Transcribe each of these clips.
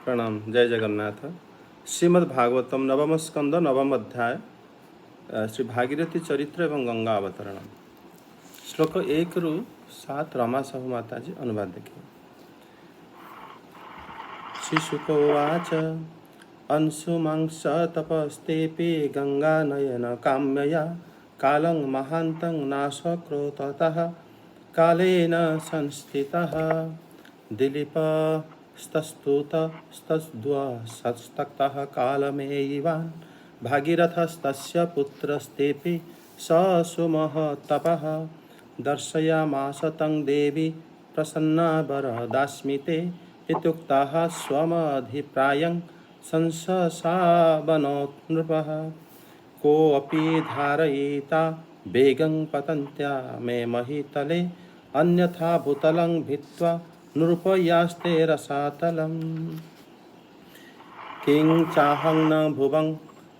प्रणाम। जय जगन्नाथ। श्रीमद्भागवतम नवम स्कंद नवम अध्याय श्री भागीरथी चरित्र एवं गंगा अवतरण। श्लोक 1 रु 7 रमा साहू माता जी अनुवाद देखिए। शिशुक उवाच अंशुमंश तपस्तेपि गंगा नयन काम्यया कालं महान्तं नाशक्रोततः कालेन संस्थितः दिलीपस्तस्तुतस्तद्वस्तक्तः कालमेयिवान् भागीरथस्तस्य पुत्रस्तेऽपि स सुमहत्तपः दर्शयामास तं देवी प्रसन्ना वरदास्मिते इत्युक्तः स्वमधिप्रायं संशसावनोत् नृपः कोऽपि धारयिता वेगं पतन्त्या मे महीतले अन्यथा भूतलं भित्त्वा नृपयास्ते रसातलम् किं चाहं न भुवं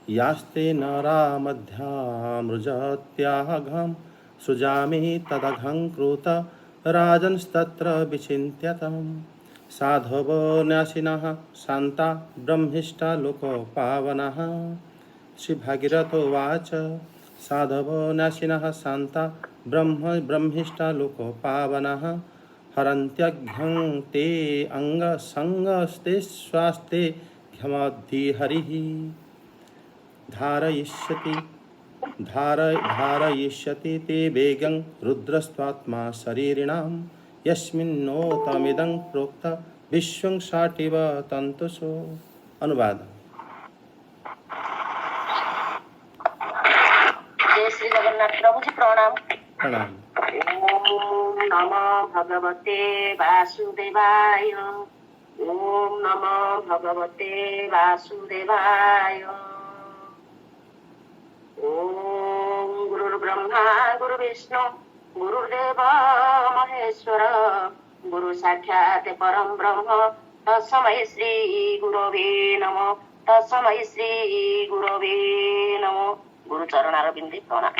यास्ते नरा मध्यामृजत्याघं सृजामि तदघं कृत राजंस्तत्र विचिन्त्यतम् साधवो न्यासिनः शान्ता ब्रह्मिष्ठा लोकोपावनः। श्री भागीरथ उवाच साधवो न्यासिनः शान्ता ब्रह्मिष्ठा लोकोपावनः हरन्त्यघ्नं ते अङ्गसङ्गस्ते स्वास्ते ह्यमद्धिहरिः धारयिष्यति ते वेगं रुद्रस्त्वात्मा शरीरिणां यस्मिन्नोतमिदं प्रोक्त विश्वं षाटिव तन्तुषु। अनुवाद। जय श्री जगन्नाथ प्रभु जी प्रणाम। प्रणाम। ओम नमो भगवते वासुदेवाय। ओम नमो भगवते वासुदेवाय। ओम गुरुर्ब्रह्मा गुरुर्विष्णु गुरुर्देव महेश्वर गुरु साक्षात् परम ब्रह्म तस्मै श्री गुरवे नमः। तस्मै श्री गुरवे नमः। गुरु चरणारविंदे प्रणाम।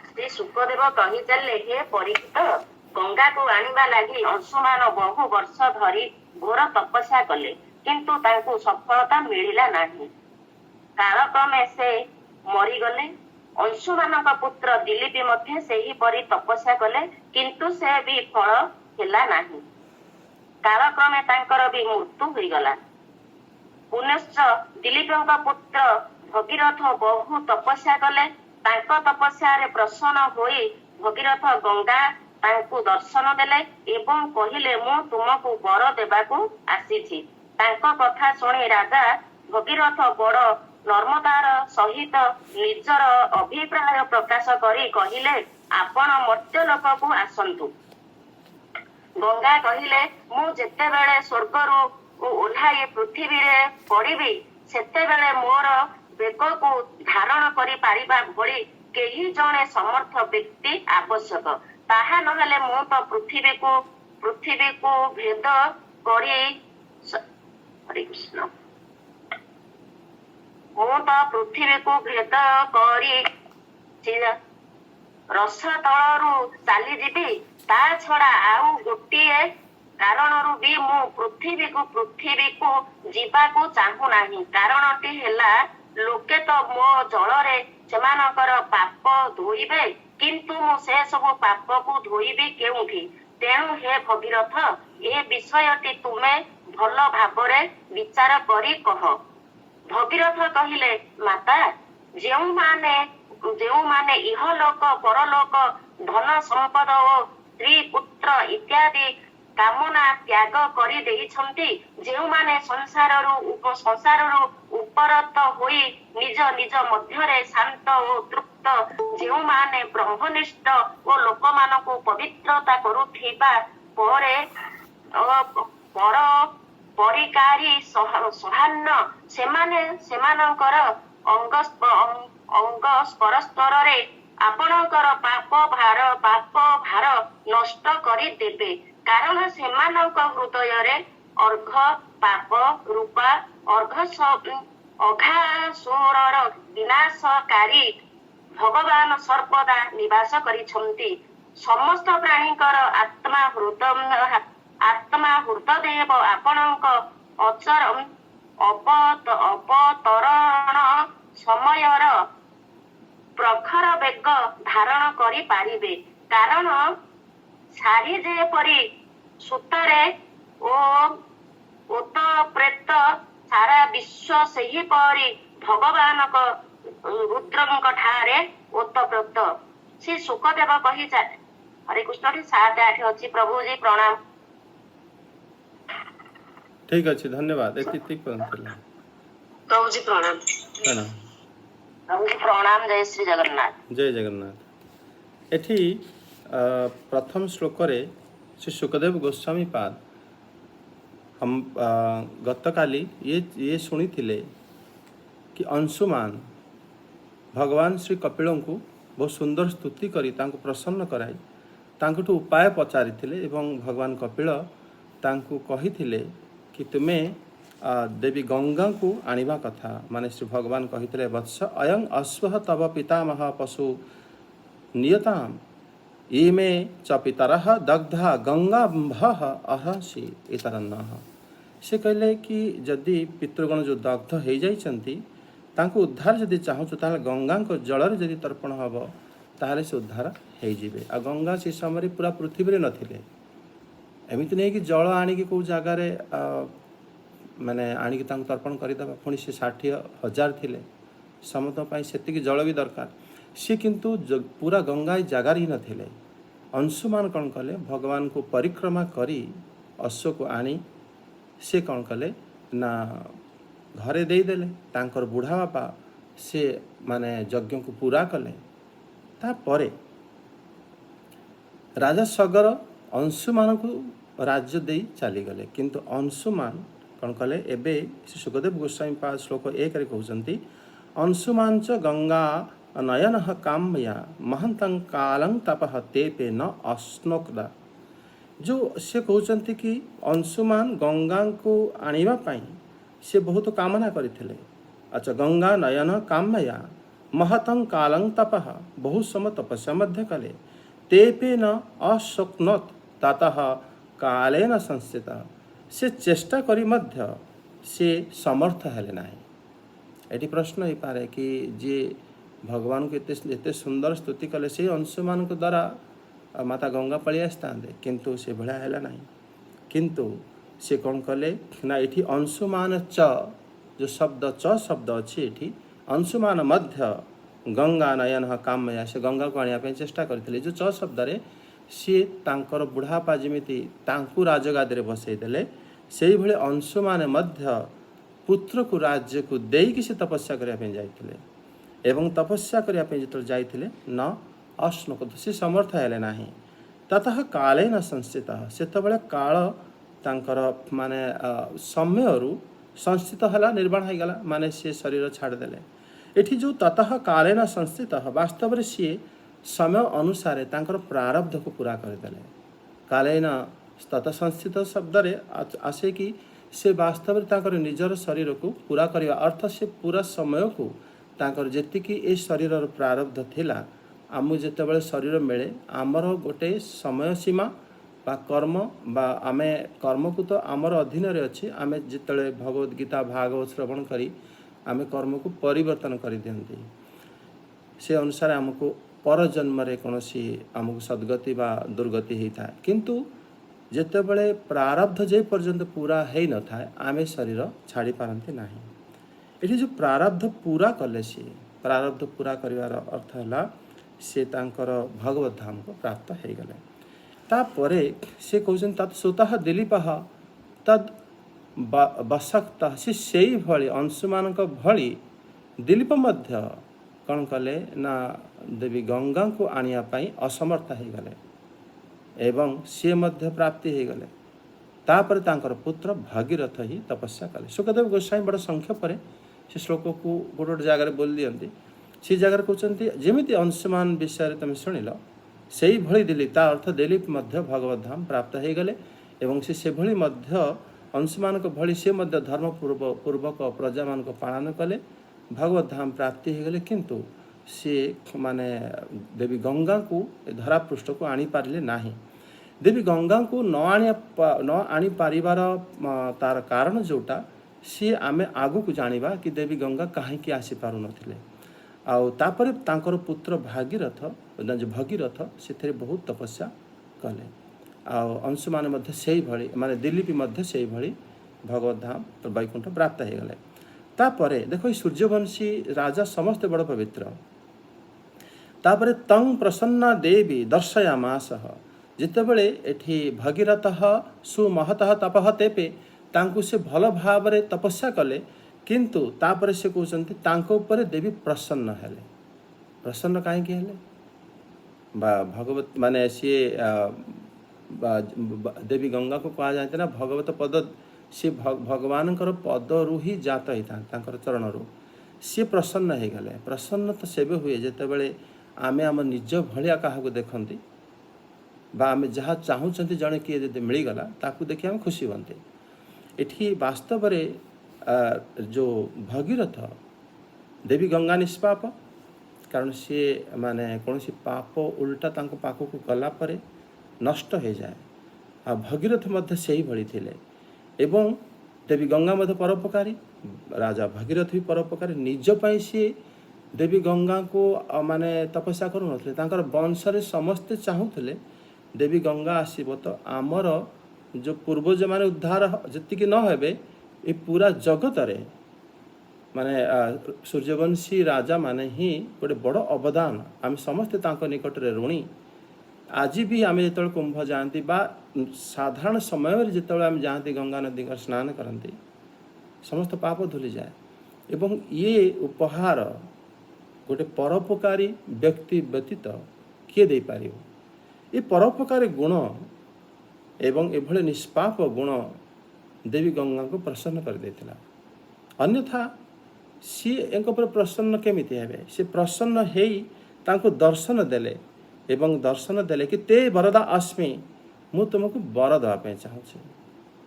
श्री सुखदेव कही चले, हे परीक्षित, गंगा को आनिबा लागि अंशुमान बहु वर्ष धरी घोर तपस्या कले, किंतु तांकु सफलता मिलिला नाही। कालक्रमे से मरीगले। अंशुमानक पुत्र दिलीपी मध्ये सेही परी तपस्या कले, किंतु से भी फल हेला नाही। कालक्रमे तांकर भी मृत्यु होइगला। पुनश्च दिलीपଙ୍କ पुत्र भगीरथ बहु तपस्या कले। तांक तपस्या रे प्रसन्न होई भगीरथ गंगा तांकु दर्शन देले एवं कहिले, मु तुमको वर देबाकू आसीछि। तांक कथा सुनी राजा भगीरथ बड़ नर्मदार सहित निजर अभिप्राय प्रकाश करी कहिले, आपण मर्त्यलोक को आसंतु। गंगा कहिले, मु जेतेबेले स्वर्गरु ओह्लाई पृथ्वी रे पड़िबी सेतेबेले मोर बेक को धारण करि पारिबा भली केही जणे समर्थ व्यक्ति आवश्यक। ताहा नहेले मु तो पृथ्वी को भेद करी हरे कृष्ण मु तो पृथ्वी को भेद करी रस तलरू चाली जीवी। ता छड़ा आउ गोटिए कारणरू भी मु पृथ्वी को जीवाकू चाहू नाही। कारणटी हेला, लोके तो मो जलरे सेमानकर पाप धोइबे, किंतु मु से सब पाप को धोइबी केउठी। तेणु हे भगीरथ, ए विषयटी तुमे भल भाबरे विचार करी कह। भगीरथ कहिले, माता, जेउ माने इहलोक परलोक धन संपद और स्त्री पुत्र इत्यादि कामना त्याग करी देइछंती, जेउ माने संसाररू उपरत होई निज निज मध्यरे शांत और तृप्त, जेउ माने ब्रह्मनिष्ठ और लोकमानकु पवित्रता करुथिबा परे पर परिकारी सहान्न सेमानकर अंग परस्परे आपणकर पाप भार नष्ट करी देबे। कारण सेमानक हृदय रे अर्घ पाप रूपा अघासुरर विनाशकारी भगवान सर्वदा निवास करिछंती। समस्त प्राणीकर आत्मा ଆତ୍ମା ହୃଦଦେବ ଆପଣଙ୍କ ଅବତରଣ ସମୟର ପ୍ରଖର ବେଗ ଧାରଣ କରିପାରିବେ। କାରଣ ଶାଢ଼ୀ ଯେପରି ସୂତାରେ ଓ ଓତପ୍ରେତ ସାରା ବିଶ୍ୱ ସେହିପରି ଭଗବାନଙ୍କ ରୁଦ୍ରଙ୍କ ଠାରେ ଓତପ୍ରେତ। ଶ୍ରୀ ସୁକଦେବ କହି ହରେ କୃଷ୍ଣ 7-8 ଅଛି। ପ୍ରଭୁଜୀ ପ୍ରଣାମ। ଠିକ୍ ଅଛି, ଧନ୍ୟବାଦ। ଏତିକି ପହଞ୍ଚିଲା। ପ୍ରଭୁଜୀ ପ୍ରଣାମ। ପ୍ରଣାମ। ପ୍ରଭୁଜୀ ପ୍ରଣାମ। ଜୟ ଶ୍ରୀ ଜଗନ୍ନାଥ। ଜୟ ଜଗନ୍ନାଥ। ଏଠି ପ୍ରଥମ ଶ୍ଲୋକରେ ଶ୍ରୀ ସୁକଦେବ ଗୋସ୍ୱାମୀ ପାଦ ଗତକାଲି ଇଏ ଶୁଣିଥିଲେ କି ଅଂଶୁମାନ ଭଗବାନ ଶ୍ରୀ କପିଳଙ୍କୁ ବହୁତ ସୁନ୍ଦର ସ୍ତୁତି କରି ତାଙ୍କୁ ପ୍ରସନ୍ନ କରାଇ ତାଙ୍କଠୁ ଉପାୟ ପଚାରିଥିଲେ ଏବଂ ଭଗବାନ କପିଳ ତାଙ୍କୁ କହିଥିଲେ କି ତୁମେ ଦେବୀ ଗଙ୍ଗାଙ୍କୁ ଆଣିବା କଥା। ମାନେ ଶ୍ରୀ ଭଗବାନ କହିଥିଲେ ବତ୍ସ ଅୟଂ ଅଶ୍ୱଃ ତବ ପିତାମହ ପଶୁ ନିୟତାମ୍ ଇମେ ଚ ପିତରଃ ଦଗ୍ଧା ଗଙ୍ଗାମ୍ଭଃ ଅହସି ଇତରନ୍ନଃ। ସେ କହିଲେ କି ଯଦି ପିତୃଗଣ ଯେଉଁ ଦଗ୍ଧ ହୋଇଯାଇଛନ୍ତି ତାଙ୍କୁ ଉଦ୍ଧାର ଯଦି ଚାହୁଁଛୁ ତାହେଲେ ଗଙ୍ଗାଙ୍କ ଜଳରେ ଯଦି ତର୍ପଣ ହେବ ତାହେଲେ ସେ ଉଦ୍ଧାର ହେଇଯିବେ। ଆଉ ଗଙ୍ଗା ସେ ସମୟରେ ପୁରା ପୃଥିବୀରେ ନଥିଲେ। ଏମିତି ନେଇକି ଜଳ ଆଣିକି କେଉଁ ଜାଗାରେ ମାନେ ଆଣିକି ତାଙ୍କୁ ତର୍ପଣ କରିଦେବା। ପୁଣି ସେ 60,000 ଥିଲେ, ସମସ୍ତଙ୍କ ପାଇଁ ସେତିକି ଜଳ ବି ଦରକାର। ସିଏ କିନ୍ତୁ ପୁରା ଗଙ୍ଗା ଜାଗାରେ ହିଁ ନଥିଲେ। ଅଂଶୁମାନ କ'ଣ କଲେ, ଭଗବାନଙ୍କୁ ପରିକ୍ରମା କରି ଅଶ୍ୱକୁ ଆଣି ସେ କ'ଣ କଲେ ନା ଘରେ ଦେଇଦେଲେ। ତାଙ୍କର ବୁଢ଼ା ବାପା ସେ ମାନେ ଯଜ୍ଞକୁ ପୁରା କଲେ। ତାପରେ ରାଜା ସଗର ଅଂଶୁମାନଙ୍କୁ ରାଜ୍ୟ ଦେଇ ଚାଲିଗଲେ। କିନ୍ତୁ ଅଂଶୁମାନ କ'ଣ କଲେ, ଏବେ ଶ୍ରୀ ସୁକଦେବ ଗୋସ୍ୱାମୀ ପାଦ ଶ୍ଲୋକ 1ରେ କହୁଛନ୍ତି ଅଂଶୁମାଞ୍ଚ ଗଙ୍ଗା ନୟନ କାମ୍ୟା ମହନ୍ତଂ କାଲଂ ତପଃ ତେପେ ନ ଅଶ୍ନୋକ୍ଦା। ଯେଉଁ ସେ କହୁଛନ୍ତି କି ଅଂଶୁମାନ ଗଙ୍ଗାଙ୍କୁ ଆଣିବା ପାଇଁ ସେ ବହୁତ କାମନା କରିଥିଲେ। ଆଚ୍ଛା, ଗଙ୍ଗା ନୟନ କାମ୍ୟା ମହତଂ କାଲଂ ତପଃ, ବହୁତ ସମୟ ତପସ୍ୟା ମଧ୍ୟ କଲେ। ତେପେ ନ ଅଶୋକ୍ନୋତ୍ ତତଃ କାଲେନ ସଂସ୍ଥିତ, ସେ ଚେଷ୍ଟା କରି ମଧ୍ୟ ସେ ସମର୍ଥ ହେଲେ ନାହିଁ। ଏଠି ପ୍ରଶ୍ନ ହେଇପାରେ କି ଯିଏ ଭଗବାନଙ୍କୁ ଏତେ ସୁନ୍ଦର ସ୍ତୁତି କଲେ ସେଇ ଅଂଶୁମାନଙ୍କ ଦ୍ୱାରା ମାତା ଗଙ୍ଗା ପଳେଇ ଆସିଥାନ୍ତେ, କିନ୍ତୁ ସେଭଳିଆ ହେଲା ନାହିଁ। କିନ୍ତୁ ସେ କ'ଣ କଲେ ନା ଏଠି ଅଂଶୁମାନ ଚ ଯେଉଁ ଶବ୍ଦ ଚ ଶବ୍ଦ ଅଛି, ଏଠି ଅଂଶୁମାନ ମଧ୍ୟ ଗଙ୍ଗା ନୟନ କାମ୍ୟା, ସେ ଗଙ୍ଗାକୁ ଆଣିବା ପାଇଁ ଚେଷ୍ଟା କରିଥିଲେ। ଯେଉଁ ଚ ଶବ୍ଦରେ ସିଏ ତାଙ୍କର ବୁଢ଼ାପା ଯେମିତି ତାଙ୍କୁ ରାଜଗାଦିରେ ବସେଇ ଦେଲେ, ସେଇଭଳି ଅଂଶୁମାନ ମଧ୍ୟ ପୁତ୍ରକୁ ରାଜ୍ୟକୁ ଦେଇକି ସେ ତପସ୍ୟା କରିବା ପାଇଁ ଯାଇଥିଲେ। ଏବଂ ତପସ୍ୟା କରିବା ପାଇଁ ଯେତେବେଳେ ଯାଇଥିଲେ ନ ଅଶ୍ନୋକ୍ତ, ସେ ସମର୍ଥ ହେଲେ ନାହିଁ। ତତଃ କାଳେନ ସଂସ୍ଥିତ, ସେତେବେଳେ କାଳ ତାଙ୍କର ମାନେ ସମୟରୁ ସଂସ୍ଥିତ ହେଲା, ନିର୍ବାଣ ହୋଇଗଲା, ମାନେ ସିଏ ଶରୀର ଛାଡ଼ିଦେଲେ। ଏଠି ଯେଉଁ ତତଃ କାଳେନ ସଂସ୍ଥିତ, ବାସ୍ତବରେ ସିଏ ସମୟ ଅନୁସାରେ ତାଙ୍କର ପ୍ରାରବ୍ଧକୁ ପୁରା କରିଦେଲେ। କାଳେନ ତତଃ ସଂସ୍ଥିତ ଶବ୍ଦରେ ଆସେ କି ସେ ବାସ୍ତବରେ ତାଙ୍କର ନିଜର ଶରୀରକୁ ପୁରା କରିବା ଅର୍ଥ ସେ ପୁରା ସମୟକୁ ତାଙ୍କର ଯେତିକି ଏ ଶରୀରର ପ୍ରାରବ୍ଧ ଥିଲା, ଆମକୁ ଯେତେବେଳେ ଶରୀର ମିଳେ ଆମର ଗୋଟେ ସମୟ ସୀମା ବା କର୍ମ, ବା ଆମେ କର୍ମକୁ ତ ଆମର ଅଧୀନରେ ଅଛି। ଆମେ ଯେତେବେଳେ ଭଗବଦ୍ ଗୀତା ଭାଗବତ ଶ୍ରବଣ କରି ଆମେ କର୍ମକୁ ପରିବର୍ତ୍ତନ କରିଦିଅନ୍ତି, ସେ ଅନୁସାରେ ଆମକୁ ପରଜନ୍ମରେ କୌଣସି ଆମକୁ ସଦ୍ଗତି ବା ଦୁର୍ଗତି ହେଇଥାଏ। କିନ୍ତୁ ଯେତେବେଳେ ପ୍ରାରବ୍ଧ ଯେ ପର୍ଯ୍ୟନ୍ତ ପୁରା ହେଇନଥାଏ ଆମେ ଶରୀର ଛାଡ଼ି ପାରନ୍ତି ନାହିଁ। ଏଠି ଯେଉଁ ପ୍ରାରବ୍ଧ ପୁରା କଲେ, ସିଏ ପ୍ରାରବ୍ଧ ପୁରା କରିବାର ଅର୍ଥ ହେଲା ସେ ତାଙ୍କର ଭଗବତ ଧାମକୁ ପ୍ରାପ୍ତ ହେଇଗଲେ। ତାପରେ ସେ କହୁଛନ୍ତି ତତ୍ ସୁତଃ ଦିଲୀପଃ ତଦ୍ ବସକ୍ତଃ, ସେ ସେଇଭଳି ଅଂଶୁମାନଙ୍କ ଭଳି ଦିଲୀପ ମଧ୍ୟ କ'ଣ କଲେ ନା ଦେବୀ ଗଙ୍ଗାଙ୍କୁ ଆଣିବା ପାଇଁ ଅସମର୍ଥ ହେଇଗଲେ ଏବଂ ସିଏ ମଧ୍ୟ ପ୍ରାପ୍ତି ହେଇଗଲେ। ତାପରେ ତାଙ୍କର ପୁତ୍ର ଭଗୀରଥ ହିଁ ତପସ୍ୟା କଲେ। ସୁକଦେବ ଗୋସ୍ୱାମୀ ବଡ଼ ସଂକ୍ଷେପରେ ସେ ଶ୍ଲୋକକୁ ଗୋଟେ ଗୋଟେ ଜାଗାରେ ବୋଲି ଦିଅନ୍ତି। ସେ ଜାଗାରେ କହୁଛନ୍ତି ଯେମିତି ଅଂଶୁମାନ ବିଷୟରେ ତୁମେ ଶୁଣିଲ ସେଇଭଳି ଦିଲୀପ, ତା ଅର୍ଥ ଦିଲୀପ ମଧ୍ୟ ଭଗବତ ଧାମ ପ୍ରାପ୍ତ ହେଇଗଲେ ଏବଂ ସେ ସେଭଳି ମଧ୍ୟ ଅଂଶୁମାନଙ୍କ ଭଳି ସେ ମଧ୍ୟ ଧର୍ମପୂର୍ବକ ପ୍ରଜାମାନଙ୍କୁ ପାଳନ କଲେ, ଭଗବତ ଧାମ ପ୍ରାପ୍ତି ହେଇଗଲେ। କିନ୍ତୁ ସିଏ ମାନେ ଦେବୀ ଗଙ୍ଗାଙ୍କୁ ଧରାପୃଷ୍ଠକୁ ଆଣିପାରିଲେ ନାହିଁ। देवी गंगा को न आनी पारिबार तार कारण जोटा सी आमे आगु को जानिबा कि देवी गंगा कहीं आसी पारु नथिले आउ तापर तांकर पुत्र भागीरथ जो भगीरथ से बहुत तपस्या कले आउ अंश माने मध्य सेही भली माने दिलीपी मध्य सेही भली भगवत धाम वैकुंठ प्राप्त हो गले तापरे देखो सूर्यवंशी राजा समस्त बड़ पवित्र तापरे तंग प्रसन्ना देवी दर्शयामास जितेबले एठी भगीरथ सुमहतः तपह तेपे तांकु से भल भाव तपस्या कले किंतु तापरे से कहते तांको ऊपर देवी प्रसन्न हेले प्रसन्न कहीं हेले भगवत माने सी देवी गंगा को कहा जाए ना भगवत पद सी भगवान पद रु ही जात होता चरण रु सी प्रसन्न हो गले प्रसन्न तो सेबे हुए जितेबले आमे आम निज भलिया क्या देखती बा आमे जहाँ चाहूँच जड़े किए जब मिलगला ताकू देखिए आम खुशी बनते एठी वास्तव में जो भगीरथ देवी गंगा निष्पाप कारण सी माने कौन सी पाप उल्टा तांको पाखक गला परे नष्ट हो जाए आ भगीरथ मध्य से ही भली थिले एवं देवी गंगा मध्य परोपकारी राजा भगीरथ भी परोपकारी निज पाई सी देवी गंगा को माने तपस्या करू नथिले तांकर वंश रे समस्त चाहूले देवी गंगा आसीबो तो आमर जो पूर्वज माने उद्धार जतिक न हेबे ए पूरा जगत रे माने सूर्यवंशी राजा माने ही गोटे बड़ अवदान आम समस्ते तांको निकट रे ऋणी आज भी आम जो कुंभ जाती बा साधारण समय जिते आम जाती गंगा नदी का स्नान करती समस्त पाप धुली जाए एवं ये उपहार गोटे परोपकारी व्यक्ति व्यतीत किए दे पारियो ये परोपकारी गुण एवं एभले निष्पाप गुण देवी गंगा को प्रसन्न कर देथिला अन्यथा सी एक प्रसन्न केमिति हेबे सी प्रसन्न हेई तांको दर्शन देले एवं दर्शन देले कि ते वरदा अस्मि मु तुमको वर देवाई चाहूँ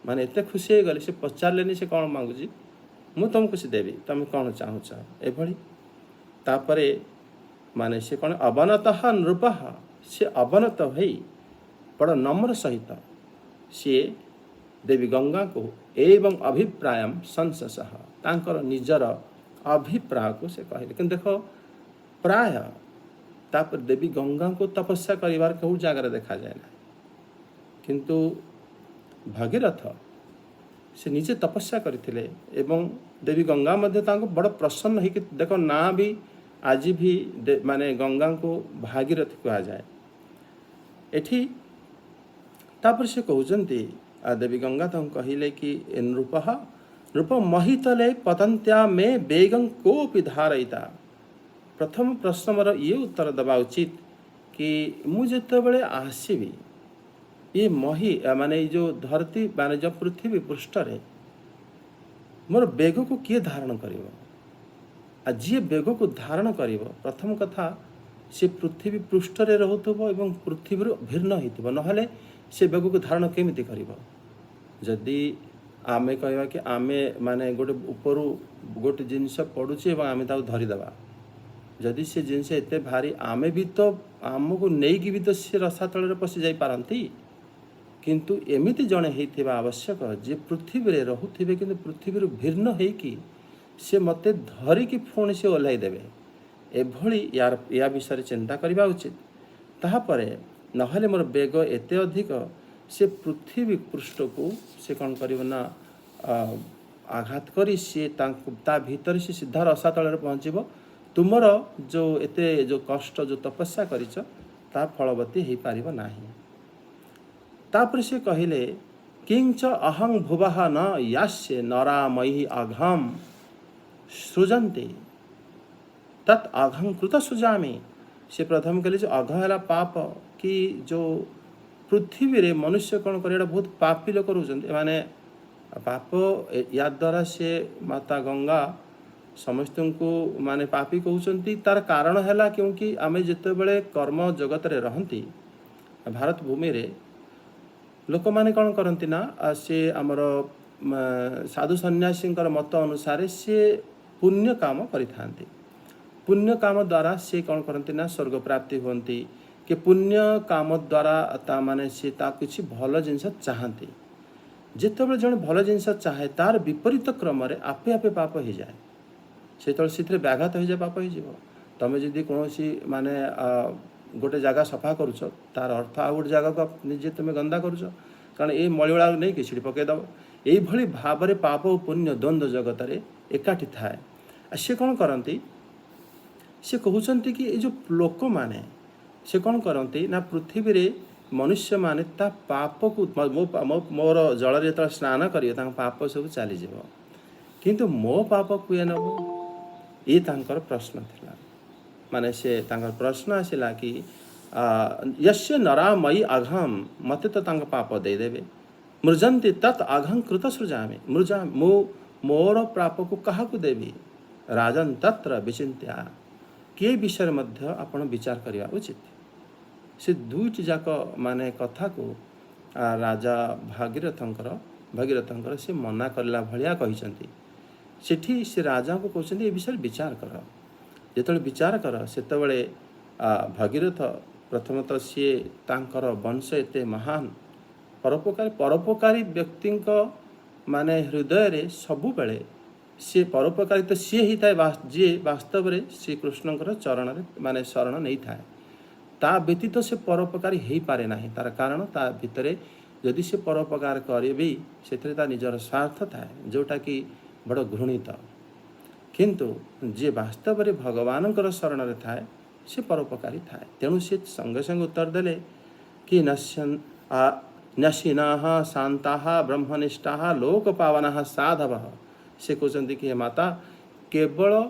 माने एते खुशी हो गले से पचारे से कौन मांगुची मु तुमको से देवी तुम कौन चाहूच एभली तापरे माने से कौन अवनत नृप से अवनत हो बड़ नम्र सहित सी देवी गंगा को एवं अभिप्राय संशस तांकर निजर अभिप्राय को से कहले कि देखो प्राय तापर देवी गंगा को तपस्या करिवार कहू जगह देखा जाए ना किंतु भगीरथ से निजे तपस्या करथिले एवं देवी गंगा मध्य तांको बड़ प्रसन्न है कि देखो ना भी आज भी माने गंगा को भागीरथ कहा जाए एठी तापर से कहउजंती देवी गंगा कहले कि नृप महितले पतंत्या में वेगं कोपि धारयिता प्रथम प्रश्न मोर ये उत्तर दबा उचित कि मुझे बड़े आसबि ये मही माने जो धरती माने जो पृथ्वी पृष्ठ रे मोर बेग को किए धारण कर जी बेग को धारण कर प्रथम कथा से पृथ्वी पृष्ठ रे रहउथबो एवं पृथ्वी भिन्न होइतबो नहले से बेग को धारण केमिति करिवो जदि आमे कहवा कि आमे माने गोटे उपरु गोटे जिनस पड़ुचे एवं आमे ताऊ धरिदेवा जदि से जिनस एते भारी आमे भी तो आमको नहीं भी तो सी रसा तल पशि जाई पारंती किंतु एमिति जड़े होइथिबा आवश्यक जे पृथ्वी रे रहुथिबे किंतु पृथ्वी भिन्न होइकी से मते धरिकी पुणी से ओह्लाई देवे एभली या विषय चिंता करबा उचित ताहापरे नहले मोर बेग एते अधिक से पृथ्वी पृष्ठ को से कौन करना आघात करी सी ता भीतर से सीधा रसा तल पहुँचब तुमर जो एते जो कष्ट जो तपस्या करिच ता फलवती हो पार ना तापर से कहले किंच अहं भुवः न यास्य नरामयी अघम सृजन्ते तत् अघं कृत सृजामि से प्रथम कहले अघ है पाप कि जो पृथ्वी रे मनुष्य कौन कर बहुत पापी लोक रोचते माने पाप या द्वारा से माता गंगा समस्त को माने पापी कहते तार कारण है क्योंकि आमे जिते बड़े कर्म जगत रे रहंती भारत भूमि रे लोक माने कौन करती ना से आमर साधु सन्यासी मत अनुसार से पुण्य काम करिथांती पुण्य काम द्वारा से कौन करती ना स्वर्ग प्राप्ति होती कि पुण्य काम द्वारा ता माने सी ता किसी भल जिनस चाहती जिते जड़े भल जिनस चाहे तार विपरीत क्रम आपे आपे पाप हो जाए से व्याघात हो जाए पाप हो तुम जदि कौन माने गोटे जगह सफा करुच तार अर्थ आ गोटे जगह को निजे तुम गंदा करुच कारण ये मलिगुड़ा नहीं कि सीढ़ी पकईदेव यही भाव में पाप और पुण्य द्वंद्व जगत रे एकाठी थाए सी कौन करती सी कहते कि ये जो लोक मैंने से कौन करती ना पृथ्वी रे मनुष्य माने ता पाप को मोर जल जो स्नान करेंगे पाप सब चलीज किंतु मो पाप कुए नब ये प्रश्न थिला माने से प्रश्न आसला कि यस्य नरामयी आघाम मते तो पाप देदेवे मृजंती तत् आघाम कृत सृजामि मृजा मोर पाप को क्या देवी राजन तत्र विचिंत्या किए विषय मध्य आपण विचार करवा उचित से दुईटी जाक माने कथा को राजा भागीरथंकर से मना करला भलिया कहिसंती सेठी से राजा को कहते ये विषय विचार कर जो विचार कर से भागीरथ प्रथमतः सी तांकर वंश एते महान परोपकारी व्यक्ति माने हृदय रे सबु बेले सी परोपकारी तो सी ही थाए जी वास्तव में श्रीकृष्ण चरण रे माने शरण नहीं थाए ता व्यतीत से परोपकारी हो पारे ना तार कारण ता भितर जदि से परोपकार करें से निजर स्वार्थ थाए जोटा कि बड़ घृणित किंतु जी वास्तव में भगवान शरण रे थाए से परोपकारी थाए तेणु सी संगे संगे उत्तर देले कि नशीना शांता ब्रह्मनिष्ठा लोक पावना साधव से कहते कि माता केवल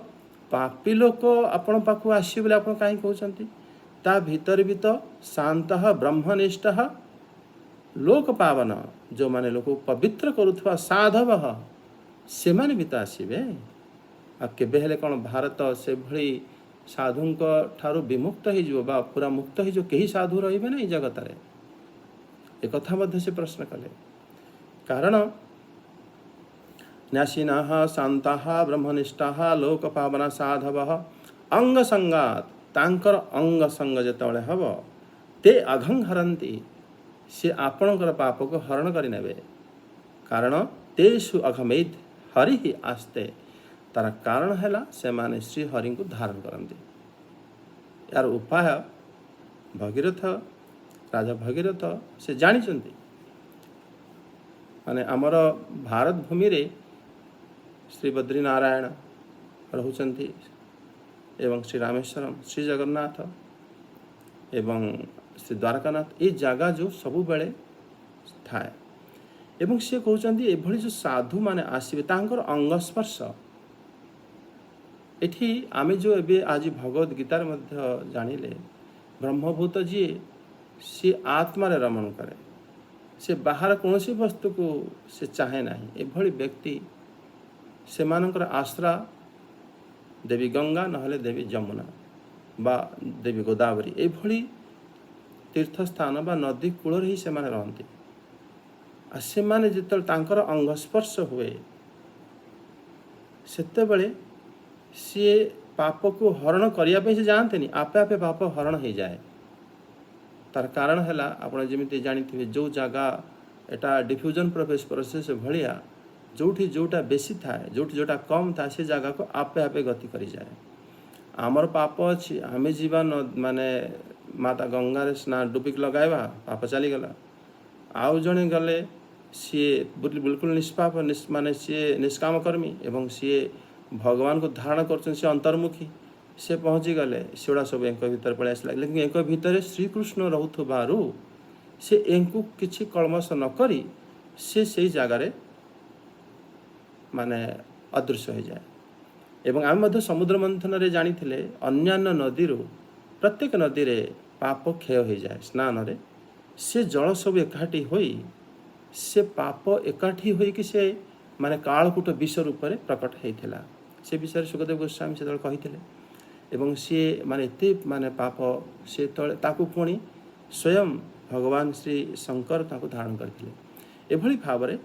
पापी लोक आपण पाखु आसी बोले आप कहीं कहते ता भीतर भी तो शांत ब्रह्मनिष्ठ लोक पावन जो माने लोक पवित्र करुवा साधव से माने भी तो आसबे आ केबे हेले कौन भारत से भली साधु ठारू विमुक्त हो पूरा मुक्त हो कहीं साधु रे ना जगत रे एक कथा मध्य से प्रश्न कले कारण न्यासीना शांता ब्रह्मनिष्ठा लोक पावना साधव अंग संगात तांकर अंग संग जेतबळे हब ते अघं हरंती से आपणकर पाप को हरण करि नेबे कारण तेषु अघमेत हरि ही आस्ते तार कारण हैला से माने श्री हरि को धारण करंती यार उपाय भगीरथ राजा भगीरथ से जानिचंती माने हमर भारत भूमि रे श्री बद्रीनारायण रहुचंती एवं श्री रामेश्वरम श्री जगन्नाथ एवं श्री द्वारकानाथ ये जगह जो सबु बेले थाए एवं सी कहते एभली जो साधु माने आसबे तांकर अंगस्पर्श एठी आमे जो एबे आज भगवत गीतार मध्य जानिले ब्रह्मभूत जी सी आत्मा रे रमण करे से बाहर कौन सी वस्तु को से चाहे नहीं एभली व्यक्ति से मानकर आश्रा देवी गंगा नहले देवी जमुना बा देवी गोदावरी एभली तीर्थस्थान बा नदी कूल ही से माने रहंती आ से माने जितल तांकर अंगस्पर्श हुए सेते बेले सी पाप को हरण करिया पे से जानते नहीं आपे आपे पाप हरण हो जाए तार कारण है आप जमी जानी जो जगह एटा डिफ्यूजन प्रोसेस भाया जोठी जोटा बेसी थाए जोठी जोटा कम था से जगह को आपे आपे गति करी जाए आमर पाप अच्छी आमे जीवा माने माता गंगा रे स्नान डुबिक लगाइबा पाप चलीगला आउ जड़े गले सी बिल्कुल निष्पाप माने सी निष्काम कर्मी एवं सी भगवान को धारण कर अंतर्मुखी से पहुँची गले सेगुड़ा सब एंक भीतर पलि आसला लेकिन एंक भीतर श्रीकृष्ण रोथुबारु से एंकु किछि कलमश न करी से जगार माने अदृश्य हो जाए एवं आम मध्य समुद्र मंथन रे जानी थिले अन्यान्य नदी प्रत्येक नदी रे पाप क्षय हो जाए स्नान रे से जल सब एकाठी होई से पाप एकाठी होई कि से माने कालकूट विष रूप में प्रकट होता से विषय सुखदेव गोस्वामी से कही एवं सी माने एते माने पाप से ताकू पुणी स्वयं भगवान श्री शंकर ताकू धारण करथिले एभली भाव रे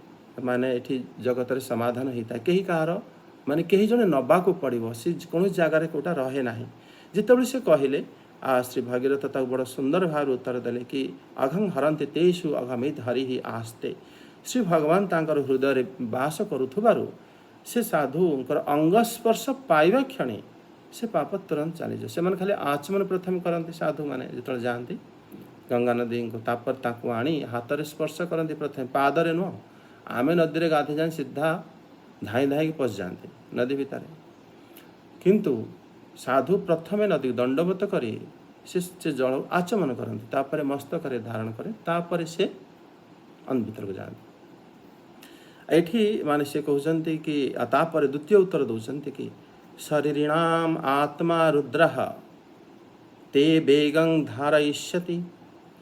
माने एठी जगत रे समाधान होता कहीं कहार माने कहीं जने नबा को पड़ो सी कौन जगार कोटा रहे ना जितेबाला से कहले श्री भागीरथ ताको बड़ सुंदर भाव उत्तर देले कि अघं हरन्ति तेषु अघमित हरि आस्ते। श्री भगवान तांकर हृदय बास करुथबारु से साधुंकर अंगस्पर्श पाइबा क्षणे से पाप तुरंत चली जाए। से खाली आचमन प्रथम करते साधु मैंने जो जाती गंगा नदी को तापर ताकू आनी हाथ में स्पर्श करती प्रथम पादरे नुह आम नदी में गाधे जाए सीधा धाई धाई पशि जाते नदी भितर किंतु साधु प्रथम नदी दंडवत कर से जल आचमन करती तापर मस्तक धारण करे तापर से अंत भीतर को जाते। एठी माने से कहते कि तापर द्वितीय उत्तर दौरान कि शरीरिणाम आत्मा रुद्र ते वेगं धारयिष्यति।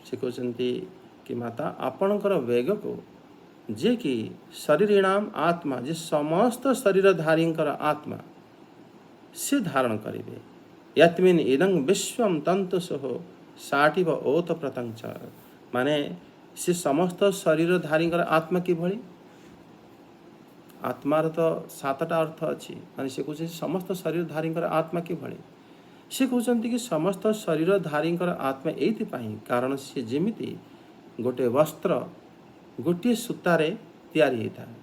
से कहते कि माता आपणकर वेग को जे कि शरीरिणाम आत्मा जे समस्त शरीरधारींकर आत्मा से धारण करेंगे। यत्मिन इदं विश्वम तंतुसुः साटिव ओत प्रतंच माने से समस्त शरीरधारींकर आत्मा कि भली आत्मार तो सातटा अर्थ अच्छी माने से कहते समस्त शरीरधारींकर आत्मा कि भली से कहते कि समस्त शरीरधारींकर आत्मा एइथिपाई कारण से जेमिति गोटे वस्त्र गोटे सूतारे तैयारी होता है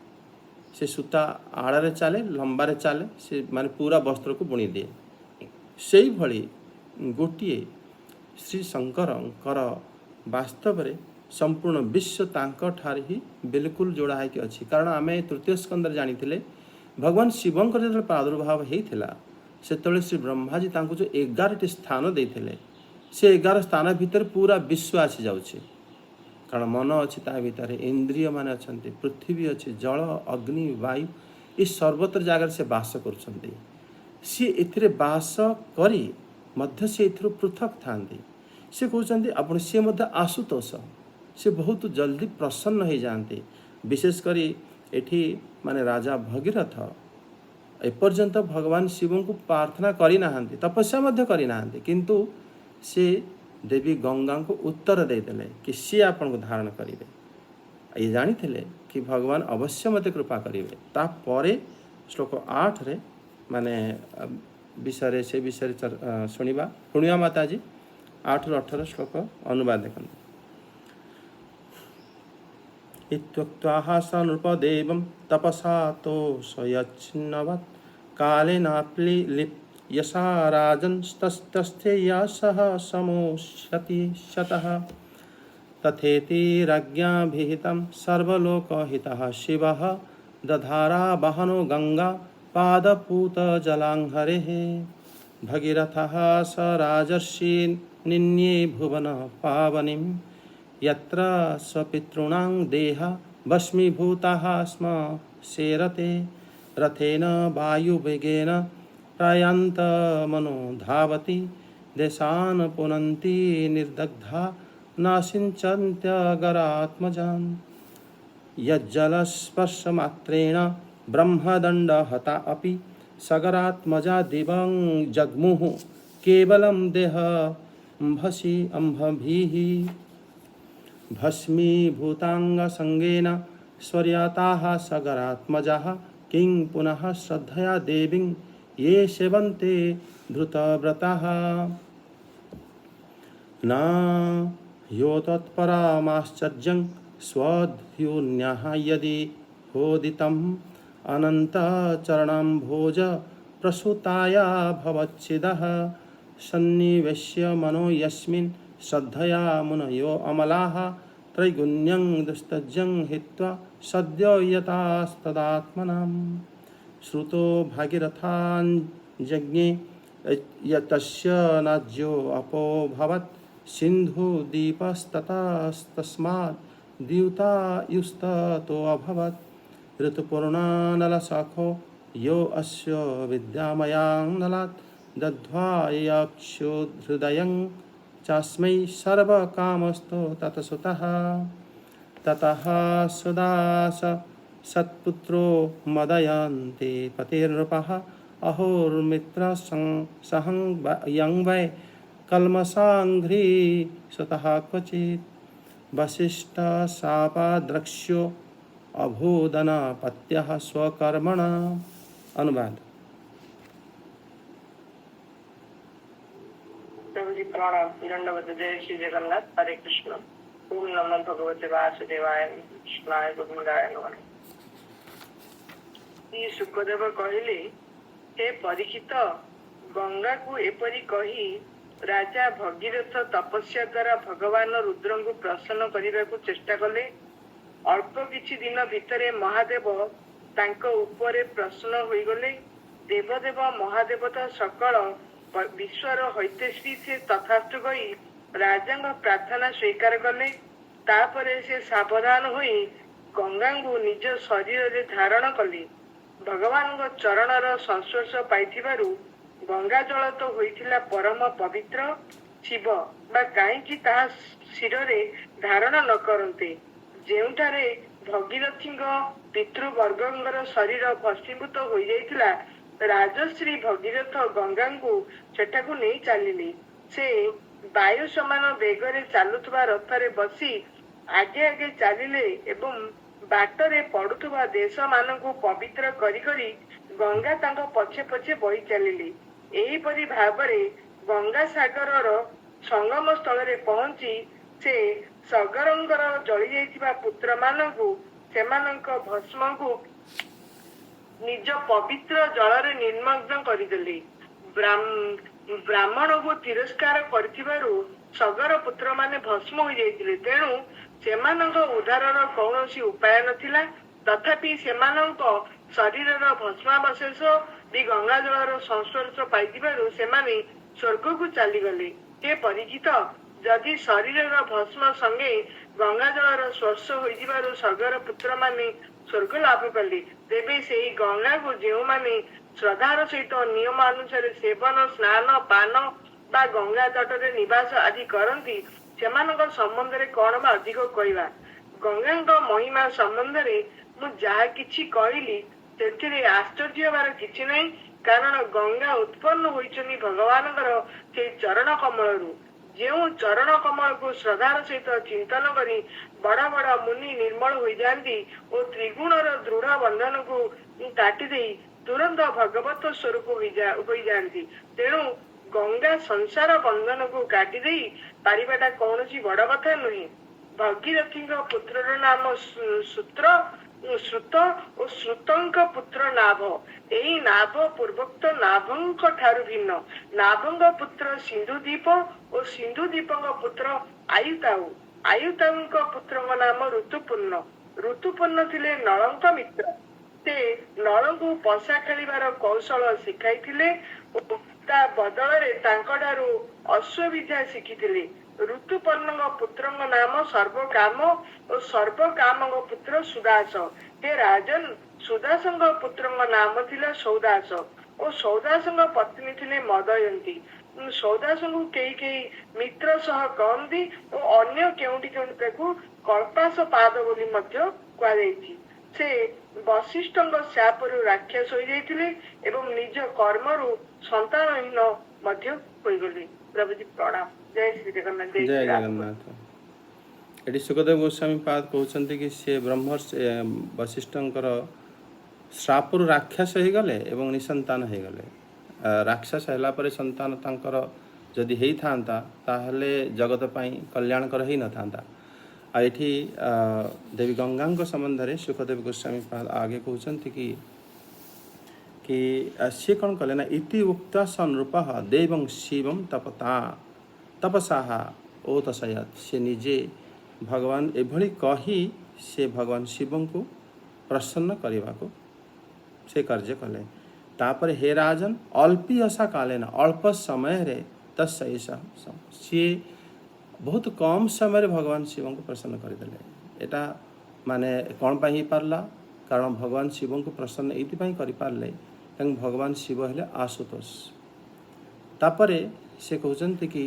से सूता आड़े चले लंबारे चले से माने पूरा वस्त्र को बुणी दिए से भली गोटे श्री शंकरंकर वास्तव में संपूर्ण विश्व तांकर ही बिल्कुल जोड़ा है कि अच्छी कारण आम तृतीय स्कंदर जानी भगवान शिवंकर जो प्रादुर्भाव होता से श्री ब्रह्माजी तांको जो 11 स्थान देते से 11 स्थान भितर पूरा विश्व आसी जाउछे कारण मन अच्छी ता भितर इंद्रिय माने अच्छे पृथ्वी अच्छी जल अग्नि वायु ये सर्वत्र जगह से बास कर सी एथिरे बास करी मध्य से एथिरो पृथक थांती से कहते आपण सी मध्य आशुतोष से बहुत जल्दी प्रसन्न हो जाते विशेषकर एठी माने राजा भगीरथ एपर्यंत भगवान शिव को प्रार्थना करना तपस्या मध्य करना किंतु से देवी गंगा को उत्तर देदेले कि सी आपन को धारण करेंगे ये जानी कि भगवान अवश्य मत कृपा करेंगे तापर श्लोक 8 रे माने विषय से विषय शुणा माताजी 8 ରୁ 18 श्लोक अनुवाद देखते इत्युक्त्वा स नृपदेवं तपसा तोषयच्छिन्नवत् कालेनाप्लि यशा राजन्स्तस्थेया सह समोष्यति शतः तथेति राज्ञाभिहितं सर्वलोकहितः शिवः दधारा वहनो गंगा पादपूतजलांहरेः भगीरथः स राजर्षि निन्ये भुवन पावनीं यत्र स्वपितॄणां देहा भस्मीभूताः स्म सेरते रथेन वायुवेगेन प्रयान्तमनो धावति देशान् पुनन्ति निर्दग्धा नासिञ्चन्त्यगरात्मजान् यज्जलस्पर्शमात्रेण ब्रह्मदण्डहता अपि सगरात्मजा दिवं जग्मुः केवलं देहम्भसि अम्भभिः भस्मीभूताङ्गसङ्गेन स्वर्यताः सगरात्मजाः किं पुनः श्रद्धया देवीं ये सेवन्ते धृतव्रताः न यो तत्परमाश्चर्यं स्वध्युन्यः यदि होदितम् अनन्तचरणाम्भोज प्रसूताया भवच्छिदः सन्निवेश्य मनो यस्मिन् श्रद्धया मुनयो अमलाः त्रैगुण्यं दुस्तज्यं हित्वा सद्यो यतास्तदात्मनाम् श्रुतो भागीरथाञ्जज्ञे यतस्य नाज्यो अपोभवत् सिन्धुदीपस्ततस्तस्मात् द्यूतायुस्ततो अभवत् ऋतुपूर्णानलशाखो यो अस्य विद्यामयाङ्नलात् दध्वा यक्षोहृदयं चास्मै सर्वकामस्तो ततसुतः ततः सुदास सत्पुत्रो मदयन्ते पतिर्नृपः अहोर्मित्रसहं यं वै कल्मषाङ्घ्रि सुतः क्वचित् वसिष्ठशापाद्रक्ष्यो अभूदनपत्यः स्वकर्मणा। अनुवाद। प्रभु जी प्रणाम दंडवत जय श्री जगन्नाथ हरे कृष्ण ओम नमो भगवते वासुदेवाय कृष्णाय गोविंदाय नमः। श्री सुखदेव कहले हे परीक्षित गंगा को एपरी कही राजा भगीरथ तपस्या द्वारा भगवान रुद्र को प्रसन्न करने को चेष्टा कले। अल्प किछि दिन भितरे महादेव तांको उपरे प्रसन्न होई गले। देवदेव महादेवता सकल विश्वर हईतेश्री से तथास्तु कही राजा प्रार्थना स्वीकार कले। तापरे से सावधान होई गंगा को निज शरीर रे धारण कले। भगवान चरणर संस्पर्श पाइथिबारु गंगा जल तो होइथिला परम पवित्र। शिव बा काईकि ताहा शिरे धारण न करते। जेउठारे भगीरथी पितृवर्गर शरीर भस्मीभूत हो जाइथिला राजश्री भगीरथ गंगा को सेठाकु नहीं चलिले। से वायु समान बेगरे चलुवा रथरे बसी आगे आगे चलिले एवं बाटरे पड़ुवा देश मानकु पवित्र करी करी गंगा तांको पछे पछे बही चलिले। एहीपरि भावरे गंगा सागरर संगम स्थल रे पहुंची से सगरंगर जली जाइथिबा पुत्र मानकु सेमानक भस्म को निज पवित्र जल निर्मग्न करदेले। ब्राह्मण को तिरस्कार करथिबारु सगर पुत्र माने भस्म हो जाइथिले। तेणु सेमानक उद्धारर कौनसी उपाय नथिला। तथापि सेमानक शरीरर भस्मावशेष भी गंगा जलर संस्पर्श पाइथिबारु सेमाने स्वर्ग को चलीगले। हे परीक्षित जदि शरीरर भस्म संगे गंगा जलर स्पर्श होइथिबारु सगर पुत्र माने स्वर्ग लाभ कले तेबे से गंगा को जो माने श्रद्धार सहित नियम अनुसार सेवन स्नान पान बा गंगा तटरे निवास आदि करती सेमानक संबंध रे कौन बा अधिक कहवा। गंगा महिमा संबंध रे मु जहा किछि कहली सेथिरे आश्चर्य हबार किछि नहीं। कारण गंगा उत्पन्न होइछनी भगवानकर से चरण कमलरू। जो चरण कमल को श्रद्धार सहित चिंतन करी बड़ बड़ मुनि निर्मल हो जाती और त्रिगुणर दृढ़ बंधन को काटी दे तुरंत भगवत स्वरूप हो जाती। तेणु गंगा संसार बंधन को काटी दे पारिबाटा कौन सी बड़ कथा नुहे। भगीरथी पुत्र नाम सूत्र श्रुत और श्रुतंक पुत्र नाभ। एही नाभ पूर्वोक्त नाभंक ठारु भिन्न। नाभंग पुत्र सिंधुदीप और सिंधुदीपंक पुत्र आयुताऊ। आयुताऊंक पुत्र नाम ऋतुपूर्ण। ऋतुपूर्ण थिले नळंक मित्र। से नळ को पशा खेलिबार कौशल शिखाइथिले और ता बदଳରେ तांकडारू अश्वविद्या शिखिथिले। ऋतुपर्णଙ୍କ पुत्रଙ୍କ नाम सर्वकाम और सर्वकामଙ୍କ पुत्र सुदास। हे राजन सुदासଙ୍କ पुत्रଙ୍କ नाम थिला सौदास और सौदासଙ୍କ पत्नी थिले मदयंती। सौदासଙ୍କୁ केही केही मित्र सह कहନ୍ତି और अन्य केउंटी केउंटी ताकू कल्पास पाद बोली मध्य कुआ जाइछि। से वशिष्ठଙ୍କ शापरू राक्षस हो जाइथिले एवं निज कर्मरू संतानहीन मध्य होइगले। प्रभुजी प्रणाम। जय श्री जगन्नाथ। जय जगन्नाथ। एटी सुखदेव गोस्वामी पाद कहते कि सी ब्रह्मर्षि वशिष्ठंकर श्रापुर राक्षस हो गले एवं निसंतान हो गले। राक्षस हैला परे संतान तांकर जदि हेई थांता ताहले जगत पाई कल्याणकर ही न थांता। एठी देवी गंगा संबंध में सुखदेव गोस्वामी पाद आगे कहते कि सी कौन कले ना इति उक्त सनरूप देवं शिवम तपसा ओतसयत। से निजे भगवान एभली कही से भगवान शिव को प्रसन्न करने को से कार्य कले। तापर हे राजन अल्पीयसा कालेन अल्प समय रे तस्सा सी बहुत कम समय भगवान शिव को प्रसन्न करदे। एटा माने कौन पाई पारला कारण भगवान शिव को प्रसन्न ये करें भगवान शिव हेले आशुतोष। तापर से कहते कि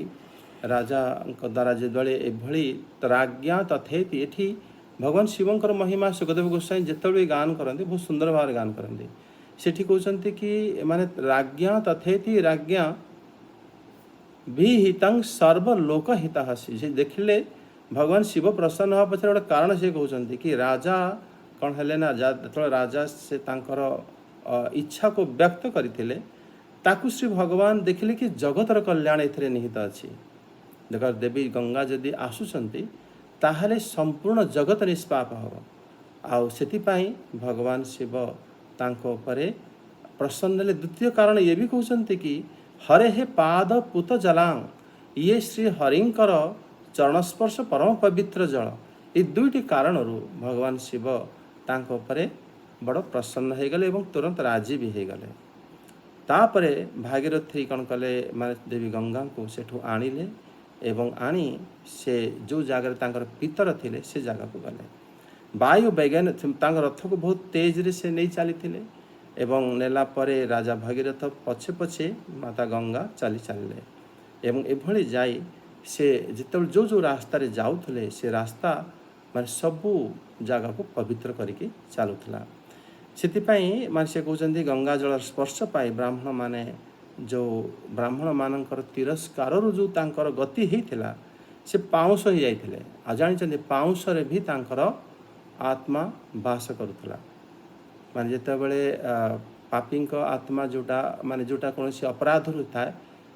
राजा द्वारा जो एभली राज्ञा तथेति एठी भगवान शिवंकर महिमा सुखदेव गोस्वामी जिते गान करते बहुत सुंदर भाव गान करते। सेठी कहते कि माने राज्ञा तथेति राज्ञा विहितं सर्वलोक हिताहसी। से देखिले भगवान शिव प्रसन्न हवा पछे गोटे कारण से कहते कि राजा कौन हेले ना जो राजा से तांकर इच्छा को व्यक्त करते ताकु श्री भगवान देखिले कि जगतर कल्याण एथिरे निहित अछि। देख देवी गंगा जदि आसुचंती ताहले संपूर्ण जगत निष्पाप हम आउ सेतिपाई भगवान शिव तांको परे प्रसन्न हेले। द्वितीय कारण ये भी कहते कि हरे हे पाद पूत जलांग ये श्री हरिंकर चरणस्पर्श परम पवित्र जल। ये दुईटी कारण भगवान शिव तांको परे बड़ प्रसन्न हो गले एवं तुरंत राजी भी हो गले। तापरे भागीरथी कौन कले माने देवी गंगा को सेठू आनिले एवं आनी से जो जगार तांकर पितर थिले से जगह को गले। वायु वैज्ञानिक तांकर रथ को बहुत तेज रे से नहीं चली थिले एवं नेला परे राजा भागीरथ पछे पछे माता गंगा चली चलले एवं एभली जाई से जिते जो जो रास्ता रे जाउथले से रास्ता माने सबू जगह को पवित्र करके चलुला। से मान से कहते गंगा जल स्पर्श पाई ब्राह्मण माने जो ब्राह्मण मानकर तिरस्कार जो तांकर गति होता से पाउंस हो जाते आ जानी पाउंस रे भी तांकर आत्मा बास करुला। मान जिते बड़े पापी आत्मा जोटा माने जोटा कौन से अपराध थाए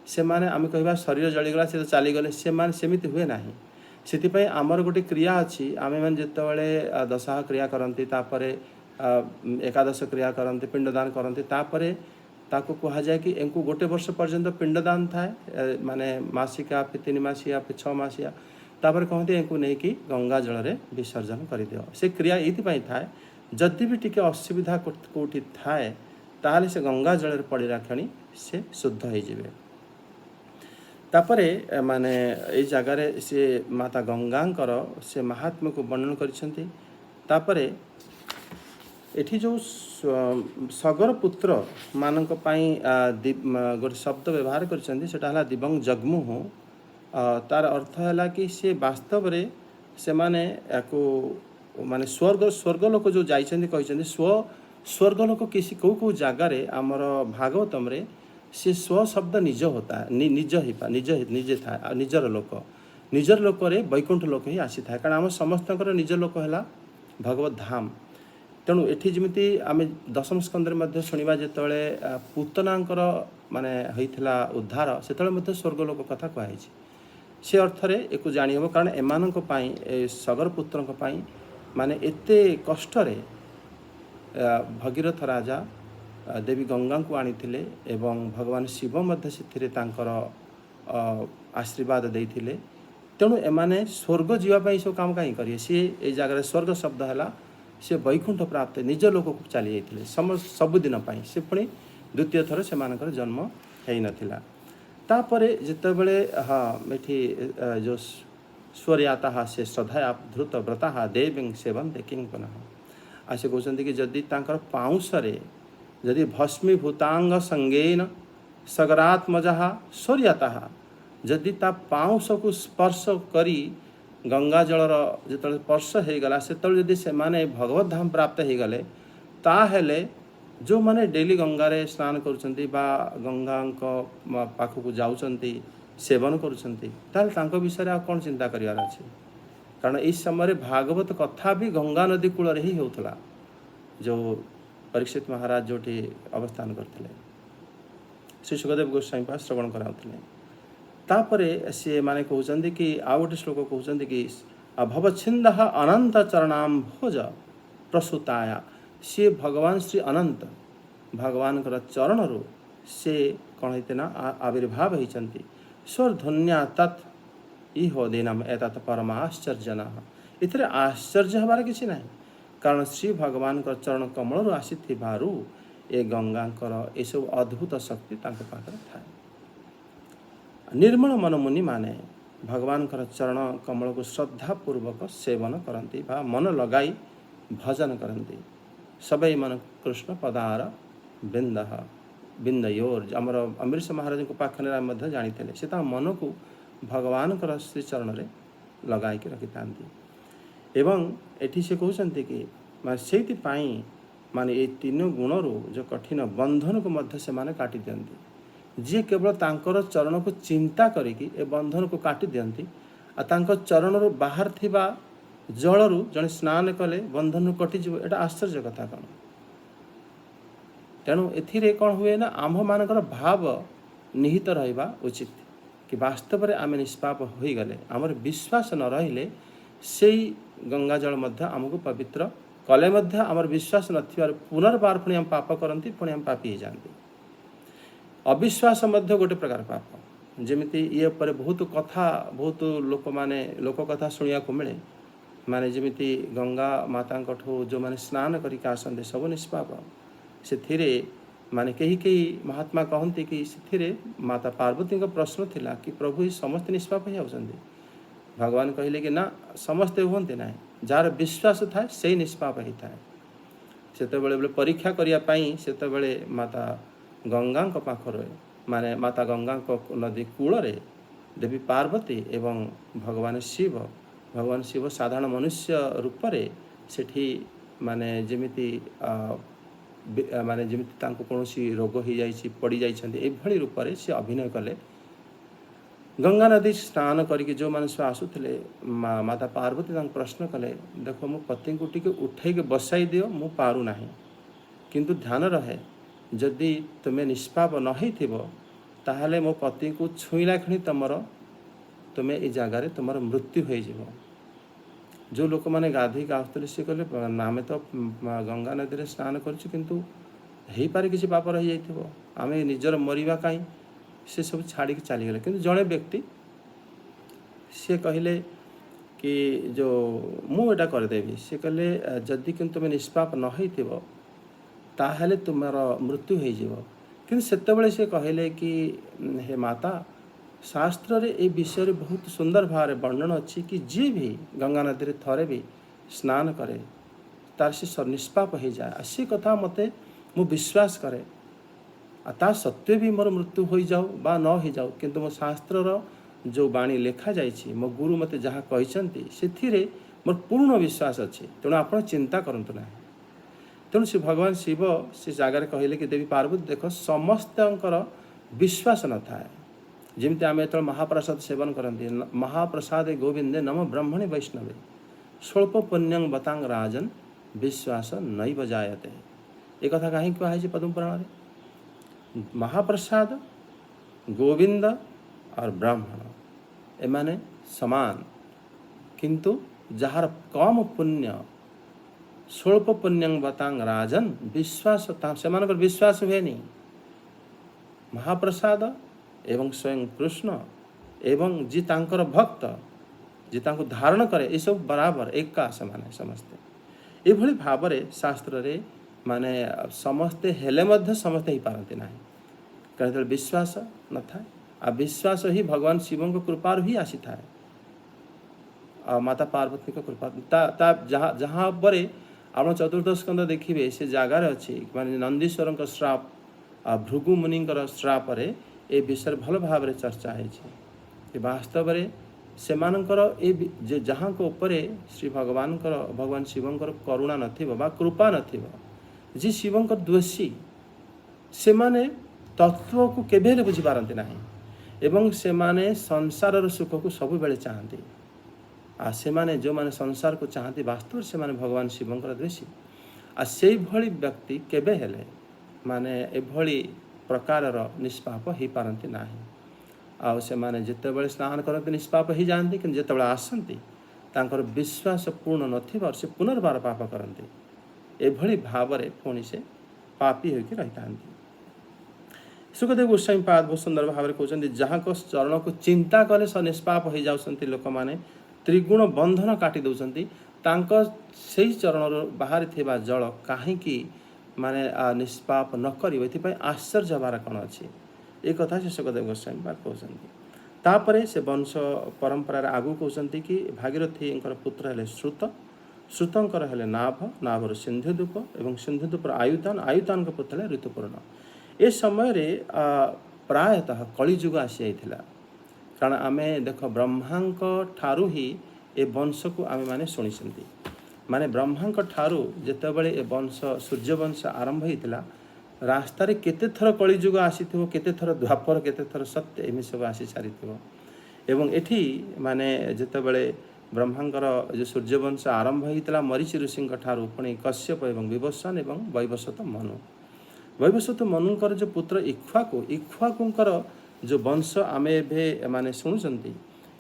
से माने आम कह शरीर जलीगला से चलीगले से माने सेमिति हुए ना। से आमर गोटे क्रिया अच्छी आम मैंने जिते दशा क्रिया करती एकादश क्रिया करते पिंडदान करते ताको कहा जाए कि इनको गोटे वर्ष पर्यंत पिंडदान थाए माने मासिका फिर 3 मासिया फिर 6 मासिया तापर कहते इनको नहीं कि गंगा जल रे विसर्जन कर दियो। से क्रिया ये थाए जदि भी टिके असुविधा कोठी थाए ताहले से गंगा जल रे पड़ी राखणी से शुद्ध हो जाए। तापरे माने ए जगार से माता गंगांकर से महात्मा को वर्णन करिसेंती। तापरे एठी जो सगर पुत्र मानक पाई गोटे शब्द व्यवहार करिसेंती सेटा हला दिबंग जगमुह। तार अर्थ है कि से वास्तव रे से माने को माने स्वर्ग लोक जो जाइछंती कहिसेंती स्वर्ग लोक किसी को जगार आमर भागवतम रे से स्व शब्द निज होता है निजे था निजर लोक रे वैकुंठ लोक ही आसी था। कारण आम समस्त निज लोक है भगवत धाम। तेणु एठी जमिति आम दशम स्कंदर मध्य शुणा जिते पूतनांकर माने होइथिला उद्धार से स्वर्गलोक कथा कहुई से अर्थ रे एक जानी हम। कारण एमानक पई सगर पुत्रक पई माने एते कष्ट रे भगीरथ राजा देवी गंगा को आनी एवं भगवान शिव मध्य से आशीर्वाद देते। तेणु एमाने स्वर्ग जीवाई सब काम कहीं करेंगे सी ए जगह स्वर्ग शब्द है सी वैकुंठ प्राप्त निज लोक को चली जाते सबुदिन से पुणी द्वितीय थर से जन्म हो नाला। तापरे जिते बड़े हाँ ये जो स्वर्याता से श्रद्धा धृत व्रता देवी सेवन्ते किं पुनः आसे कहते कि जदि पाउंसरे यदि भस्मीभूतांग संगेन सगरात्मजा स्वर्यता जदि ता पाउंस को स्पर्श करी गंगा जलर जो स्पर्श हो गला से जदि से माने भगवत धाम प्राप्त हो गले ताहेले जो माने डेली गंगारे स्नान करुछंती बा गंगा पाख को जाउछंती सेवन करुछंती ताल तांको विषय आ कौन चिंता करियार अछि। कारण इस समय भागवत कथा भी गंगा नदी कूल ही होउथला जो परीक्षित महाराज जोटी अवस्थान करते श्री सुखदेव गोस्वामी पास श्रवण कराउथले। तापरे सी माने कहउछंती कि आ गोटे श्लोक कहउछंती कि भवच्छिन्दः अनंत चरणाम भोज प्रसूताया सी भगवान श्री अनंत भगवान चरण रो से कौन होते ना आविर्भाव होती स्वर्धन्या तत् इहो दिनम एतत् परमाश्चर्यन इतरे आश्चर्य हबार किसी ना। कारण श्री भगवान चरण कमल आसी ए गंगाकर ये सब अद्भुत शक्ति पाखे था। निर्मल मनमुनि माने भगवान चरण कमल को श्रद्धापूर्वक सेवन करती मन लगाई भजन करती सबई मन कृष्ण पदार बिंद बिंदयोर आमर अम्बरीश महाराज को पाखने जानी से मन को भगवान श्री चरण रे लगाई रखी था। एवं एठी से कहते कि से माने ये 3 गुणरू जो कठिन बंधन को मध्य से माने काटी दियंती जी केवल तांकर चरण को चिंता करिकी ए बंधन को काटी दियंती आ तांकर चरण रो बाहर थिबा जलरू जने स्नान कले बंधन कटि जीव एटा आश्चर्य कथा कौन। तेणु एथिरे कौन हुए ना आम मानकर भाव निहित रहिबा उचित। कि वास्तव में आम निष्पाप हो गले आमर विश्वास न रहिले से गंगा जल मध्य आमको पवित्र कले मध्य आमर विश्वास नथिबार पुनर्बार पुणी आम पाप करती पुणी आम पापी हो जाती। अविश्वास मध्य गोटे प्रकार पाप जमीती ये पर बहुत कथा बहुत लोक माने लोक कथा शुणा को मिले माने जमीती गंगा माता जो माने स्नान करके आसते सब निष्पाप से माने कहीं महात्मा कहते कि से माता पार्वती का प्रश्न थिला कि प्रभु ये समस्त निष्पाप हो भगवान कहले कि ना समस्ते हुंते ना जार विश्वास थाए से निष्पाप होता है से परीक्षा करने से माता गंगा पाखर माने माता गंगा नदी कूल देवी पार्वती एवं भगवान शिव साधारण मनुष्य रूप से माने जमिति माने जमिति कौन रोग हो जाइए पड़ जाइए रूप से अभिनय कले गंगा नदी स्नान करके जो मनुष्य आसुले माता पार्वती प्रश्न कले देख मो पति को टी उठे बसाई दियो मु पारू नाही किंतु ध्यान रहे जदि तुम्हें निष्पाप न ताहले मो पति को छुईला क्षणी तुम्हें ये जगार तुम मृत्यु हो जो लोक मैंने गाधी आसुले सी कहले आम तो गंगा नदी स्नान करूँ पारे किसी पाप रही जाइए आम निजर मरवा कहीं से सब छाड़ी चलीगले कि जड़े व्यक्ति सी कहले कि जो मुझा करदेवी सी कहले जदि कि तुम्हें निष्पाप न ताहले तुम मृत्यु हो कि से कहले कि हे माता शास्त्र रे ए विषय बहुत सुंदर भाव वर्णन अच्छी कि जी भी गंगा नदी थरे भी स्नान करे तार से निष्पाप हो जाए सी कथा मते मु विश्वास करे ता सत्वे भी मोर मृत्यु हो जाऊ बा न हो जाऊ किंतु मो शास्त्र जो बाणी लेखा जाइए मो गुरु मते जहाँ कहते से मोर पूर्ण विश्वास अच्छे तेणु आप चिंता करतु ना तेणु से भगवान शिव से जगार कहले कि देवी पार्वती देख समस्त विश्वास न था जमी आम जो महाप्रसाद सेवन करती महाप्रसाद गोविंदे नम ब्रह्मणे वैष्णवे स्वल्प पुण्यं बतांग राजन विश्वास नैव जायते एक कथा कहीं कहुई पद्म पुराण महाप्रसाद गोविंद और ब्राह्मण एमाने समान किंतु जार कम पुण्य स्वल्प पुण्यं बतांग राजन विश्वास से विश्वास हुए नहीं महाप्रसाद एवं स्वयं कृष्ण एवं जी तांकर भक्त जी तांको धारण करे ये सब बराबर एका समान समस्ते ये भाव शास्त्र रे माने समस्ते हेले मध्य समस्ते ही पारती ना कहीं विश्वास न था आ विश्वास ही भगवान शिव को कृपार ही आसी था माता पार्वती को कृपा जहाँ जहाँ पर आप चतुर्दश स्कंद देखिए से जगार अच्छी माने नंदीश्वर श्राप भृगु मुनि श्राप ए विषय भल भाव चर्चा है वास्तव से जहाँ को ऊपर श्री भगवान शिवंकर करुणा नथिबा कृपा नथिबा जी शिवंकर द्वेषी से माने तत्व को केबे बुझी पारती ना एवं से माने संसार सुख को सब बेले चाहती आ से माने जो माने संसार को चाहती वास्तव से माने भगवान शिवंकर द्वेषी आ से भली व्यक्ति केबे हेले माने एभली प्रकार निष्पाप हो पारती ना आउ से माने जितेबाला स्नान करते निष्पाप हो जाती कि जिते आसती तांकर विश्वास पूर्ण नथिबार से पुनर्बार पाप करते एभली भाव पुणी से पापी होकर रही था। सुखदेव गोस्वामी पाद बहुत सुंदर भाव कहते जहाँ को चरण को चिंता कले स निष्पाप हो जाती लोक मैंने त्रिगुण बंधन काटी दौरान से चरण बाहर थिबा जल कहीं माने निष्पाप न कर आश्चर्य हबार कौन अच्छी ये कथा से सुखदेव गोस्वामी पाद कहते तापर से वंश परंपरार आगू कहते कि भागीरथी पुत्र हेले श्रुत श्रुतंकर हेले नाभ नाभर सिंधुदूप एवं सिंधुदूपर आयुतान आयुतान पुत्र हेले ऋतुपूर्ण ए समय रे प्रायतः कलिजुग आसी जाइथिला कारण आमे देख ब्रह्मांक ठारू ही ए वंश को आमे माने शुणी माने ब्रह्मांक ठारू जेतेबेले ए वंश सूर्यवंश आरंभ होइतिला रास्तार केते थर कलिजुग आसीथिबो केते थर द्वापर केते थर सत्य एमि सब आसी सारिथिबो एवं एठी माने जेतेबेले ब्रह्मांकर जो सूर्यवंश आरंभ होइतिला मरीचि ऋषि ठारू पुणी कश्यप एवं विवस्वान एवं वैवस्वत मनु वैवस्वत मनुकर जो पुत्र इक्ष्वाकु इक्ष्वाकुंकर जो वंश आमे एबे माने शुणुचंती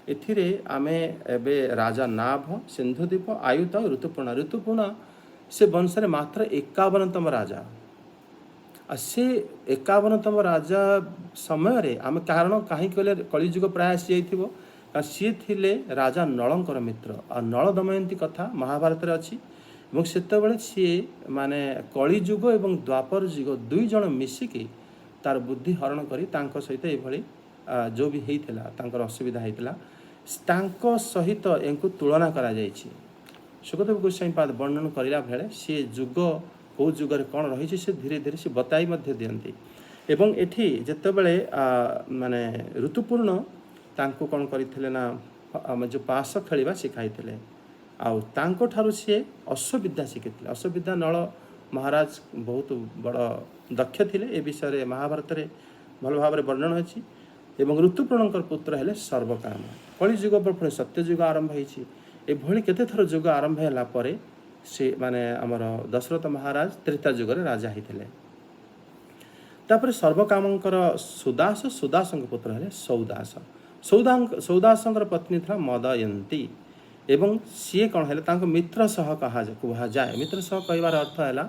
एथिरे आमे एबे राजा नाभ सिंधुदीप आयुत ऋतुपूर्ण से वंश रे मात्र 51तम राजा आ से 51तम राजा समय रे आमे कारण काहे कहले कलिजुग प्राय आसी जाइथिबो का सी थिले राजा नळंकर मित्र आ नळ दमयंती कथा महाभारत रे अछि এবং ସେତେବେଳେ ସିଏ ମାନେ କଳିଯୁଗ ଏବଂ ଦ୍ୱାପର ଯୁଗ ଦୁଇ ଜଣ ମିଶିକି ତାର ବୁଦ୍ଧି ହରଣ କରି ତାଙ୍କ ସହିତ ଏଭଳି ଯେଉଁ ବି ହେଇଥିଲା ତାଙ୍କର ଅସୁବିଧା ହେଇଥିଲା ତାଙ୍କ ସହିତ ୟାଙ୍କୁ ତୁଳନା କରାଯାଇଛି। ସୁଖଦେବ ଗୋସ୍ୱାମୀ ପାଦ ବର୍ଣ୍ଣନ କରିଲା ବେଳେ ସିଏ ଯୁଗ କେଉଁ ଯୁଗରେ କ'ଣ ରହିଛି ସେ ଧୀରେ ଧୀରେ ସେ ବତାଇ ମଧ୍ୟ ଦିଅନ୍ତି। ଏବଂ ଏଠି ଯେତେବେଳେ ମାନେ ଋତୁପୂର୍ଣ୍ଣ ତାଙ୍କୁ କ'ଣ କରିଥିଲେ ନା ଯେଉଁ ପାଶ ଖେଳିବା ଶିଖାଇଥିଲେ ଆଉ ତାଙ୍କଠାରୁ ସିଏ ଅଶ୍ୱବିଦ୍ୟା ଶିଖିଥିଲେ। ଅଶ୍ୱବିଦ୍ୟା ନଳ ମହାରାଜ ବହୁତ ବଡ଼ ଦକ୍ଷ ଥିଲେ ଏ ବିଷୟରେ ମହାଭାରତରେ ଭଲ ଭାବରେ ବର୍ଣ୍ଣନା ଅଛି। ଏବଂ ଋତୁପୂର୍ଣ୍ଣଙ୍କର ପୁତ୍ର ହେଲେ ସର୍ବକାମ। କଳିଯୁଗ ପରେ ପୁଣି ସତ୍ୟଯୁଗ ଆରମ୍ଭ ହେଇଛି। ଏଭଳି କେତେଥର ଯୁଗ ଆରମ୍ଭ ହେଲା ପରେ ସେ ମାନେ ଆମର ଦଶରଥ ମହାରାଜ ତ୍ରେତା ଯୁଗରେ ରାଜା ହେଇଥିଲେ। ତାପରେ ସର୍ବକାମଙ୍କର ସୁଦାସଙ୍କ ପୁତ୍ର ହେଲେ ସୌଦାସ। ସୌଦାସଙ୍କର ପତ୍ନୀ ଥିଲା ମଦୟନ୍ତୀ ଏବଂ ସିଏ କ'ଣ ହେଲେ ତାଙ୍କ ମିତ୍ର ସହ କୁହାଯାଏ। ମିତ୍ର ସହ କହିବାର ଅର୍ଥ ହେଲା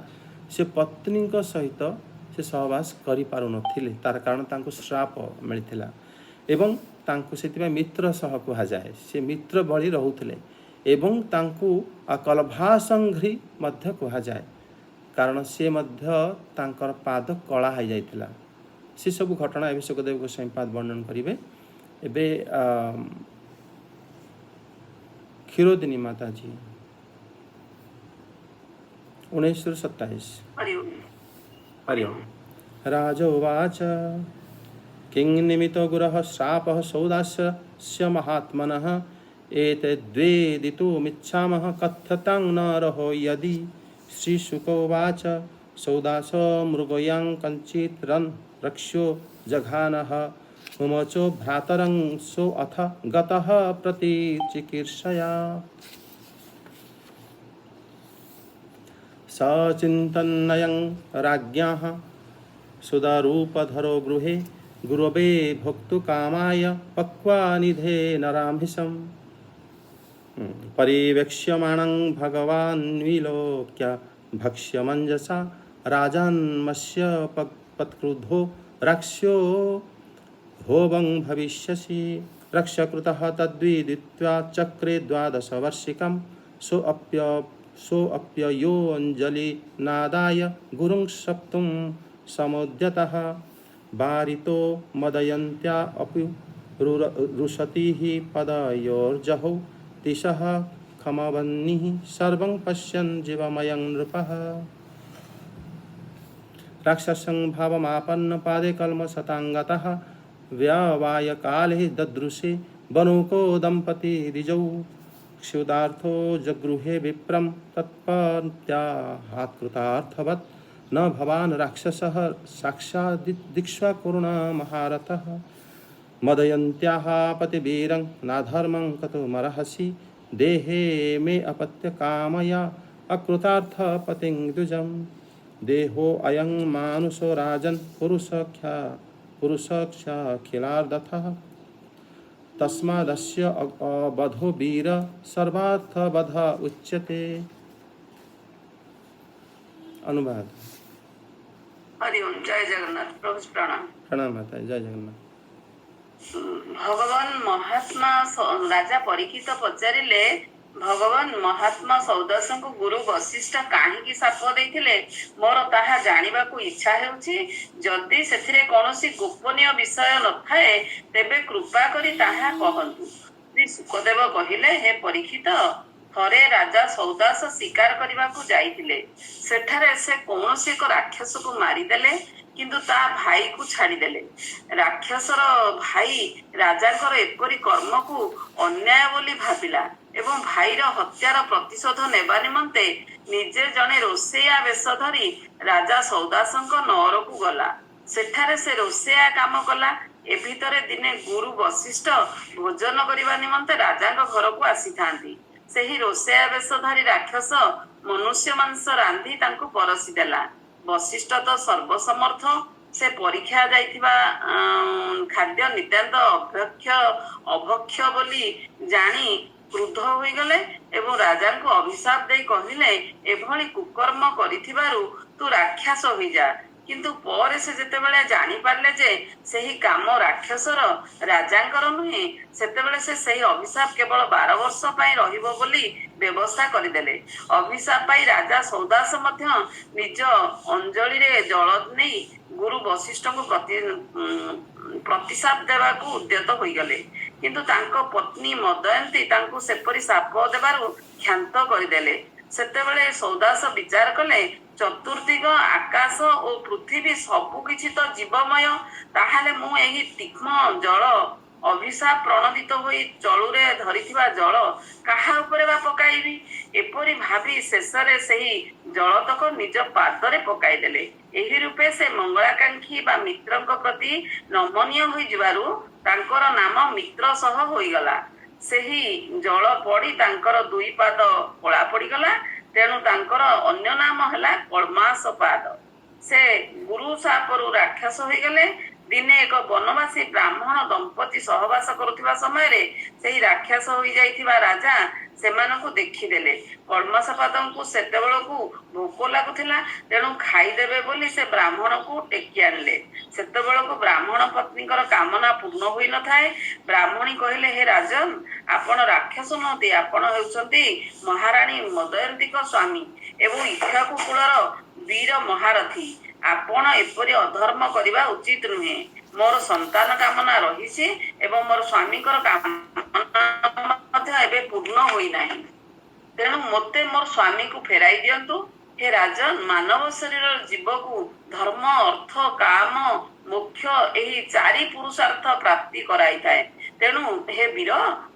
ସେ ପତ୍ନୀଙ୍କ ସହିତ ସେ ସହବାସ କରିପାରୁନଥିଲେ ତାର କାରଣ ତାଙ୍କୁ ଶ୍ରାପ ମିଳିଥିଲା ଏବଂ ତାଙ୍କୁ ସେଥିପାଇଁ ମିତ୍ର ସହ କୁହାଯାଏ। ସେ ମିତ୍ର ଭଳି ରହୁଥିଲେ ଏବଂ ତାଙ୍କୁ କଲଭାସଙ୍ଘ୍ରି ମଧ୍ୟ କୁହାଯାଏ କାରଣ ସେ ମଧ୍ୟ ତାଙ୍କର ପାଦ କଳା ହୋଇଯାଇଥିଲା। ସେସବୁ ଘଟଣା ଏବେ ସୁଖଦେବ ଗୋସ୍ୱାମୀ ପାଦ ବର୍ଣ୍ଣନ କରିବେ। ଏବେ क्षीरोदिनी माता जी 1927 हरि ओम। राजोवाच किं निमितो गुरः श्रापः सौदास्य महात्मनः एतद्वेदितुमिच्छामः कथ्यतां न रहो यदि। श्रीशुकोवाच सौदासो मृगयां कञ्चित् रक्ष्यो जघानः मुमचो भ्रातरं सो अथ गतः प्रति चिकीर्षया। सचिन्तन्नयं राज्ञः सुदारूपधरो गृहे गुरवे भोक्तुकामाय पक्वा निधे नराम्भिषं। परिवेक्ष्यमाणं भगवान् विलोक्य भक्ष्यमञ्जसा राजान्मस्य पत्क्रुद्धो राक्ष्यो भोवं भविष्यसि। रक्षकृतः तद्विदित्वा चक्रे 12 वर्षिकं सोऽप्ययोऽञ्जलिनादाय गुरुं सप्तुं समुद्यतः। वारितो मदयन्त्या अपि रुशतिः पदयोर्जहौ तिसः खमवह्निः सर्वं पश्यन् जीवमयं नृपः। राक्षसं भावमापन्न पादे कल्मषताङ्गतः व्यवाय काले ददृशे वनुको दम्पती ऋजौ। क्षुधार्थो जगृहे विप्रं तत्पत्याहात्कृतार्थवत् न भवान् राक्षसः साक्षादिक्ष्वा करुणामहारथः। मदयन्त्याः पतिवीरं नाधर्मं कतुमर्हसि देहे मे अपत्यकामया अकृतार्थपतिं द्विजम्। देहो अयं मानुषो राजन् पुरुषाखिलार्दथः तस्मादस्य अवधो वीर सर्वार्थवध उच्यते। अनुवाद। हरिओम। जय जगन्नाथ। प्रभु प्रणाम। प्रणाम माता। जय जगन्नाथ। भगवान महात्मा राजा परीक्षित पचारिले भगवान महात्मा सौदासଙ୍କୁ गुरु वशिष्ठ काहींकि शाप ଦେଇଥିଲେ ମୋର ତାହା ଜାଣିବାକୁ ଇଚ୍ଛା ହେଉଛି। ଯଦି ସେଥିରେ କୌଣସି ଗୋପନୀୟ ବିଷୟ ନଥାଏ ତେବେ କୃପା କରି ତାହା କହନ୍ତୁ। ଶ୍ରୀ ସୁଖଦେବ କହିଲେ, ହେ ପରୀକ୍ଷିତ, ଥରେ ରାଜା ସୌଦାସ ଶିକାର କରିବାକୁ ଯାଇଥିଲେ। ସେଠାରେ ସେ କୌଣସି ଏକ ରାକ୍ଷସକୁ ମାରିଦେଲେ କିନ୍ତୁ ତା ଭାଇକୁ ଛାଡ଼ିଦେଲେ। ରାକ୍ଷସର ଭାଇ ରାଜାଙ୍କର ଏପରି କର୍ମକୁ ଅନ୍ୟାୟ ବୋଲି ଭାବିଲା ଏବଂ ଭାଇର ହତ୍ୟାର ପ୍ରତିଶୋଧ ନେବା ନିମନ୍ତେ ନିଜେ ଜଣେ ରୋଷେଇଆ ବେଶ ଧରି ରାଜା ସୌଦାସଙ୍କ ନଅରକୁ ଗଲା। ସେଠାରେ ସେ ରୋଷେଇଆ କାମ କଲା। ଏ ଭିତରେ ଦିନେ ଗୁରୁ ବଶିଷ୍ଠ ଭୋଜନ କରିବା ନିମନ୍ତେ ରାଜାଙ୍କ ଘରକୁ ଆସିଥାନ୍ତି। ସେହି ରୋଷେଇଆ ବେଶ ଧରି ରାକ୍ଷସ ମନୁଷ୍ୟ ମାଂସ ରାନ୍ଧି ତାଙ୍କୁ ପରସି ଦେଲା। ବଶିଷ୍ଠ ତ ସର୍ବସମର୍ଥ, ସେ ପରୀକ୍ଷା ଯାଇଥିବା ଖାଦ୍ୟ ନିତାନ୍ତ ଅଭକ୍ଷ ବୋଲି ଜାଣି କ୍ରୁଦ୍ଧ ହୋଇଗଲେ ଏବଂ ରାଜାଙ୍କୁ ଅଭିଶାପ ଦେଇ କହିଲେ, ଏଭଳି କୁକର୍ମ କରିଥିବାରୁ ତୁ ରାକ୍ଷସ ହୋଇଯା। କିନ୍ତୁ ପରେ ସେ ଯେତେବେଳେ ଜାଣିପାରିଲେ ଯେ ସେହି କାମ ରାକ୍ଷସର ରାଜାଙ୍କର ନୁହେଁ, ସେତେବେଳେ ସେ ସେହି ଅଭିଶାପ କେବଳ 12 ବର୍ଷ ପାଇଁ ରହିବ ବୋଲି ବ୍ୟବସ୍ଥା କରିଦେଲେ। ଅଭିଶାପ ପାଇ ରାଜା ସୌଦାସ ମଧ୍ୟ ନିଜ ଅଞ୍ଜଳିରେ ଜଳ ନେଇ ଗୁରୁ ବଶିଷ୍ଠଙ୍କୁ ପ୍ରତିଶାପ ଦେବାକୁ ଉଦ୍ୟତ ହୋଇଗଲେ। କିନ୍ତୁ ତାଙ୍କ ପତ୍ନୀ ମଦୟନ୍ତୀ ତାଙ୍କୁ ସେପରି ଶାପ ଦେବାରୁ କ୍ଷାନ୍ତ କରିଦେଲେ। ସେତେବେଳେ ସୌଦାସ ବିଚାର କଲେ, ଚତୁର୍ଦିଗ ଆକାଶ ଓ ପୃଥିବୀ ସବୁ କିଛି ତ ଜୀବମୟ, ତାହେଲେ ମୁଁ ଏହି ତୀକ୍ଷ୍ଣ ଜଳ ଅଭିଶାପ ପ୍ରଣୋଦିତ ହୋଇ ଚଳୁରେ ଧରିଥିବା ଜଳ କାହା ଉପରେ ବା ପକାଇବି? ଏପରି ଭାବି ଶେଷରେ ସେହି ଜଳତକ ନିଜ ପାଦରେ ପକାଇଦେଲେ। ଏହି ରୂପେ ସେ ମଙ୍ଗଳାକାଂକ୍ଷୀ ବା ମିତ୍ରଙ୍କ ପ୍ରତି ନମନୀୟ ହୋଇଯିବାରୁ ତାଙ୍କର ନାମ ମିତ୍ର ସହ ହୋଇଗଲା। ସେହି ଜଳ ପଡ଼ି ତାଙ୍କର 2 ପାଦ କଳା ପଡ଼ିଗଲା, ତେଣୁ ତାଙ୍କର ଅନ୍ୟ ନାମ ହେଲା କଳ୍ମାସପାଦ। ସେ ଗୁରୁ ଶାପରୁ ରାକ୍ଷସ ହୋଇଗଲେ। ଦିନେ ଏକ ବନବାସୀ ବ୍ରାହ୍ମଣ ଦମ୍ପତି ସହବାସ କରୁଥିବା ସମୟରେ ସେହି ରାକ୍ଷସ ହୋଇଯାଇଥିବା ରାଜା ସେମାନଙ୍କୁ ଦେଖିଦେଲେ। କଳ୍ମାସପାଦଙ୍କୁ ସେତେବେଳକୁ ଭୋକ ଲାଗୁଥିଲା, ତେଣୁ ଖାଇଦେବେ ବୋଲି ସେ ବ୍ରାହ୍ମଣକୁ ଟେକି ଆଣିଲେ। ସେତେବେଳକୁ ବ୍ରାହ୍ମଣ ପତ୍ନୀଙ୍କର କାମନା ପୂର୍ଣ୍ଣ ହୋଇନଥାଏ। ବ୍ରାହ୍ମଣୀ କହିଲେ, ହେ ରାଜନ, ଆପଣ ରାକ୍ଷସ ନୁହନ୍ତି, ଆପଣ ହେଉଛନ୍ତି ମହାରାଣୀ ମଦୟନ୍ତୀଙ୍କ ସ୍ୱାମୀ ଏବଂ ଇକ୍ଷ୍ୱାକୁ କୁଳର ବୀର ମହାରଥୀ। ଆପଣ ଏପରି ଅଧର୍ମ କରିବା ଉଚିତ ନୁହେଁ। ମୋର ସନ୍ତାନ କାମନା ରହିଛି ଏବଂ ମୋର ସ୍ୱାମୀଙ୍କର କାମନା ମଧ୍ୟ ଏବେ ପୂର୍ଣ୍ଣ ହୋଇନାହିଁ। ତେଣୁ ମୋତେ ମୋର ସ୍ୱାମୀକୁ ଫେରାଇ ଦିଅନ୍ତୁ। ହେ ରାଜନ, ମାନବ ଶରୀରର ଜୀବକୁ ଧର୍ମ, ଅର୍ଥ, କାମ, ମୋକ୍ଷ ଏହି 4 ପୁରୁଷାର୍ଥ ପ୍ରାପ୍ତି କରାଇଥାଏ। ତେଣୁ ହେ ବୀର,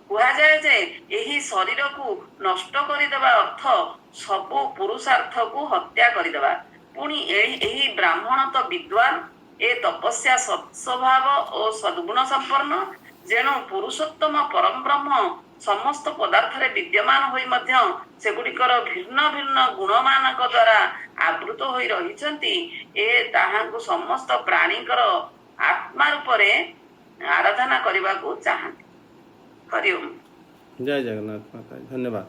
କୁହାଯାଏ ଯେ ଏହି ଶରୀରକୁ ନଷ୍ଟ କରିଦେବା ଅର୍ଥ ସବୁ ପୁରୁଷାର୍ଥକୁ ହତ୍ୟା କରିଦେବା। ପୁଣି ଏହି ବ୍ରାହ୍ମଣ ତ ବିଦ୍ୱାନ, ଏ ତପସ୍ୟା ସତ୍ସ୍ୱଭାବ ଓ ସଦ୍ଗୁଣ ସମ୍ପନ୍ନ। ଯେଣୁ ପୁରୁଷୋତ୍ତମ ପରମ ବ୍ରହ୍ମ ସମସ୍ତ ପଦାର୍ଥରେ ବିଦ୍ୟମାନ ହୋଇ ମଧ୍ୟ ସେଗୁଡ଼ିକର ଭିନ୍ନ ଭିନ୍ନ ଗୁଣମାନଙ୍କ ଦ୍ୱାରା ଆବୃତ ହୋଇ ରହିଛନ୍ତି। ଏ ତାହାଙ୍କୁ ସମସ୍ତ ପ୍ରାଣୀଙ୍କର ଆତ୍ମା ରୂପରେ ଆରାଧନା କରିବାକୁ ଚାହାନ୍ତି। ହରି ଓମ୍। ଜୟ ଜଗନ୍ନାଥ ମାତା, ଧନ୍ୟବାଦ।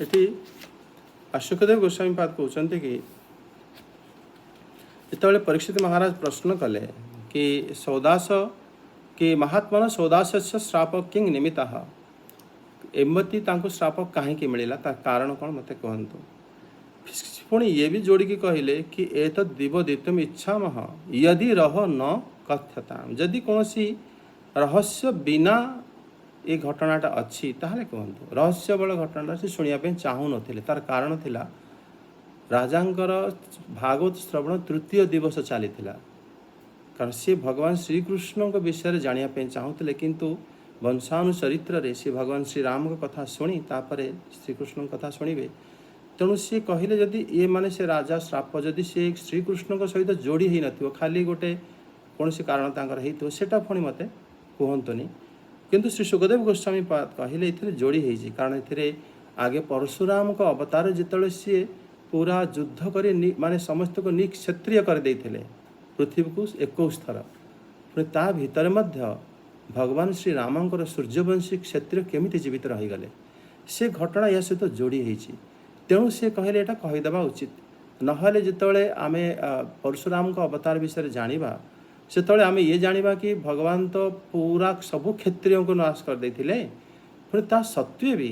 ଏଠି ସୁଖଦେବ ଗୋସ୍ୱାମୀ ପାଦ କହୁଛନ୍ତି କି ଯେତେବେଳେ ପରୀକ୍ଷିତ ମହାରାଜ ପ୍ରଶ୍ନ କଲେ କି ସୌଦାସ କି ମହାତ୍ମନ ସୌଦାସସ୍ୟ ଶ୍ରାପ କିଂ ନିମିତ୍ତଃ, ଏମିତି ତାଙ୍କୁ ଶ୍ରାପ କାହିଁକି ମିଳିଲା, ତା କାରଣ କ'ଣ ମୋତେ କୁହନ୍ତୁ। ପୁଣି ଇଏ ବି ଯୋଡ଼ିକି କହିଲେ କି ଏତଦ୍ ଦିବଦିତୁମ୍ ଇଚ୍ଛାମଃ ୟଦି ରହ ନ କଥ୍ୟତାମ୍, ଯଦି କୌଣସି ରହସ୍ୟ ବିନା ଏ ଘଟଣାଟା ଅଛି ତାହେଲେ କୁହନ୍ତୁ। ରହସ୍ୟବଳ ଘଟଣାଟା ସେ ଶୁଣିବା ପାଇଁ ଚାହୁଁନଥିଲେ। ତାର କାରଣ ଥିଲା ରାଜାଙ୍କର ଭାଗବତ ଶ୍ରବଣ 3ୟ ଦିବସ ଚାଲିଥିଲା। କାରଣ ସେ ଭଗବାନ ଶ୍ରୀକୃଷ୍ଣଙ୍କ ବିଷୟରେ ଜାଣିବା ପାଇଁ ଚାହୁଁଥିଲେ, କିନ୍ତୁ ବଂଶାନୁଚରିତ୍ରରେ ସେ ଭଗବାନ ଶ୍ରୀରାମଙ୍କ କଥା ଶୁଣି ତାପରେ ଶ୍ରୀକୃଷ୍ଣଙ୍କ କଥା ଶୁଣିବେ। ତେଣୁ ସିଏ କହିଲେ ଯଦି ଇଏ ମାନେ ସେ ରାଜା ଶ୍ରାପ ଯଦି ସେ ଶ୍ରୀକୃଷ୍ଣଙ୍କ ସହିତ ଯୋଡ଼ି ହୋଇନଥିବ, ଖାଲି ଗୋଟେ କୌଣସି କାରଣ ତାଙ୍କର ହେଇଥିବ, ସେଇଟା ପୁଣି ମୋତେ କୁହନ୍ତୁନି। କିନ୍ତୁ ଶ୍ରୀ ସୁଖଦେବ ଗୋସ୍ୱାମୀ କହିଲେ ଏଥିରେ ଯୋଡ଼ି ହେଇଛି। କାରଣ ଏଥିରେ ଆଗେ ପରଶୁରାମଙ୍କ ଅବତାର ଯେତେବେଳେ ସିଏ ପୁରା ଯୁଦ୍ଧ କରି ମାନେ ସମସ୍ତଙ୍କୁ ନିକ୍ଷତ୍ରିୟ କରିଦେଇଥିଲେ ପୃଥିବୀକୁ 21 ଥର, ପୁଣି ତା ଭିତରେ ମଧ୍ୟ ଭଗବାନ ଶ୍ରୀରାମଙ୍କର ସୂର୍ଯ୍ୟବଂଶୀ କ୍ଷତ୍ରିୟ କେମିତି ଜୀବିତ ରହିଗଲେ, ସେ ଘଟଣା ଏହା ସହିତ ଯୋଡ଼ି ହେଇଛି। ତେଣୁ ସେ କହିଲେ ଏଇଟା କହିଦେବା ଉଚିତ। ନହେଲେ ଯେତେବେଳେ ଆମେ ପରଶୁରାମଙ୍କ ଅବତାର ବିଷୟରେ ଜାଣିବା, ସେତେବେଳେ ଆମେ ଇଏ ଜାଣିବା କି ଭଗବାନ ତ ପୁରା ସବୁ କ୍ଷତ୍ରିୟଙ୍କୁ ନାଶ କରିଦେଇଥିଲେ, ପୁଣି ତା ସତ୍ତ୍ୱେ ବି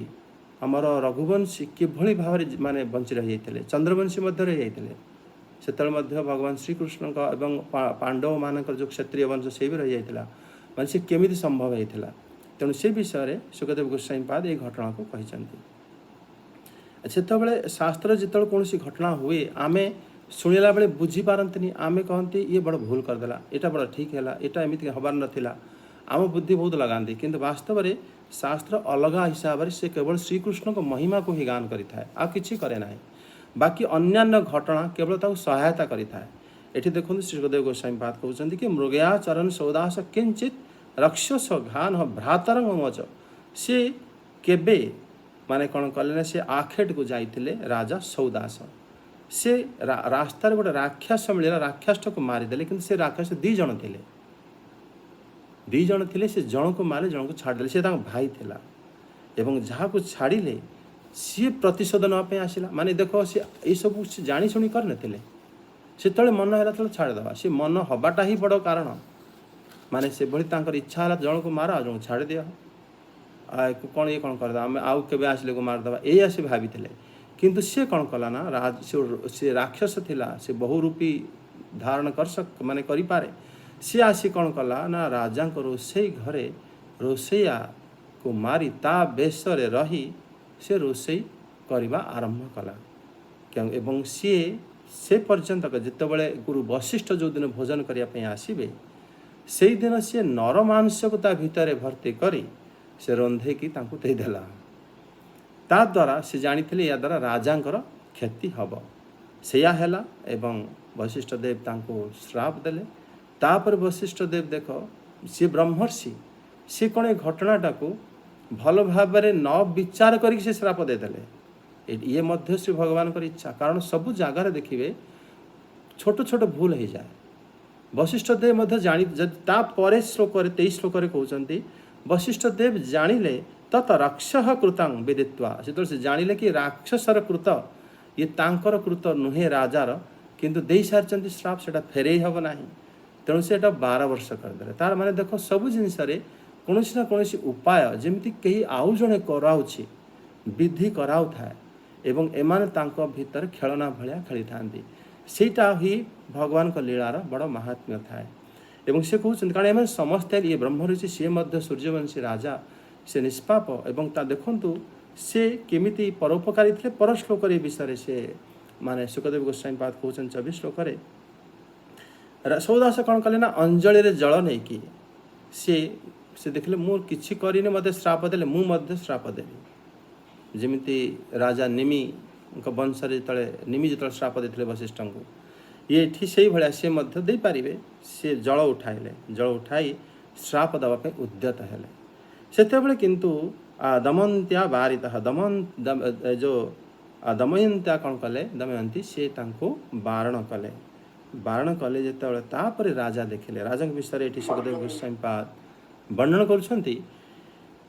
ଆମର ରଘୁବଂଶୀ କିଭଳି ଭାବରେ ମାନେ ବଞ୍ଚି ରହିଯାଇଥିଲେ, ଚନ୍ଦ୍ରବଂଶୀ ମଧ୍ୟ ରହିଯାଇଥିଲେ। ସେତେବେଳେ ମଧ୍ୟ ଭଗବାନ ଶ୍ରୀକୃଷ୍ଣଙ୍କ ଏବଂ ପାଣ୍ଡବମାନଙ୍କର ଯେଉଁ କ୍ଷତ୍ରିୟ ବଂଶ ସେ ବି ରହିଯାଇଥିଲା, ମାନେ ସେ କେମିତି ସମ୍ଭବ ହେଇଥିଲା। ତେଣୁ ସେ ବିଷୟରେ ସୁଖଦେବ ଗୋସ୍ୱାମୀ ପାଦ ଏହି ଘଟଣାକୁ କହିଛନ୍ତି। ସେତେବେଳେ ଶାସ୍ତ୍ର ଯେତେବେଳେ କୌଣସି ଘଟଣା ହୁଏ ଆମେ ଶୁଣିଲା ବେଳେ ବୁଝିପାରନ୍ତିନି, ଆମେ କହନ୍ତି ଇଏ ବଡ଼ ଭୁଲ କରିଦେଲା, ଏଇଟା ବଡ଼ ଠିକ୍ ହେଲା, ଏଇଟା ଏମିତି ହେବାର ନଥିଲା, ଆମ ବୁଦ୍ଧି ବହୁତ ଲଗାନ୍ତି। କିନ୍ତୁ ବାସ୍ତବରେ ଶାସ୍ତ୍ର ଅଲଗା ହିସାବରେ ସେ କେବଳ ଶ୍ରୀକୃଷ୍ଣଙ୍କ ମହିମାକୁ ହିଁ ଗାନ କରିଥାଏ, ଆଉ କିଛି କରେ ନାହିଁ। ବାକି ଅନ୍ୟାନ୍ୟ ଘଟଣା କେବଳ ତାକୁ ସହାୟତା କରିଥାଏ। ଏଠି ଦେଖନ୍ତୁ ଶ୍ରୀ ସୁଖଦେବ ଗୋସ୍ୱାମୀ ପାଦ କହୁଛନ୍ତି କି ମୃଗୟା ଚରଣ ସୌଦାସ କିଞ୍ଚିତ୍ ରକ୍ଷସ ଘାନ ଭ୍ରାତରଂ ମମୋଚ। ସେ କେବେ ମାନେ କ'ଣ କଲେ ନା, ସେ ଆଖେଟକୁ ଯାଇଥିଲେ ରାଜା ସୌଦାସ। से रास्तार गोटे राक्षस मिलला राक्षस को मारिदेले कि से राक्षस 2 जण थे 2 जण थे से जन को मारे जन को छाड़देले से भाई थिला एवं जहाँ को छाड़िले सी प्रतिशोध नापे आसला माने देखो सी ये सब जानी शुणी कर नथिले से तले मन है तो छाड़देवा सी मन हबाटा ही बड़ कारण माने से भली तांकर इच्छा है जन को मार जन छाड़ दिया कौन ये कौन करदा आम आउ के आसले को मारदेवा ये आसी भावी किंतु सी कौन कला ना से राक्षस थिला से बहुरूपी धारण कर सक माने करि पारे सी आसी कौन कला ना राजा को रोसई घरे रोसैया को मारी ता बेसरे रही से रोसई करवा आरंभ कला क्यों एवं सी से पर्यंत जितेबाला गुरु वशिष्ठ जो दिन भोजन करने आसबे से दिन सी नर मांस को ता भितर भर्ती करी से रंधे की देदेला ता द्वारा से जानी या द्वारा राजांकर क्षति हम सेया हैला एवं वशिष्ठ देव तांको श्राप देले तापर वशिष्ठ देव देख सी ब्रह्मर्षि सी कौन घटनाटा को भल भाव न विचार करके से श्राप देदेले ये मध्य श्री भगवान की इच्छा कारण सबु जगार देखिए छोट छोट भूल हो जाए वशिष्ठ देव मध्य जानी तापर श्लोक 23 श्लोक कहते वशिष्ठ देव जानिले तत रक्ष कृतांग विदित्वा से जानिले कि राक्षसर कृत ये तांकर कृत नुहे राजार किंतु दे सारी श्राप से फेरे हम ना तेणु से 12 वर्ष करदे तार माने देख सब जिनस कौन ना कौन उपाय जमी कहीं आउ जड़े कराऊँच विधि कराऊ थाए एवं एमाने तांको भीतर खेलना भाया खेली था सेटा ही भगवान को लीलार बड़ महात्म्य थाए एवं से कहते कारण एम समस्ते ये ब्रह्मऋषि सी सूर्यवंशी राजा से निष्पाप एवं ता देखु से केमिति परोपकारी थे पर श्लोक विषय से माने सुखदेव गोस्वामी पाद कहते 24 श्लोक सौदास कौन कले ना अंजलि रे जल नहीं कि से देखले मोर किछि करिने मते श्राप देले मु मध्य श्राप देबी जेमिति राजा निमि वंश तले निमि जो श्राप देते वशिष्ठ को ये ठी से भाया सी मध्य दे पारिबे से जल उठाइले जल उठाई श्राप देवाई उद्यत हेले सेतेबेले किंतु दमयंत्या बारिता जो दमयंत्या कौन कले दमयंती से तांको बारण कले जेतेबेले तापरे राजा देखिले राजा विषय ये सुखदेव गोस्वामी पाद वर्णन करुछंती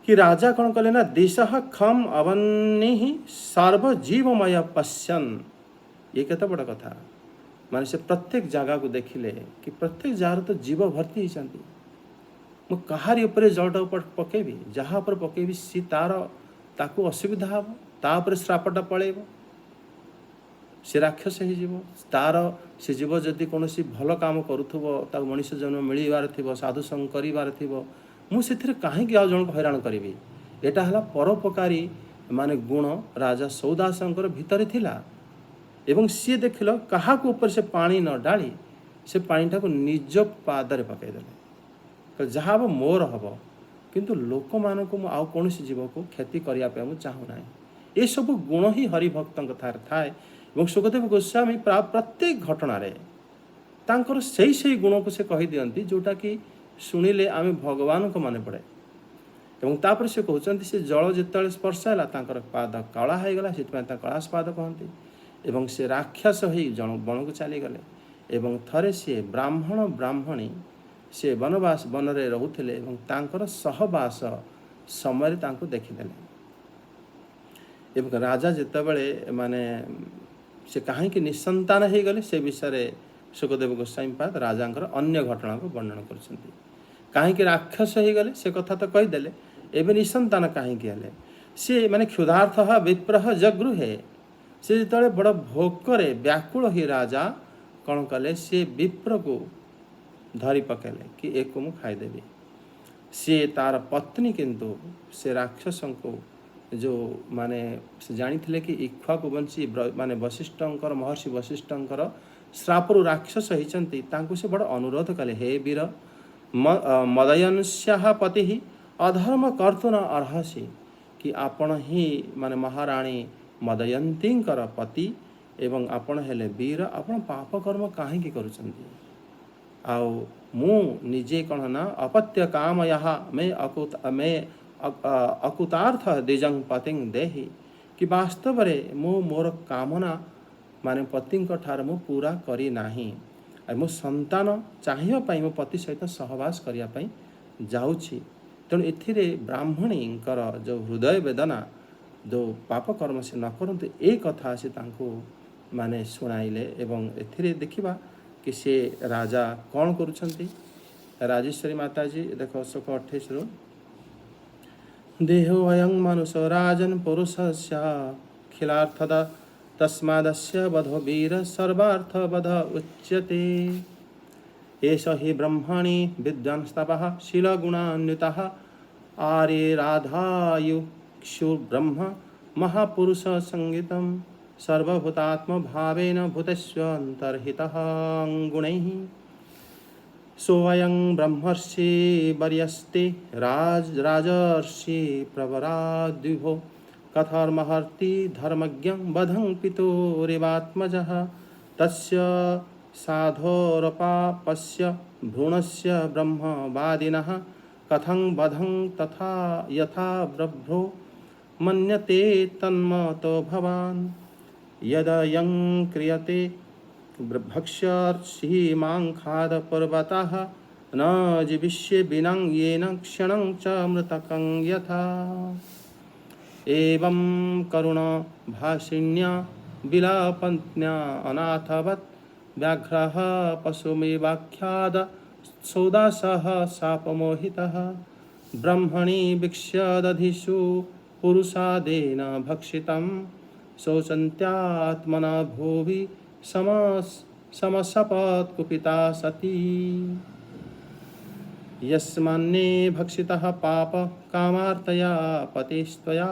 कि राजा कौन कले ना दिशः खम अवन्नी सर्वजीवमय पश्यन ये केते बड़ कथा माने से प्रत्येक जगह को देखिले कि प्रत्येक जगार तो जीव भर्ती होती मु कहारी ऊपर जलटा पकेबी जहाँ पर पकेबी सी तार ताकू असुविधा हम तापर श्रापटा पलैब से राक्षस हो तार से जीव जदि कौन भल काम करूथो मनीष जन्म मिलबार थी साधु संग करार थी मुझे कहीं जन को हैरान करी यहाँ है परोपकारी माने गुण राजा सौदासंकर भितर थिला एवं सी देखिल क्या ऊपर से पानी न डाली से पानीटा को निज पादरे पकईदे जहाँ हम मोर हम किंतु लोक मान को आउ कौन जीव को क्षति करने मुझे चाहूना ये सब गुण ही हरिभक्त थाए सुखदेव गोस्वामी प्रत्येक घटन तांकर से गुण को से कही दियंती जोटा कि शुणिले आम भगवान को मन पड़े एवं तापर से कहते से जल जिते स्पर्श है पाद कला होगला से कलाश पाद कहते एवं से राक्षस हो जन बन को चलीगले एवं थरे सी ब्राह्मण ब्राह्मणी से वनवास वन रे रोते तांकर सहवास समय देखीदेले एवं राजा जितेबले माने से कहीं निसंतान हो गले से विषय सुखदेव गोस्वामी पाद राजांकर अन्य घटना को वर्णन करछंती कहीं राक्षस हो गले से कथा तो कहीदेले एवं निसंतान कहीं सी माने क्षुधार्थ विप्रह जगृहे से जो बड़ भोकरे व्याकुल ही राजा कौन कले से विप्र को धरी पकेले कि एक को मु खाईदेवी सी तार पत्नी किंतु से राक्षस को जो माने से जानी थे कि इक्ष्वाकु वंशी माने वशिष्ठंकर महर्षि वशिष्ठंकर श्रापरु राक्षस होती से बड़ अनुरोध कले हे वीर मदयंस्या पति ही अधर्म कर्तु न अर्हसी कि आपण ही माने महाराणी मदयंतींकर पति एवं आपण हेले वीर आपण पाप कर्म कहीं करुचंती आउ मु निजे कौन ना अपत्य काम यहाँ मैं अकुतार्थ द्विजंग पतिंग देहि कि वास्तव रे मु मोर कामना ମାନେ ପତିଙ୍କ ଠାରୁ ମୁଁ ପୂରା କରିନାହିଁ, ଆଉ ମୋ ସନ୍ତାନ ଚାହିଁବା ପାଇଁ ମୋ ପତି ସହିତ ସହବାସ କରିବା ପାଇଁ ଯାଉଛି। ତେଣୁ ଏଥିରେ ବ୍ରାହ୍ମଣୀଙ୍କର ଯେଉଁ ହୃଦୟ ବେଦନା, ଯେଉଁ ପାପ କର୍ମ ସେ ନ କରନ୍ତୁ, ଏ କଥା ସେ ତାଙ୍କୁ ମାନେ ଶୁଣାଇଲେ। ଏବଂ ଏଥିରେ ଦେଖିବା କି ସେ ରାଜା କ'ଣ କରୁଛନ୍ତି। ରାଜେଶ୍ୱରୀ ମାତାଜୀ ଦେଖ 128ରୁ ଦେହୋ ଅୟଂ ମନୁଷ ରାଜନ୍ ପୁରୁଷସ୍ୟ ଖିଲାର୍ଥଦ ତସ୍ମାଦସ୍ୟ ବଧୋ ବୀର ସର୍ବାର୍ଥବଧ ଉଚ୍ୟତେ। एष हि ब्रह्मणि विद्वांस्तपः शीलगुणान्वितः आर्यराधायुक्षुर्ब्रह्म महापुरुषसंज्ञितं सर्वभूतात्मभावेन भूतेष्वन्तर्हितः गुणैः। सोऽयं ब्रह्मर्षि वर्यस्ते राजर्षि प्रवराद्विभो कथर्महर्ति धर्मज्ञं वधं पितुरेवात्मजः तस्य साधोरपापस्य भ्रूणस्य ब्रह्मवादिनः कथं वधं तथा यथा ब्रभ्रो मन्यते तन्मतो भवान्। यदयं क्रियते भक्ष्यर्षिमाङ्खादपर्वतः न जीविष्ये विना येन क्षणं च मृतकं यथा। एवं करुणभाषिण्या विलापन्त्या अनाथवत् व्याघ्रः पशुमिवाख्याद सौदासः शापमोहितः ब्रह्मणि वीक्ष्यदधिषु पुरुषादेन भक्षितं शोचन्त्यात्मना भुवि समसपत्कुपिता सती। यस्मान्ने भक्षितः पाप कामार्तया पतिस्त्वया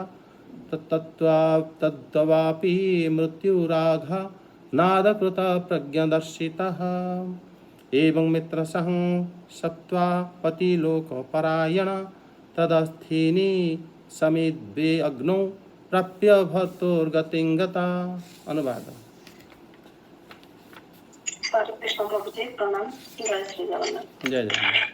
तद्वापि मृत्युराघा नादकृत प्रज्ञदर्शितः। एवं मित्रसह सत्वा पतिलोकपरायण तदस्थिनि समिद्वे अग्नौ प्राप्य भर्तुर्गतिं गता। अनुवाद। हरे कृष्ण प्रभु जी प्रणाम। जय श्री जगन्नाथ। जय जगन्नाथ।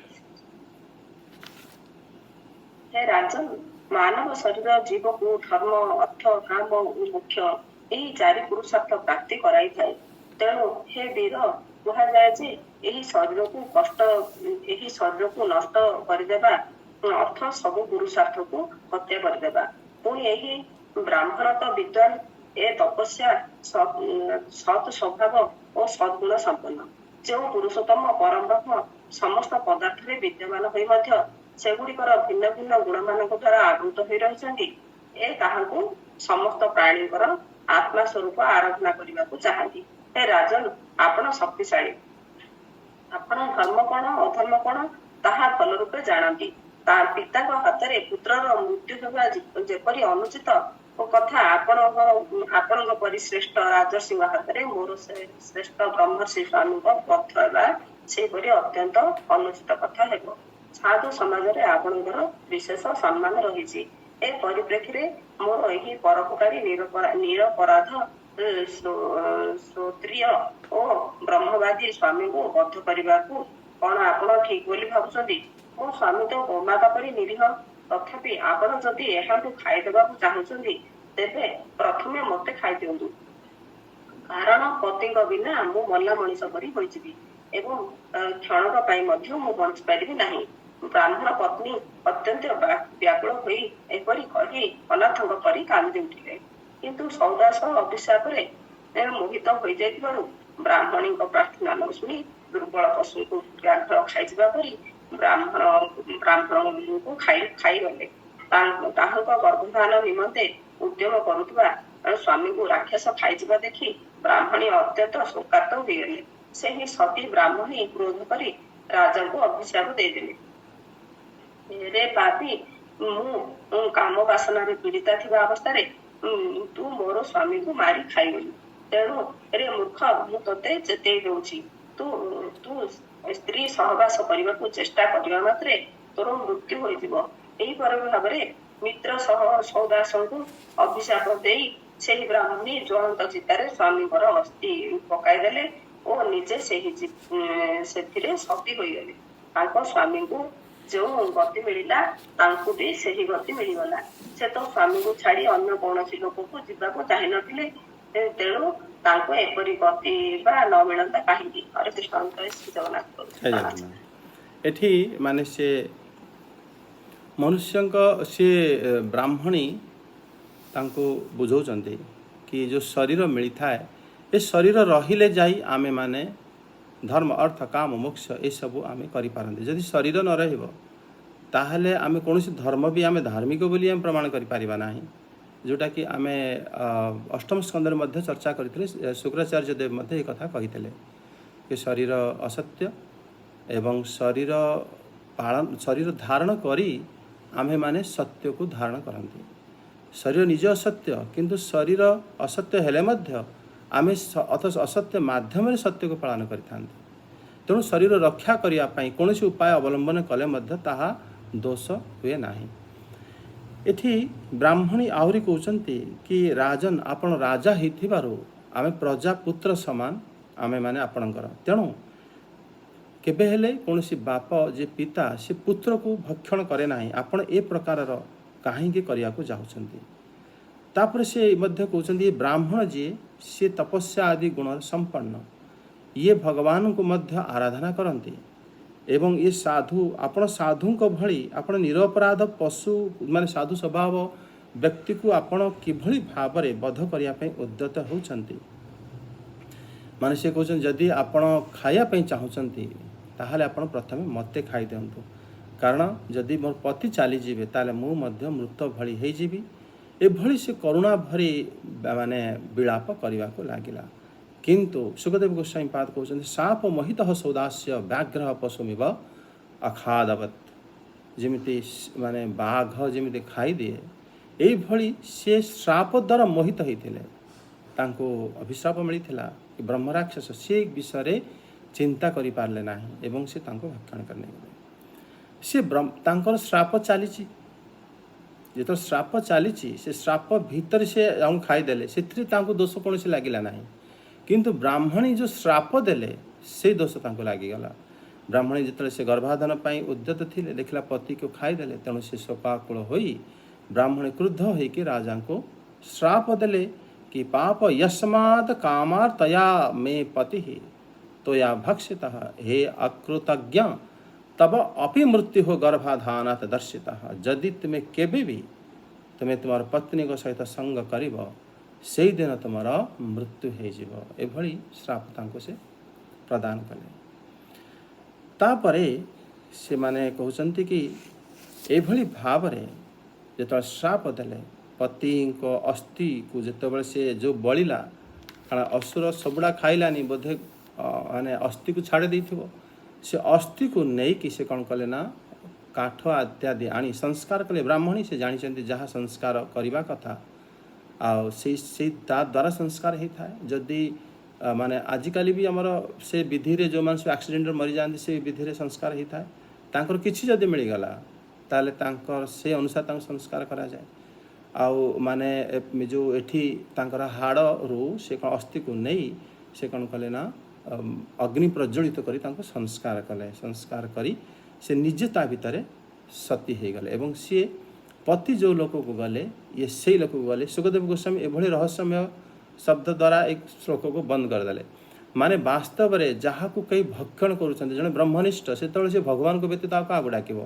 हे राजन, ମାନବ ଶରୀର ଜୀବକୁ ଧର୍ମ, ଅର୍ଥ, କାମ ଓ ମୋକ୍ଷ ଏହି ଚାରି ପୁରୁଷାର୍ଥ ପ୍ରାପ୍ତି କରାଇଥାଏ। ତେଣୁ ହେ ବୀର, କୁହାଯାଏ ଯେ ଏହି ଶରୀରକୁ ନଷ୍ଟ କରିଦେବା ଅର୍ଥ ସବୁ ପୁରୁଷାର୍ଥକୁ ହତ୍ୟା କରିଦେବା। ପୁଣି ଏହି ବ୍ରାହ୍ମଣ ତ ବିଦ୍ୱାନ, ଏ ତପସ୍ୟା, ସତ୍ ସ୍ୱଭାବ ଓ ସଦ୍ଗୁଣ ସମ୍ପନ୍ନ। ଯେଉଁ ପୁରୁଷୋତ୍ତମ ପରବ୍ରହ୍ମ ସମସ୍ତ ପଦାର୍ଥରେ ବିଦ୍ୟମାନ ହୋଇ ମଧ୍ୟ ସେଗୁଡ଼ିକର ଭିନ୍ନ ଭିନ୍ନ ଗୁଣମାନଙ୍କ ଦ୍ୱାରା ଆବୃତ ହୋଇ ରହିଛନ୍ତି, ଏ ତାହାଙ୍କୁ ସମସ୍ତ ପ୍ରାଣୀଙ୍କର ଆତ୍ମା ସ୍ୱରୂପ ଆରାଧନା କରିବାକୁ ଚାହାନ୍ତି। ହେ ରାଜନ, ଆପଣ ଶକ୍ତିଶାଳୀ। ଆପଣ ଧର୍ମ କ'ଣ ଅଧର୍ମ କ'ଣ ତାହା ଭଲ ରୂପେ ଜାଣନ୍ତି। ତା ପିତାଙ୍କ ହାତରେ ପୁତ୍ରର ମୃତ୍ୟୁ ହେବା ଯେପରି ଅନୁଚିତ କଥା ଆପଣଙ୍କ ପରି ଶ୍ରେଷ୍ଠ ରାଜର୍ଷିଙ୍କ ହାତରେ ମୋର ଶ୍ରେଷ୍ଠ ବ୍ରହ୍ମର୍ଷି ସ୍ୱାମୀଙ୍କ ବଧ ହେବା ସେହିପରି ଅତ୍ୟନ୍ତ ଅନୁଚିତ କଥା ହେବ। ସାଧୁ ସମାଜରେ ଆପଣଙ୍କର ବିଶେଷ ସମ୍ମାନ ରହିଛି। ଏ ପରିପ୍ରେକ୍ଷୀରେ ମୋର ଏହି ପରୋପକାରୀ ନିରପରାଧ ଶ୍ରୋତ୍ରିୟ ଓ ବ୍ରହ୍ମବାଦୀ ସ୍ୱାମୀଙ୍କୁ ବଧ କରିବାକୁ କ'ଣ ଆପଣ ଠିକ ବୋଲି ଭାବୁଛନ୍ତି? ମୋ ସ୍ୱାମୀ ତ ଗୋମାତା ପରି ନିରୀହ। ତଥାପି ଆପଣ ଯଦି ଏହାକୁ ଖାଇଦେବାକୁ ଚାହୁଁଛନ୍ତି, ତେବେ ପ୍ରଥମେ ମୋତେ ଖାଇଦିଅନ୍ତୁ। କାରଣ ପତିଙ୍କ ବିନା ମୁଁ ମଲା ମଣିଷ ପରି ହୋଇଯିବି ଏବଂ କ୍ଷଣକ ପାଇଁ ମଧ୍ୟ ମୁଁ ବଞ୍ଚିପାରିବି ନାହିଁ। ବ୍ରାହ୍ମଣ ପତ୍ନୀ ଅତ୍ୟନ୍ତ ବ୍ୟାକୁଳ ହୋଇ ଏପରି କହି ଅନାଥଙ୍କ ପରି କାନ୍ଦି ଉଠିଲେ। କିନ୍ତୁ ସୌଦାସ ଅଭିଶାପରେ ମୋହିତ ହୋଇଯାଇଥିବାରୁ ବ୍ରାହ୍ମଣୀଙ୍କ ପ୍ରାର୍ଥନା ନ ଶୁଣି ଦୁର୍ବଳ ପଶୁଙ୍କୁ ବ୍ୟାଘ୍ର ଖାଇଯିବା ପରି ବ୍ରାହ୍ମଣଙ୍କୁ ଖାଇଗଲେ। ତାହାଙ୍କ ଗର୍ଭଧାନ ନିମନ୍ତେ ଉଦ୍ୟମ କରୁଥିବା ସ୍ୱାମୀଙ୍କୁ ରାକ୍ଷସ ଖାଇଯିବା ଦେଖି ବ୍ରାହ୍ମଣୀ ଅତ୍ୟନ୍ତ ଶୋକାର୍ତ୍ତ ହୋଇଗଲେ। ସେହି ସତୀ ବ୍ରାହ୍ମଣୀ କ୍ରୋଧ କରି ରାଜାଙ୍କୁ ଅଭିଶାପ ଦେଇଦେଲେ। ରେ ପାପୀ, ମୁଁ କାମ ବାସନାରେ ପୀଡ଼ିତା ଥିବା ଅବସ୍ଥାରେ ତୁ ମୋର ସ୍ୱାମୀଙ୍କୁ ମାରି ଖାଇଗଲୁ। ତେଣୁ ରେ ମୂର୍ଖ, ମୁଁ ତୋତେ ଚେତେଇ ଦେଉଛି, ତୁ ସ୍ତ୍ରୀ ସହବାସ କରିବାକୁ ଚେଷ୍ଟା କରିବା ମାତ୍ରେ ତୋର ମୃତ୍ୟୁ ହୋଇଯିବ। ଏହିପରି ଭାବରେ ମିତ୍ର ସହ ସୌଦାସଙ୍କୁ ଅଭିଶାପ ଦେଇ ସେହି ବ୍ରାହ୍ମଣୀ ଜ୍ୱଳନ୍ତ ଚିତାରେ ସ୍ୱାମୀଙ୍କର ଅସ୍ଥି ପକାଇଦେଲେ ଓ ନିଜେ ସେଥିରେ ସତୀ ହୋଇଗଲେ। ତାଙ୍କ ସ୍ୱାମୀଙ୍କୁ ଯେଉଁ ଗତି ମିଳିଲା, ତାଙ୍କୁ ବି ସେହି ଗତି ମିଳିଗଲା। ସେ ତ ସ୍ୱାମୀଙ୍କୁ ଛାଡ଼ି ଅନ୍ୟ କୌଣସି ଲୋକକୁ ଯିବାକୁ ଚାହିଁନଥିଲେ। ତେଣୁ ତାଙ୍କୁ ଏପରି ଗତି ବା ନ ମିଳନ୍ତା କାହିଁକି? ହରେ କୃଷ୍ଣ ଜୟ ଶ୍ରୀ ଜଗନ୍ନାଥ ପ୍ରଭୁ। ଜୟ ଜଗନ୍ନାଥ। ଏଠି ମାନେ ସେ ମନୁଷ୍ୟଙ୍କ ସେ ବ୍ରାହ୍ମଣୀ ତାଙ୍କୁ ବୁଝାଉଛନ୍ତି କି ଯେଉଁ ଶରୀର ମିଳିଥାଏ ଏ ଶରୀର ରହିଲେ ଯାଇ ଆମେମାନେ ଧର୍ମ ଅର୍ଥ କାମ ମୋକ୍ଷ ଏସବୁ ଆମେ କରିପାରନ୍ତି। ଯଦି ଶରୀର ନ ରହିବ ତାହେଲେ ଆମେ କୌଣସି ଧର୍ମ ବି ଆମେ ଧାର୍ମିକ ବୋଲି ଆମେ ପ୍ରମାଣ କରିପାରିବା ନାହିଁ, ଯେଉଁଟାକି ଆମେ ଅଷ୍ଟମ ସ୍କନ୍ଧରେ ମଧ୍ୟ ଚର୍ଚ୍ଚା କରିଥିଲେ। ଶୁକ୍ରାଚାର୍ଯ୍ୟ ଦେବ ମଧ୍ୟ ଏ କଥା କହିଥିଲେ କି ଶରୀର ଅସତ୍ୟ ଏବଂ ଶରୀର ଧାରଣ କରି ଆମ୍ଭେମାନେ ସତ୍ୟକୁ ଧାରଣ କରନ୍ତି। ଶରୀର ନିଜ ଅସତ୍ୟ, କିନ୍ତୁ ଶରୀର ଅସତ୍ୟ ହେଲେ ମଧ୍ୟ ଆମେ ଅସତ୍ୟ ମାଧ୍ୟମରେ ସତ୍ୟକୁ ପାଳନ କରିଥାନ୍ତି। ତେଣୁ ଶରୀର ରକ୍ଷା କରିବା ପାଇଁ କୌଣସି ଉପାୟ ଅବଲମ୍ବନ କଲେ ମଧ୍ୟ ତାହା ଦୋଷ ହୁଏ ନାହିଁ। ଏଠି ବ୍ରାହ୍ମଣୀ ଆହୁରି କହୁଛନ୍ତି କି ରାଜନ ଆପଣ ରାଜା ହେଇଥିବାରୁ ଆମେ ପ୍ରଜାପୁତ୍ର ସମାନ ଆମେମାନେ ଆପଣଙ୍କର। ତେଣୁ କେବେ ହେଲେ କୌଣସି ବାପ ଯେ ପିତା ସେ ପୁତ୍ରକୁ ଭକ୍ଷଣ କରେ ନାହିଁ। ଆପଣ ଏ ପ୍ରକାରର କାହିଁକି କରିବାକୁ ଯାଉଛନ୍ତି? ତାପରେ ସେ ମଧ୍ୟ କହୁଛନ୍ତି ଏ ବ୍ରାହ୍ମଣ ଯିଏ ସିଏ ତପସ୍ୟା ଆଦି ଗୁଣର ସମ୍ପନ୍ନ, ଇଏ ଭଗବାନଙ୍କୁ ମଧ୍ୟ ଆରାଧନା କରନ୍ତି ଏବଂ ଏ ସାଧୁ ଆପଣ ସାଧୁଙ୍କ ଭଳି ଆପଣ ନିରପରାଧ ପଶୁ ମାନେ ସାଧୁ ସ୍ୱଭାବ ବ୍ୟକ୍ତିକୁ ଆପଣ କିଭଳି ଭାବରେ ବଧ କରିବା ପାଇଁ ଉଦ୍ୟତ ହେଉଛନ୍ତି? ମାନେ ସେ କହୁଛନ୍ତି ଯଦି ଆପଣ ଖାଇବା ପାଇଁ ଚାହୁଁଛନ୍ତି ତାହେଲେ ଆପଣ ପ୍ରଥମେ ମୋତେ ଖାଇଦିଅନ୍ତୁ, କାରଣ ଯଦି ମୋର ପତି ଚାଲିଯିବେ ତାହେଲେ ମୁଁ ମଧ୍ୟ ମୃତ ଭଳି ହେଇଯିବି। ଏଭଳି ସେ କରୁଣା ଭରି ମାନେ ବିଳାପ କରିବାକୁ ଲାଗିଲା। କିନ୍ତୁ ସୁଖଦେବ ଗୋସ୍ୱାମୀ ପାଦ କହୁଛନ୍ତି ସାପ ମୋହିତ ସୌଦାସ୍ୟ ବ୍ୟାଘ୍ର ପଶୁମିବ ଅଖାଦବତ୍। ଯେମିତି ମାନେ ବାଘ ଯେମିତି ଖାଇଦିଏ, ଏଇଭଳି ସେ ଶ୍ରାପ ଦ୍ୱାରା ମୋହିତ ହେଇଥିଲେ। ତାଙ୍କୁ ଅଭିଶାପ ମିଳିଥିଲା କି ବ୍ରହ୍ମରାକ୍ଷସ ସେ ବିଷୟରେ ଚିନ୍ତା କରିପାରିଲେ ନାହିଁ ଏବଂ ସେ ତାଙ୍କୁ ଭକ୍ଷଣ କରି ନେଇଗଲେ। ସେ ତାଙ୍କର ଶ୍ରାପ ଚାଲିଛି, ଯେତେବେଳେ ଶ୍ରାପ ଚାଲିଛି ସେ ଶ୍ରାପ ଭିତରେ ସେ ଆମକୁ ଖାଇଦେଲେ, ସେଥିରେ ତାଙ୍କୁ ଦୋଷ କୌଣସି ଲାଗିଲା ନାହିଁ। କିନ୍ତୁ ବ୍ରାହ୍ମଣୀ ଯେଉଁ ଶ୍ରାପ ଦେଲେ ସେଇ ଦୋଷ ତାଙ୍କୁ ଲାଗିଗଲା। ବ୍ରାହ୍ମଣୀ ଯେତେବେଳେ ସେ ଗର୍ଭାଧାନ ପାଇଁ ଉଦ୍ୟତ ଥିଲେ ଦେଖିଲା ପତିକୁ ଖାଇଦେଲେ, ତେଣୁ ସେ ଶୋକାକୁଳ ହୋଇ ବ୍ରାହ୍ମଣୀ କ୍ରୁଦ୍ଧ ହୋଇକି ରାଜାଙ୍କୁ ଶ୍ରାପ ଦେଲେ କି ପାପ ୟସ୍ମାତ୍ କାମାର୍ତ୍ତୟା ମେ ପତି ତୋୟା ଭକ୍ଷିତଃ ହେ ଅକୃତଜ୍ଞ ତବ ଅପି ମୃତ୍ୟୁ ଗର୍ଭାଧାନାତ୍ ଦର୍ଶିତଃ। ଯଦି ତୁମେ କେବେ ବି ତୁମର ପତ୍ନୀଙ୍କ ସହିତ ସଙ୍ଗ କରିବ ସେଇଦିନ ତୁମର ମୃତ୍ୟୁ ହେଇଯିବ। ଏଭଳି ଶ୍ରାପ ତାଙ୍କୁ ସେ ପ୍ରଦାନ କଲେ। ତାପରେ ସେମାନେ କହୁଛନ୍ତି କି ଏଭଳି ଭାବରେ ଯେତେବେଳେ ଶ୍ରାପ ଦେଲେ ପତିଙ୍କ ଅସ୍ଥିକୁ ଯେତେବେଳେ ସେ ଯେଉଁ ବଳିଲା, କାରଣ ଅସୁର ସବୁଡ଼ା ଖାଇଲାନି ବୋଧେ ମାନେ ଅସ୍ଥିକୁ ଛାଡ଼ି ଦେଇଥିବ, ସେ ଅସ୍ଥିକୁ ନେଇକି ସେ କ'ଣ କଲେ ନା କାଠ ଇତ୍ୟାଦି ଆଣି ସଂସ୍କାର କଲେ। ବ୍ରାହ୍ମଣୀ ସେ ଜାଣିଛନ୍ତି ଯାହା ସଂସ୍କାର କରିବା କଥା ଆଉ ସେଇ ତା ଦ୍ୱାରା ସଂସ୍କାର ହେଇଥାଏ। ଯଦି ମାନେ ଆଜିକାଲି ବି ଆମର ସେ ବିଧିରେ ଯେଉଁମାନେ ସବୁ ଆକ୍ସିଡେଣ୍ଟରେ ମରିଯାଆନ୍ତି ସେ ବିଧିରେ ସଂସ୍କାର ହେଇଥାଏ। ତାଙ୍କର କିଛି ଯଦି ମିଳିଗଲା ତାହେଲେ ତାଙ୍କର ସେ ଅନୁସାରେ ତାଙ୍କୁ ସଂସ୍କାର କରାଯାଏ। ଆଉ ମାନେ ଯେଉଁ ଏଠି ତାଙ୍କର ହାଡ଼ରୁ ସେ କ'ଣ ଅସ୍ଥିକୁ ନେଇ ସେ କ'ଣ କଲେ ନା ଅଗ୍ନି ପ୍ରଜ୍ୱଳିତ କରି ତାଙ୍କୁ ସଂସ୍କାର କଲେ। ସଂସ୍କାର କରି ସେ ନିଜେ ତା ଭିତରେ ସତୀ ହେଇଗଲେ ଏବଂ ସିଏ ପତି ଯେଉଁ ଲୋକକୁ ଗଲେ ଇଏ ସେଇ ଲୋକକୁ ଗଲେ। ସୁଖଦେବ ଗୋସ୍ୱାମୀ ଏଭଳି ରହସ୍ୟମୟ ଶବ୍ଦ ଦ୍ୱାରା ଏ ଶ୍ଲୋକକୁ ବନ୍ଦ କରିଦେଲେ। ମାନେ ବାସ୍ତବରେ ଯାହାକୁ କେହି ଭକ୍ଷଣ କରୁଛନ୍ତି ଜଣେ ବ୍ରହ୍ମନିଷ୍ଠ, ସେତେବେଳେ ସେ ଭଗବାନଙ୍କ ବ୍ୟତୀତ ଆଉ କାହାକୁ ଡାକିବ?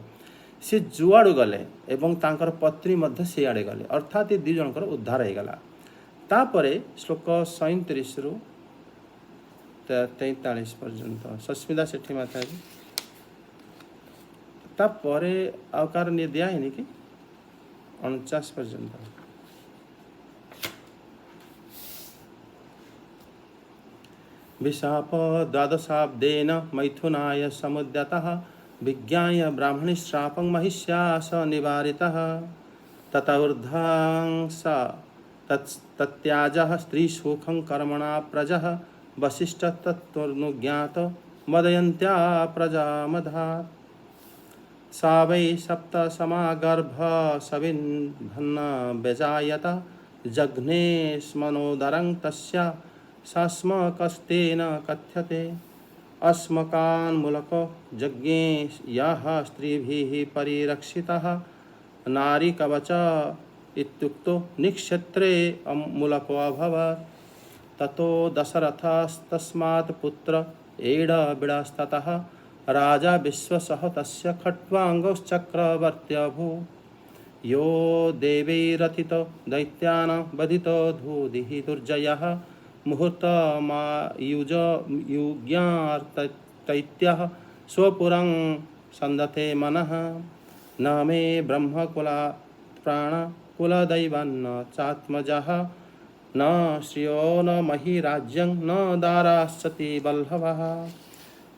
ସେ ଯୁଆଡ଼ୁ ଗଲେ ଏବଂ ତାଙ୍କର ପତ୍ନୀ ମଧ୍ୟ ସେଇଆଡ଼େ ଗଲେ, ଅର୍ଥାତ୍ ଏ ଦୁଇ ଜଣଙ୍କର ଉଦ୍ଧାର ହେଇଗଲା। ତାପରେ ଶ୍ଲୋକ 37ରୁ 43 ପର୍ଯ୍ୟନ୍ତ ସସ୍ମିତା ସେଠୀ ମାତାଜୀ। ତାପରେ ଆଉ କାହାର ନିଏ ଦିଆହେଇନି କି 49 ପର୍ଯ୍ୟନ୍ତ। विशाप द्वादशाब्देन मैथुनाय समुद्यतः विज्ञाय ब्राह्मणी श्रापं महिष्या स निवारितः ततऊर्ध्वं स तत्याजः स्त्रीसुखं कर्मणा प्रजः वसिष्ठतत्त्वनुज्ञात मदयन्त्या प्रजामधात् सा वै सप्तसमागर्भ सविन्भन्न व्यजायत जघ्ने स्मनोदरं तस्य सस्मकस्तेन कथ्यते अस्मकान्मूलको यज्ञे यः स्त्रीभिः परिरक्षितः नारीकवच इत्युक्तो निक्षेत्रे मूलको अभवत् ततो दशरथस्तस्मात् पुत्र एडबिडस्ततः राजा विश्वसः तस्य खट्वाङ्गश्चक्रवर्त्यभूत्। यो देवैरथितो दैत्यानां वधितो धूदिः दुर्जयः मुहूर्तमायुज्यार्तैत्यः स्वपुरं सन्दते मनः। न मे ब्रह्मकुलात् प्राणकुलदैवन्न चात्मजः न श्रियो न महिराज्यं न दाराश्चति बल्लभः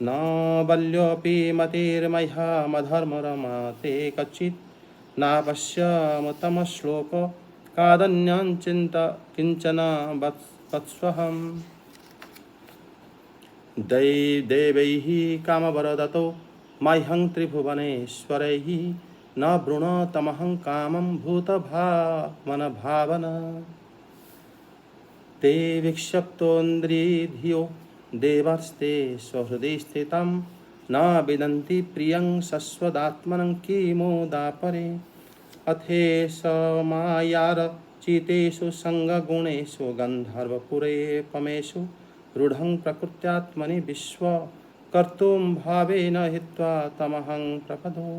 न बल्योऽपि मतिर्मह्यमधर्मरमते कच्चित् नापश्यमतमश्लोक कादन्यञ्चिन्त किञ्चन वत्स्वहम्। देवैः कामवरदतो मह्यं त्रिभुवनेश्वरैः न वृणतमहं कामं भूतभावनभावन। ते विक्षिप्तोन्द्रियधियो देवस्ते स्वहृदि स्थितं न विदन्ति प्रियं शश्वदात्मनं किमुदापरे। अथेष मायारचितेषु सङ्गगुणेषु गन्धर्वपुरेपमेषु रूढं प्रकृत्यात्मनि विश्वकर्तुं भावेन हित्वा तमहं प्रपदो।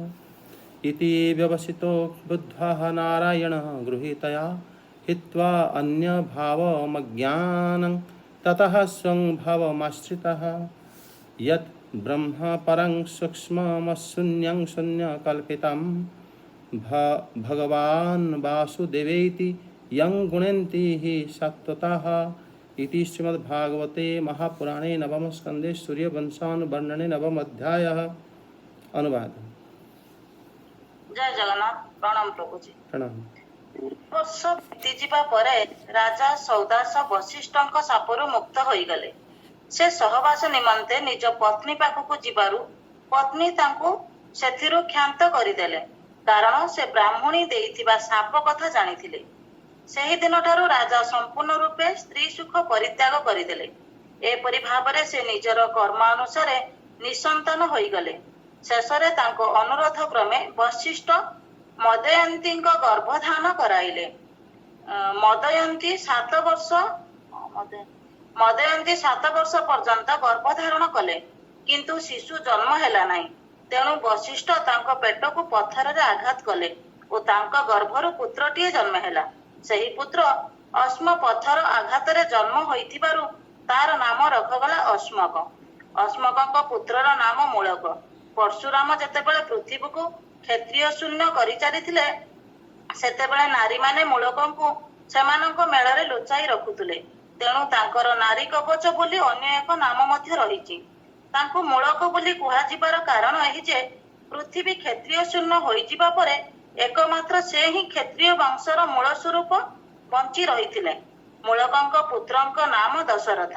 इति व्यवसितो बुद्ध्वा नारायणः गृहीतया हित्वा अन्यभावमज्ञानं ततः स्वं भावमाश्रितः। यत् ब्रह्म परं सूक्ष्ममशून्यं शून्यकल्पितं भगवान् वासुदेवेति यं गुणन्ति हि सत्त्वतः। इति श्रीमद्भागवते महापुराणे नवमस्कन्धे सूर्यवंशानुवर्णने नवमोऽध्यायः। अनुवाद। जय जगन्नाथ। प्रणाम प्रभुजी। प्रणाम। वर्ष बीतीजिबा परे राजा सौदास वशिष्ठଙ୍କ ଶାପରୁ ମୁକ୍ତ ହୋଇଗଲେ। ସେ ସହବାସ ନିମନ୍ତେ ନିଜ ପତ୍ନୀ ପାଖକୁ ଯିବାରୁ ପତ୍ନୀ ତାଙ୍କୁ ସେଥିରୁ କ୍ଷାନ୍ତ କରିଦେଲେ, କାରଣ ସେ ବ୍ରାହ୍ମଣୀ ଦେଇଥିବା ଶାପ କଥା ଜାଣିଥିଲେ। ସେହି ଦିନଠାରୁ ରାଜା ସମ୍ପୂର୍ଣ୍ଣ ରୂପେ ସ୍ତ୍ରୀ ସୁଖ ପରିତ୍ୟାଗ କରିଦେଲେ। ଏପରି ଭାବରେ ସେ ନିଜର କର୍ମ ଅନୁସାରେ ନିଃସନ୍ତାନ ହୋଇଗଲେ। ଶେଷରେ ତାଙ୍କ ଅନୁରୋଧ କ୍ରମେ ବଶିଷ୍ଠ ମଦୟନ୍ତୀଙ୍କ ଗର୍ଭଧାନ କରାଇଲେ। ମଦୟନ୍ତୀ 7 ବର୍ଷ ପର୍ଯ୍ୟନ୍ତ ଗର୍ଭଧାରଣ କଲେ, କିନ୍ତୁ ଶିଶୁ ଜନ୍ମ ହେଲା ନାହିଁ। ତେଣୁ ବଶିଷ୍ଠ ତାଙ୍କ ପେଟକୁ ପଥରରେ ଆଘାତ କଲେ ଓ ତାଙ୍କ ଗର୍ଭରୁ ପୁତ୍ରଟିଏ ଜନ୍ମ ହେଲା। ସେହି ପୁତ୍ର ଅଶ୍ମ ପଥର ଆଘାତରେ ଜନ୍ମ ହୋଇଥିବାରୁ ତାର ନାମ ରଖାଗଲା ଅଶ୍ମକ। ଅଶ୍ମକଙ୍କ ପୁତ୍ରର ନାମ ମୂଳକ। ପରଶୁରାମ ଯେତେବେଳେ ପୃଥିବୀକୁ କ୍ଷତ୍ରିୟ ଶୂନ୍ୟ କରି ଚାଲିଥିଲେ, ସେତେବେଳେ ନାରୀମାନେ ମୂଳକଙ୍କୁ ସେମାନଙ୍କ ମେଳରେ ଲୁଚାଇ ରଖୁଥିଲେ। ତେଣୁ ତାଙ୍କର ନାରୀ କବଚ ବୋଲି ଅନ୍ୟ ଏକ ନାମ ମଧ୍ୟ ରହିଛି। ତାଙ୍କୁ ମୂଳକ ବୋଲି କୁହାଯିବାର କାରଣ ଏହି ଯେ ପୃଥିବୀ କ୍ଷତ୍ରିୟ ଶୂନ୍ୟ ହୋଇଯିବା ପରେ ଏକମାତ୍ର ସେ ହିଁ କ୍ଷତ୍ରିୟ ବଂଶର ମୂଳ ସ୍ୱରୂପ ବଞ୍ଚି ରହିଥିଲେ। ମୂଳକଙ୍କ ପୁତ୍ରଙ୍କ ନାମ ଦଶରଥ।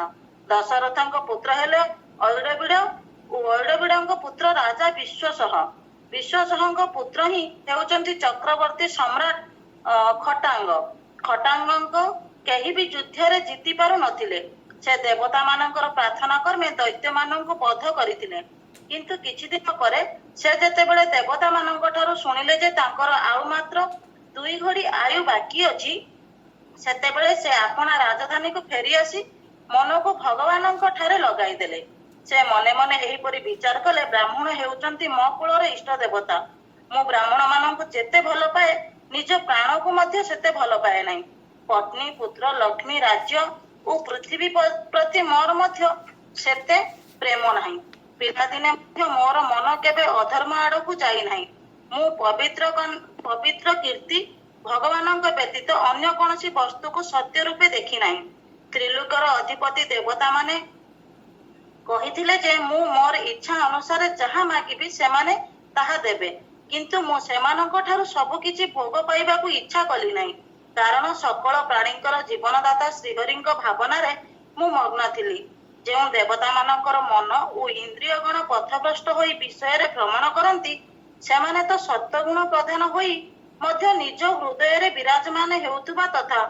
ଦଶରଥଙ୍କ ପୁତ୍ର ହେଲେ ଐଡ଼ବିଡ଼ ଓ ଐଡ଼ବିଡ଼ଙ୍କ ପୁତ୍ର ରାଜା ବିଶ୍ୱସହ। ବିଶ୍ୱସହଙ୍କ ପୁତ୍ର ହିଁ ହେଉଛନ୍ତି ଚକ୍ରବର୍ତ୍ତୀ ସମ୍ରାଟ ଖଟାଙ୍ଗ। ଖଟାଙ୍ଗଙ୍କ କେହି ବି ଯୁଦ୍ଧରେ ଜିତି ପାରୁ ନଥିଲେ। ସେ ଦେବତା ମାନଙ୍କର ପ୍ରାର୍ଥନା କ୍ରମେ ଦୈତ୍ୟ ମାନଙ୍କୁ ବଧ କରିଥିଲେ। କିନ୍ତୁ କିଛି ଦିନ ପରେ ସେ ଯେତେବେଳେ ଦେବତା ମାନଙ୍କ ଠାରୁ ଶୁଣିଲେ ଯେ ତାଙ୍କର ଆଉ ମାତ୍ର 2 ଘଡ଼ି ଆୟୁ ବାକି ଅଛି, ସେତେବେଳେ ସେ ଆପଣା ରାଜଧାନୀକୁ ଫେରି ଆସି ମନକୁ ଭଗବାନଙ୍କ ଠାରେ ଲଗାଇଦେଲେ। ସେ ମନେ ମନେ ଏହିପରି ବିଚାର କଲେ, ବ୍ରାହ୍ମଣ ହେଉଛନ୍ତି ମୋ କୁଳର ଇଷ୍ଟ ଦେବତା। ମୁଁ ବ୍ରାହ୍ମଣ ମାନଙ୍କୁ ଯେତେ ଭଲ ପାଏ, ନିଜ ପ୍ରାଣକୁ ମଧ୍ୟ ସେତେ ଭଲ ପାଏ ନାହିଁ। ପତ୍ନୀ, ପୁତ୍ର, ଲକ୍ଷ୍ମୀ, ରାଜ୍ୟ ଓ ପୃଥିବୀ ପ୍ରତି ମୋର ମଧ୍ୟ ସେତେ ପ୍ରେମ ନାହିଁ। ପିଲାଦିନେ ମଧ୍ୟ ମୋର ମନ କେବେ ଅଧର୍ମ ଆଡକୁ ଯାଇନାହିଁ। ମୁଁ ପବିତ୍ର କୀର୍ତ୍ତି ଭଗବାନଙ୍କ ବ୍ୟତୀତ ଅନ୍ୟ କୌଣସି ବସ୍ତୁକୁ ସତ୍ୟ ରୂପେ ଦେଖି ନାହିଁ। ତ୍ରିଲୋକର ଅଧିପତି ଦେବତା ମାନେ କହିଥିଲେ ଯେ ମୁଁ ମୋର ଇଚ୍ଛା ଅନୁସାରେ ଯାହା ମାଗିବି ସେମାନେ ତାହା ଦେବେ, କିନ୍ତୁ ମୁଁ ସେମାନଙ୍କ ଠାରୁ ସବୁ କିଛି ଭୋଗ ପାଇବାକୁ ଇଚ୍ଛା କଲି ନାହିଁ, କାରଣ ସକଳ ପ୍ରାଣୀଙ୍କର ଜୀବନଦାତା ଶ୍ରୀହରିଙ୍କ ଭାବନାରେ ମୁଁ ମଗ୍ନ ଥିଲି। ଯେଉଁ ଦେବତା ମାନଙ୍କର ମନ ଓ ଇନ୍ଦ୍ରିୟ ଗଣ ପଥଭ୍ରଷ୍ଟ ହୋଇ ବିଷୟରେ ଭ୍ରମଣ କରନ୍ତି, ସେମାନେ ତ ସତ୍ୱଗୁଣ ପ୍ରଧାନ ହୋଇ ମଧ୍ୟ ନିଜ ହୃଦୟରେ ବିରାଜମାନ ହେଉଥିବା ତଥା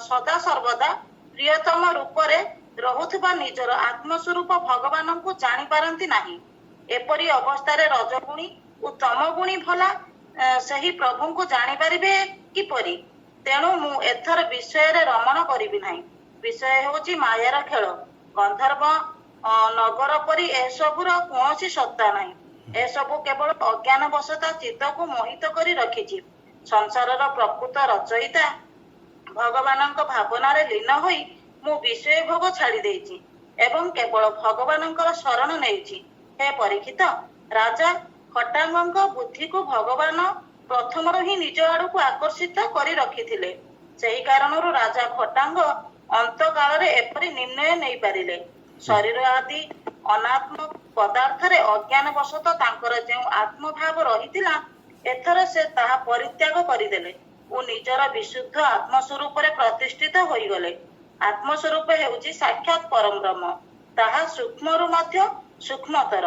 ସଦା ସର୍ବଦା ପ୍ରିୟତମ ରୂପରେ ରହୁଥିବା ନିଜର ଆତ୍ମସ୍ୱରୂପ ଭଗବାନଙ୍କୁ ଜାଣିପାରନ୍ତି ନାହିଁ। ଏପରି ଅବସ୍ଥାରେ ରଜଗୁଣୀ ଓ ତମଗୁଣୀ ଭଲା ସେହି ପ୍ରଭୁଙ୍କୁ ଜାଣିପାରିବେ କିପରି? ତେଣୁ ମୁଁ ଏଥର ବିଷୟରେ ରମଣ କରିବି ନାହିଁ। ବିଷୟ ହେଉଛି ମାୟାର ଖେଳ। ଗନ୍ଧର୍ବ ନଗର ପରି ଏସବୁର କୌଣସି ସତ୍ତା ନାହିଁ। ଏସବୁ କେବଳ ଅଜ୍ଞାନ ବଶତଃ ଚିତ୍ତକୁ ମୋହିତ କରି ରଖିଛି। ସଂସାରର ପ୍ରକୃତ ରଚୟିତା ଭଗବାନଙ୍କ ଭାବନାରେ ଲୀନ ହୋଇ ମୁଁ ବିଷୟ ଭୋଗ ଛାଡ଼ି ଦେଇଛି ଏବଂ କେବଳ ଭଗବାନଙ୍କର ଶରଣ ନେଇଛି। ହେ ପରୀକ୍ଷିତ, ରାଜା ଖଟାଙ୍ଗଙ୍କ ବୁଦ୍ଧିକୁ ଭଗବାନ ପ୍ରଥମରୁ ହିଁ ନିଜ ଆଡ଼କୁ ଆକର୍ଷିତ କରି ରଖିଥିଲେ। ସେହି କାରଣରୁ ରାଜା ଖଟାଙ୍ଗ ଅନ୍ତକାଳରେ ଏପରି ନିର୍ଣ୍ଣୟ ନେଇପାରିଲେ। ଶରୀର ଆଦି ଅନାତ୍ମ ପଦାର୍ଥରେ ଅଜ୍ଞାନ ବଶତଃ ତାଙ୍କର ଯେଉଁ ଆତ୍ମଭାବ ରହିଥିଲା, ଏଥର ସେ ତାହା ପରିତ୍ୟାଗ କରିଦେଲେ ଓ ନିଜର ବିଶୁଦ୍ଧ ଆତ୍ମସ୍ୱରୂପରେ ପ୍ରତିଷ୍ଠିତ ହୋଇଗଲେ। ଆତ୍ମସ୍ୱରୂପ ହେଉଛି ସାକ୍ଷାତ ପରବ୍ରହ୍ମ। ତାହା ସୂକ୍ଷ୍ମରୁ ମଧ୍ୟ ସୂକ୍ଷ୍ମତର,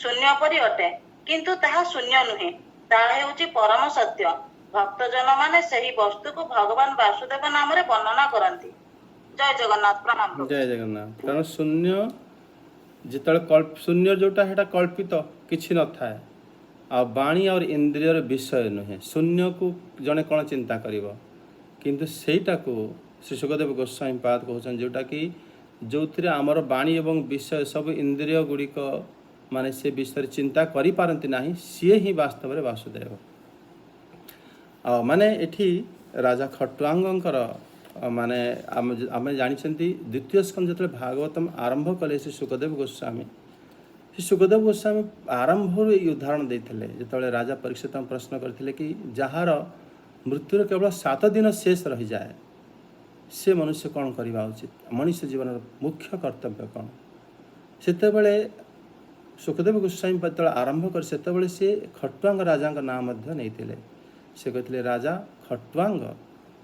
ଶୂନ୍ୟ ପରି ଅଟେ, କିନ୍ତୁ ତାହା ଶୂନ୍ୟ ନୁହେଁ। ତାହା ହେଉଛି ପରମ ସତ୍ୟ। ଭକ୍ତଜନ ମାନେ ସେହି ବସ୍ତୁକୁ ଭଗବାନ ବାସୁଦେବ ନାମରେ ବର୍ଣ୍ଣନା କରନ୍ତି। ଜୟ ଜଗନ୍ନାଥ। ପ୍ରଣାମ। ଜୟ ଜଗନ୍ନାଥ। କାରଣ ଶୂନ୍ୟ ଯେତେବେଳେ ଶୂନ୍ୟ ଯେଉଁଟା ସେଇଟା କଳ୍ପିତ କିଛି ନଥାଏ, ଆଉ ବାଣୀ ଆଉ ଇନ୍ଦ୍ରିୟର ବିଷୟ ନୁହେଁ। ଶୂନ୍ୟକୁ ଜଣେ କ'ଣ ଚିନ୍ତା କରିବ, କିନ୍ତୁ ସେଇଟାକୁ ଶ୍ରୀ ସୁଖଦେବ ଗୋସ୍ୱାମୀ ପାଦ କହୁଛନ୍ତି, ଯେଉଁଟାକି ଯେଉଁଥିରେ ଆମର ବାଣୀ ଏବଂ ବିଷୟ ସବୁ ଇନ୍ଦ୍ରିୟ ଗୁଡ଼ିକ ମାନେ ସେ ବିଷୟରେ ଚିନ୍ତା କରିପାରନ୍ତି ନାହିଁ, ସିଏ ହିଁ ବାସ୍ତବରେ ବାସୁଦେବ। ଆଉ ମାନେ ଏଠି ରାଜା ଖଟ୍ୱାଙ୍ଗଙ୍କର ମାନେ ଆମେ ଜାଣିଛନ୍ତି ଦ୍ୱିତୀୟ ସ୍କନ୍ଧ ଯେତେବେଳେ ଭାଗବତମ ଆରମ୍ଭ କଲେ ଶ୍ରୀ ସୁଖଦେବ ଗୋସ୍ୱାମୀ, ଶ୍ରୀ ସୁଖଦେବ ଗୋସ୍ୱାମୀ ଆରମ୍ଭରୁ ଏଇ ଉଦାହରଣ ଦେଇଥିଲେ। ଯେତେବେଳେ ରାଜା ପରୀକ୍ଷିତଙ୍କୁ ପ୍ରଶ୍ନ କରିଥିଲେ କି ଯାହାର ମୃତ୍ୟୁର କେବଳ 7 ଦିନ ଶେଷ ରହିଯାଏ, ସେ ମନୁଷ୍ୟ କ'ଣ କରିବା ଉଚିତ, ମଣିଷ ଜୀବନର ମୁଖ୍ୟ କର୍ତ୍ତବ୍ୟ କ'ଣ? ସେତେବେଳେ ସୁଖଦେବ ଗୋସ୍ୱାମୀ ଯେତେବେଳେ ଆରମ୍ଭ କରି ସେତେବେଳେ ସେ ଖଟ୍ୱାଙ୍ଗ ରାଜାଙ୍କ ନାଁ ମଧ୍ୟ ନେଇଥିଲେ। ସେ କହିଥିଲେ ରାଜା ଖଟ୍ୱାଙ୍ଗ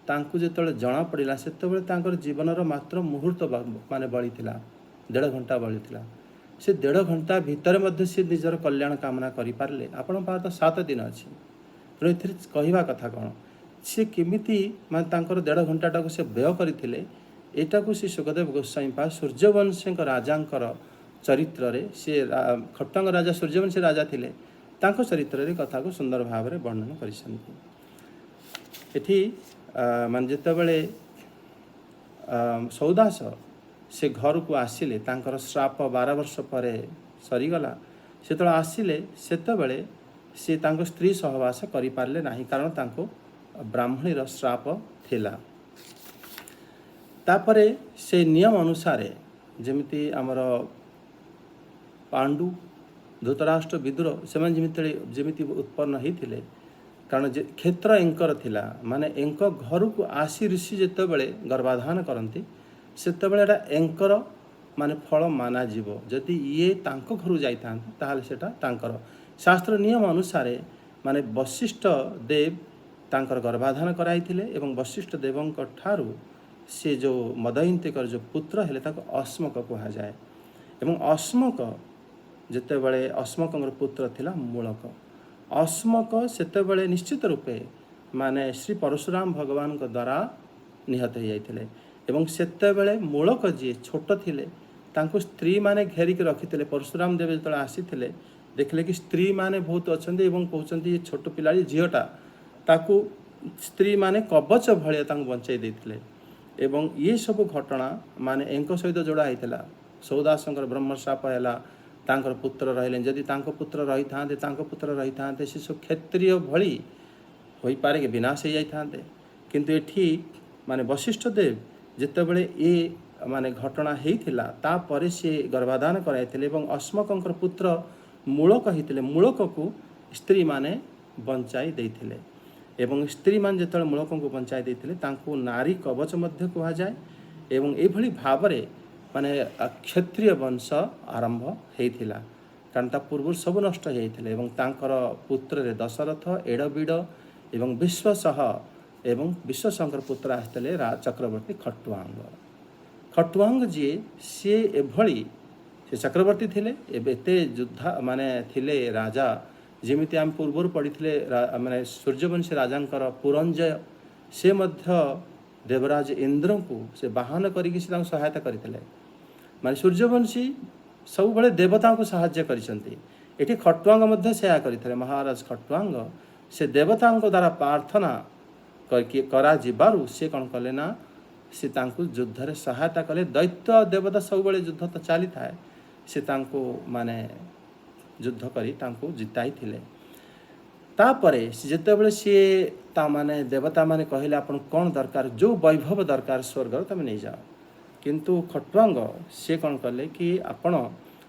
ତାଙ୍କୁ ଯେତେବେଳେ ଜଣାପଡ଼ିଲା ସେତେବେଳେ ତାଙ୍କର ଜୀବନର ମାତ୍ର ମୁହୂର୍ତ୍ତ ମାନେ ବଳିଥିଲା, 1.5 ଘଣ୍ଟା ବଳିଥିଲା। ସେ 1.5 ଘଣ୍ଟା ଭିତରେ ମଧ୍ୟ ସେ ନିଜର କଲ୍ୟାଣ କାମନା କରିପାରିଲେ। ଆପଣଙ୍କ ପାଖରେ ତ 7 ଦିନ ଅଛି। ତେଣୁ ଏଥିରେ କହିବା କଥା କ'ଣ, ସେ କେମିତି ମାନେ ତାଙ୍କର 1.5 ଘଣ୍ଟାଟାକୁ ସେ ବ୍ୟୟ କରିଥିଲେ, ଏଇଟାକୁ ସେ ସୁଖଦେବ ଗୋସ୍ୱାମୀ ପା ସୂର୍ଯ୍ୟବଂଶୀଙ୍କ ରାଜାଙ୍କର ଚରିତ୍ରରେ, ସେ ଖଟ୍ୱାଙ୍ଗ ରାଜା ସୂର୍ଯ୍ୟବଂଶୀ ରାଜା ଥିଲେ, ତାଙ୍କ ଚରିତ୍ରରେ କଥାକୁ ସୁନ୍ଦର ଭାବରେ ବର୍ଣ୍ଣନ କରିଛନ୍ତି। ଏଠି ମାନେ ଯେତେବେଳେ ସୌଦାସ ସେ ଘରକୁ ଆସିଲେ, ତାଙ୍କର ଶ୍ରାପ 12 ବର୍ଷ ପରେ ସରିଗଲା। ସେତେବେଳେ ଆସିଲେ ସେତେବେଳେ ସେ ତାଙ୍କ ସ୍ତ୍ରୀ ସହବାସ କରିପାରିଲେ ନାହିଁ, କାରଣ ତାଙ୍କୁ ବ୍ରାହ୍ମଣୀର ଶ୍ରାପ ଥିଲା। ତାପରେ ସେ ନିୟମ ଅନୁସାରେ ଯେମିତି ଆମର ପାଣ୍ଡୁ, ଧୃତରାଷ୍ଟ୍ର, ବିଦୁର ସେମାନେ ଯେମିତି ଉତ୍ପନ୍ନ ହେଇଥିଲେ, କାରଣ କ୍ଷେତ୍ର ଏଙ୍କର ଥିଲା, ମାନେ ଏଙ୍କ ଘରକୁ ଆସି ଋଷି ଯେତେବେଳେ ଗର୍ଭାଧାନ କରନ୍ତି ସେତେବେଳେ ଏଇଟା ଏଙ୍କର ମାନେ ଫଳ ମାନାଯିବ। ଯଦି ଇଏ ତାଙ୍କ ଘରକୁ ଯାଇଥାନ୍ତି ତାହେଲେ ସେଟା ତାଙ୍କର। ଶାସ୍ତ୍ର ନିୟମ ଅନୁସାରେ ମାନେ ବଶିଷ୍ଠ ଦେବ ତାଙ୍କର ଗର୍ଭାଧାନ କରାଇଥିଲେ ଏବଂ ବଶିଷ୍ଠ ଦେବଙ୍କ ଠାରୁ ସେ ଯେଉଁ ମଦୟନ୍ତୀଙ୍କର ଯେଉଁ ପୁତ୍ର ହେଲେ ତାଙ୍କୁ ଅଶ୍ମକ କୁହାଯାଏ। ଏବଂ ଅଶ୍ମକ ଯେତେବେଳେ ଅଶ୍ମକଙ୍କର ପୁତ୍ର ଥିଲା ମୂଳକ, ଅଶ୍ମକ ସେତେବେଳେ ନିଶ୍ଚିତ ରୂପେ ମାନେ ଶ୍ରୀ ପରଶୁରାମ ଭଗବାନଙ୍କ ଦ୍ୱାରା ନିହତ ହୋଇଯାଇଥିଲେ। ଏବଂ ସେତେବେଳେ ମୂଳକ ଯିଏ ଛୋଟ ଥିଲେ ତାଙ୍କୁ ସ୍ତ୍ରୀମାନେ ଘେରିକି ରଖିଥିଲେ। ପରଶୁରାମ ଦେବ ଯେତେବେଳେ ଆସିଥିଲେ ଦେଖିଲେ କି ସ୍ତ୍ରୀମାନେ ବହୁତ ଅଛନ୍ତି ଏବଂ କହୁଛନ୍ତି ଏ ଛୋଟ ପିଲା ଝିଅଟା, ତାକୁ ସ୍ତ୍ରୀମାନେ କବଚ ଭଳିଆ ତାଙ୍କୁ ବଞ୍ଚାଇ ଦେଇଥିଲେ। ଏବଂ ଇଏ ସବୁ ଘଟଣା ମାନେ ଏଙ୍କ ସହିତ ଯୋଡ଼ା ହେଇଥିଲା। ସୌଦାସଙ୍କର ବ୍ରହ୍ମଶ୍ରାପ ହେଲା, ତାଙ୍କର ପୁତ୍ର ରହିଲେନି। ଯଦି ତାଙ୍କ ପୁତ୍ର ରହିଥାନ୍ତେ ସେ ସବୁ କ୍ଷତ୍ରିୟ ଭଳି ହୋଇପାରେ କି ବିନାଶ ହେଇଯାଇଥାନ୍ତେ। କିନ୍ତୁ ଏଠି ମାନେ ବଶିଷ୍ଠ ଦେବ ଯେତେବେଳେ ଏ ମାନେ ଘଟଣା ହେଇଥିଲା ତାପରେ ସେ ଗର୍ଭାଧାନ କରାଇଥିଲେ ଏବଂ ଅଶ୍ମକଙ୍କର ପୁତ୍ର ମୂଳକ ହେଇଥିଲେ। ମୂଳକକୁ ସ୍ତ୍ରୀମାନେ ବଞ୍ଚାଇ ଦେଇଥିଲେ ଏବଂ ସ୍ତ୍ରୀମାନେ ଯେତେବେଳେ ମୂଳକଙ୍କୁ ବଞ୍ଚାଇ ଦେଇଥିଲେ ତାଙ୍କୁ ନାରୀ କବଚ ମଧ୍ୟ କୁହାଯାଏ। ଏବଂ ଏଇଭଳି ଭାବରେ ମାନେ କ୍ଷତ୍ରିୟ ବଂଶ ଆରମ୍ଭ ହେଇଥିଲା, କାରଣ ତା ପୂର୍ବରୁ ସବୁ ନଷ୍ଟ ହେଇଯାଇଥିଲେ। ଏବଂ ତାଙ୍କର ପୁତ୍ରରେ ଦଶରଥ, ଏଡ଼ବିଡ଼ ଏବଂ ବିଶ୍ୱସହ ଏବଂ ବିଶ୍ୱସଙ୍କର ପୁତ୍ର ଆସିଥିଲେ ଚକ୍ରବର୍ତ୍ତୀ ଖଟ୍ୱାଙ୍ଗ ଯିଏ ସିଏ ଏଭଳି ସେ ଚକ୍ରବର୍ତ୍ତୀ ଥିଲେ। ଏବେ ଏତେ ଯୋଦ୍ଧା ମାନେ ଥିଲେ ରାଜା, ଯେମିତି ଆମେ ପୂର୍ବରୁ ପଢ଼ିଥିଲେ ମାନେ ସୂର୍ଯ୍ୟବଂଶୀ ରାଜାଙ୍କର ପୁରଞ୍ଜୟ, ସେ ମଧ୍ୟ ଦେବରାଜ ଇନ୍ଦ୍ରଙ୍କୁ ସେ ବାହନ କରିକି ସେ ତାଙ୍କୁ ସହାୟତା କରିଥିଲେ। ମାନେ ସୂର୍ଯ୍ୟବଂଶୀ ସବୁବେଳେ ଦେବତାଙ୍କୁ ସାହାଯ୍ୟ କରିଛନ୍ତି। ଏଠି ଖଟ୍ୱାଙ୍ଗ ମଧ୍ୟ ସେୟା କରିଥିଲେ। ମହାରାଜ ଖଟ୍ୱାଙ୍ଗ ସେ ଦେବତାଙ୍କ ଦ୍ୱାରା ପ୍ରାର୍ଥନା କରାଯିବାରୁ ସେ କ'ଣ କଲେ ନା से तांको युद्धरे सहायता कले। दैत्य देवता सब युद्ध तो चली थाए, से तांको माने युद्ध करी तांको जिताई थिले। तापरे जितेबले सी ता माने देवता माने कहले आपन कौन दरकार, जो वैभव दरकार स्वर्ग तुम नहीं जाओ। किंतु खटुआंग सी कौन कले कि आपण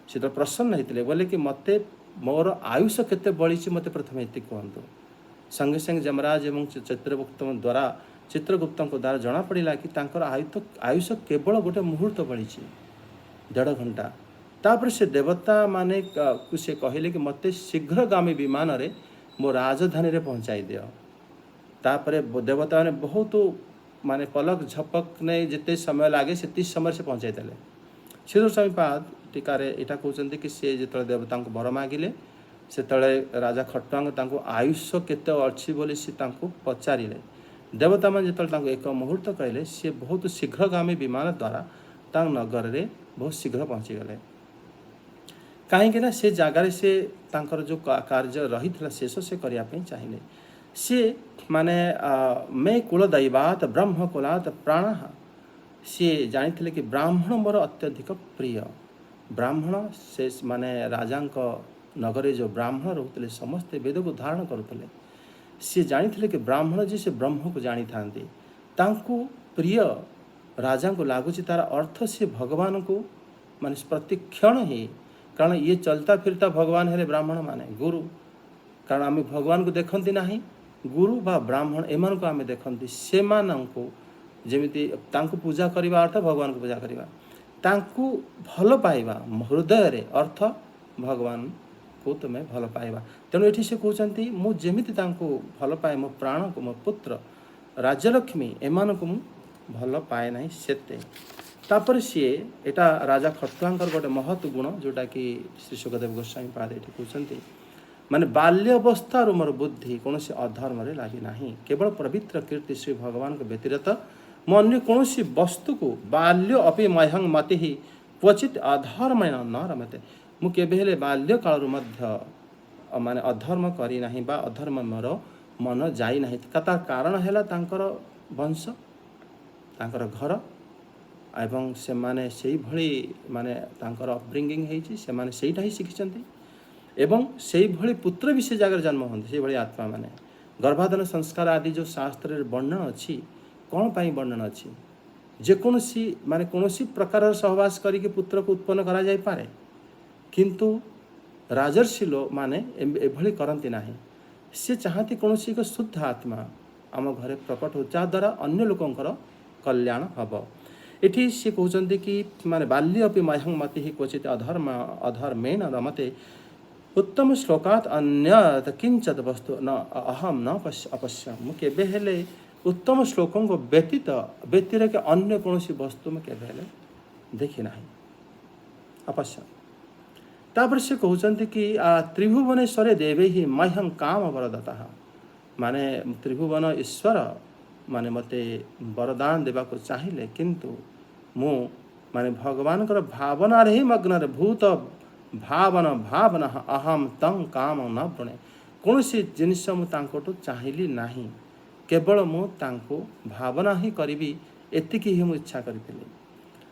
से तो प्रसन्न होते बोले कि मते मोर आयुष केते बड़ी मते प्रथम ये कहतु। संगे संगे जमराज एवं चित्रगुप्त द्वारा जना पड़ा कि आयुष केवल गोटे मुहूर्त बड़ी 1.5 घंटा। तापर से देवता माने से कहले कि मते शीघ्रगामी विमान रे मो राजधानी रे पहुँचाई दियो। तापर देवता माने बहुत माने पलक झपक नहीं जिते समय लगे से समय से पहुँचाई देले। सिद्धू स्वामीपाद टीकार यहाँ कहते कि सी जो देवता को वर मागिले से राजा खटुआंग तांको आयुष केते अच्छी बोली सी तांको पचारे। देवता मान जो एक मुहूर्त कहले सी बहुत शीघ्रगामी विमान द्वारा नगर रे बहुत शीघ्र पहुँची गले। कहीं से जगार से तांकर जो कार्य रही शेष से करने चाहिए। सी माने मैं कुल दैवात ब्रह्म कुलात प्राण सी जानी कि ब्राह्मण मोर अत्यधिक प्रिय। ब्राह्मण से माने राजा नगर जो ब्राह्मण रोते समस्ते वेद को धारण करुले। सी जानी कि ब्राह्मण जी से ब्रह्म को जानी था प्रिय राजा को लगुच तार अर्थ से भगवान को माने प्रतिक्षण ही, कारण ये चलता फिरता भगवान है ब्राह्मण माने गुरु। कारण आम भगवान को देखती ना, गुरु बा ब्राह्मण एमान को आम देखती से जमीती पूजा करने अर्थ भगवान को पूजा करवा, तांकु भल पाइबा हृदय रे अर्थ भगवान को तुम्हें भल पाइबा। तेणु ये से कहते मुझेमिति भल पाए मो प्राण को मो पुत्र राजलक्ष्मी एमान को भल पाए ना सेते। तापर सी एटा राजा खटुआंकर गोटे महत्व गुण जोटा कि श्री सुखदेव गोस्वामी पाद ये कहते माने बाल्य अवस्था मोर बुद्धि कौन अधर्म लगे ना, केवल पवित्र कीर्ति श्री भगवान को व्यतीत मो अन्य कौन वस्तु को बाल्य अपि मह्यं मति ही क्वचित अधर्म न रमते। मुझे बाल्य काल माने अधर्म करना बा अधर्म मोर मन जाई ना। तार कारण है वंश तांकर घर एवं से माने से भली माने तांकर अपब्रिंगिंग है से माने सेटा ही शिखिचंती एवं से भली पुत्र भी से जगह जन्म होते से भली आत्मा माने गर्भाधान संस्कार आदि जो शास्त्र वर्णन अच्छी कौन पाई वर्णन अच्छी जेकोसी माने कोनोसी प्रकार सहवास करके पुत्र को उत्पन्न करा जाय पारे, किंतु राजर्षि लोग माने एभली करती ना। से चाहती कोनोसी एक शुद्ध आत्मा आम घरे प्रकट हो जद्वारा अन्य लोकंकर कल्याण हब। एठी से कहते कि माने बाल्य अपि मह्यं मति ही क्वचित अधर्मेण रमते उत्तम श्लोकात अन्यत किंचित वस्तु न अहम न अपश्यम। मुझे हेले उत्तम श्लोकों को व्यतीत के अन्य कौन वस्तु में केवे देखी ना अपश्यम। तापर से कहते कि त्रिभुवनेश्वरे देवे ही मह्यं काम वरदता माने त्रिभुवन ईश्वर माने मते वरदान देवा को चाहिए, किंतु मु माने भगवान कर भावना रे मग्न रे भूत भावना भावना अहम तम काम न बणे कौन सी जिनस मुझे चाहिए ना, केवल मु भावना ही करी एतिकी ही मुझे इच्छा करी।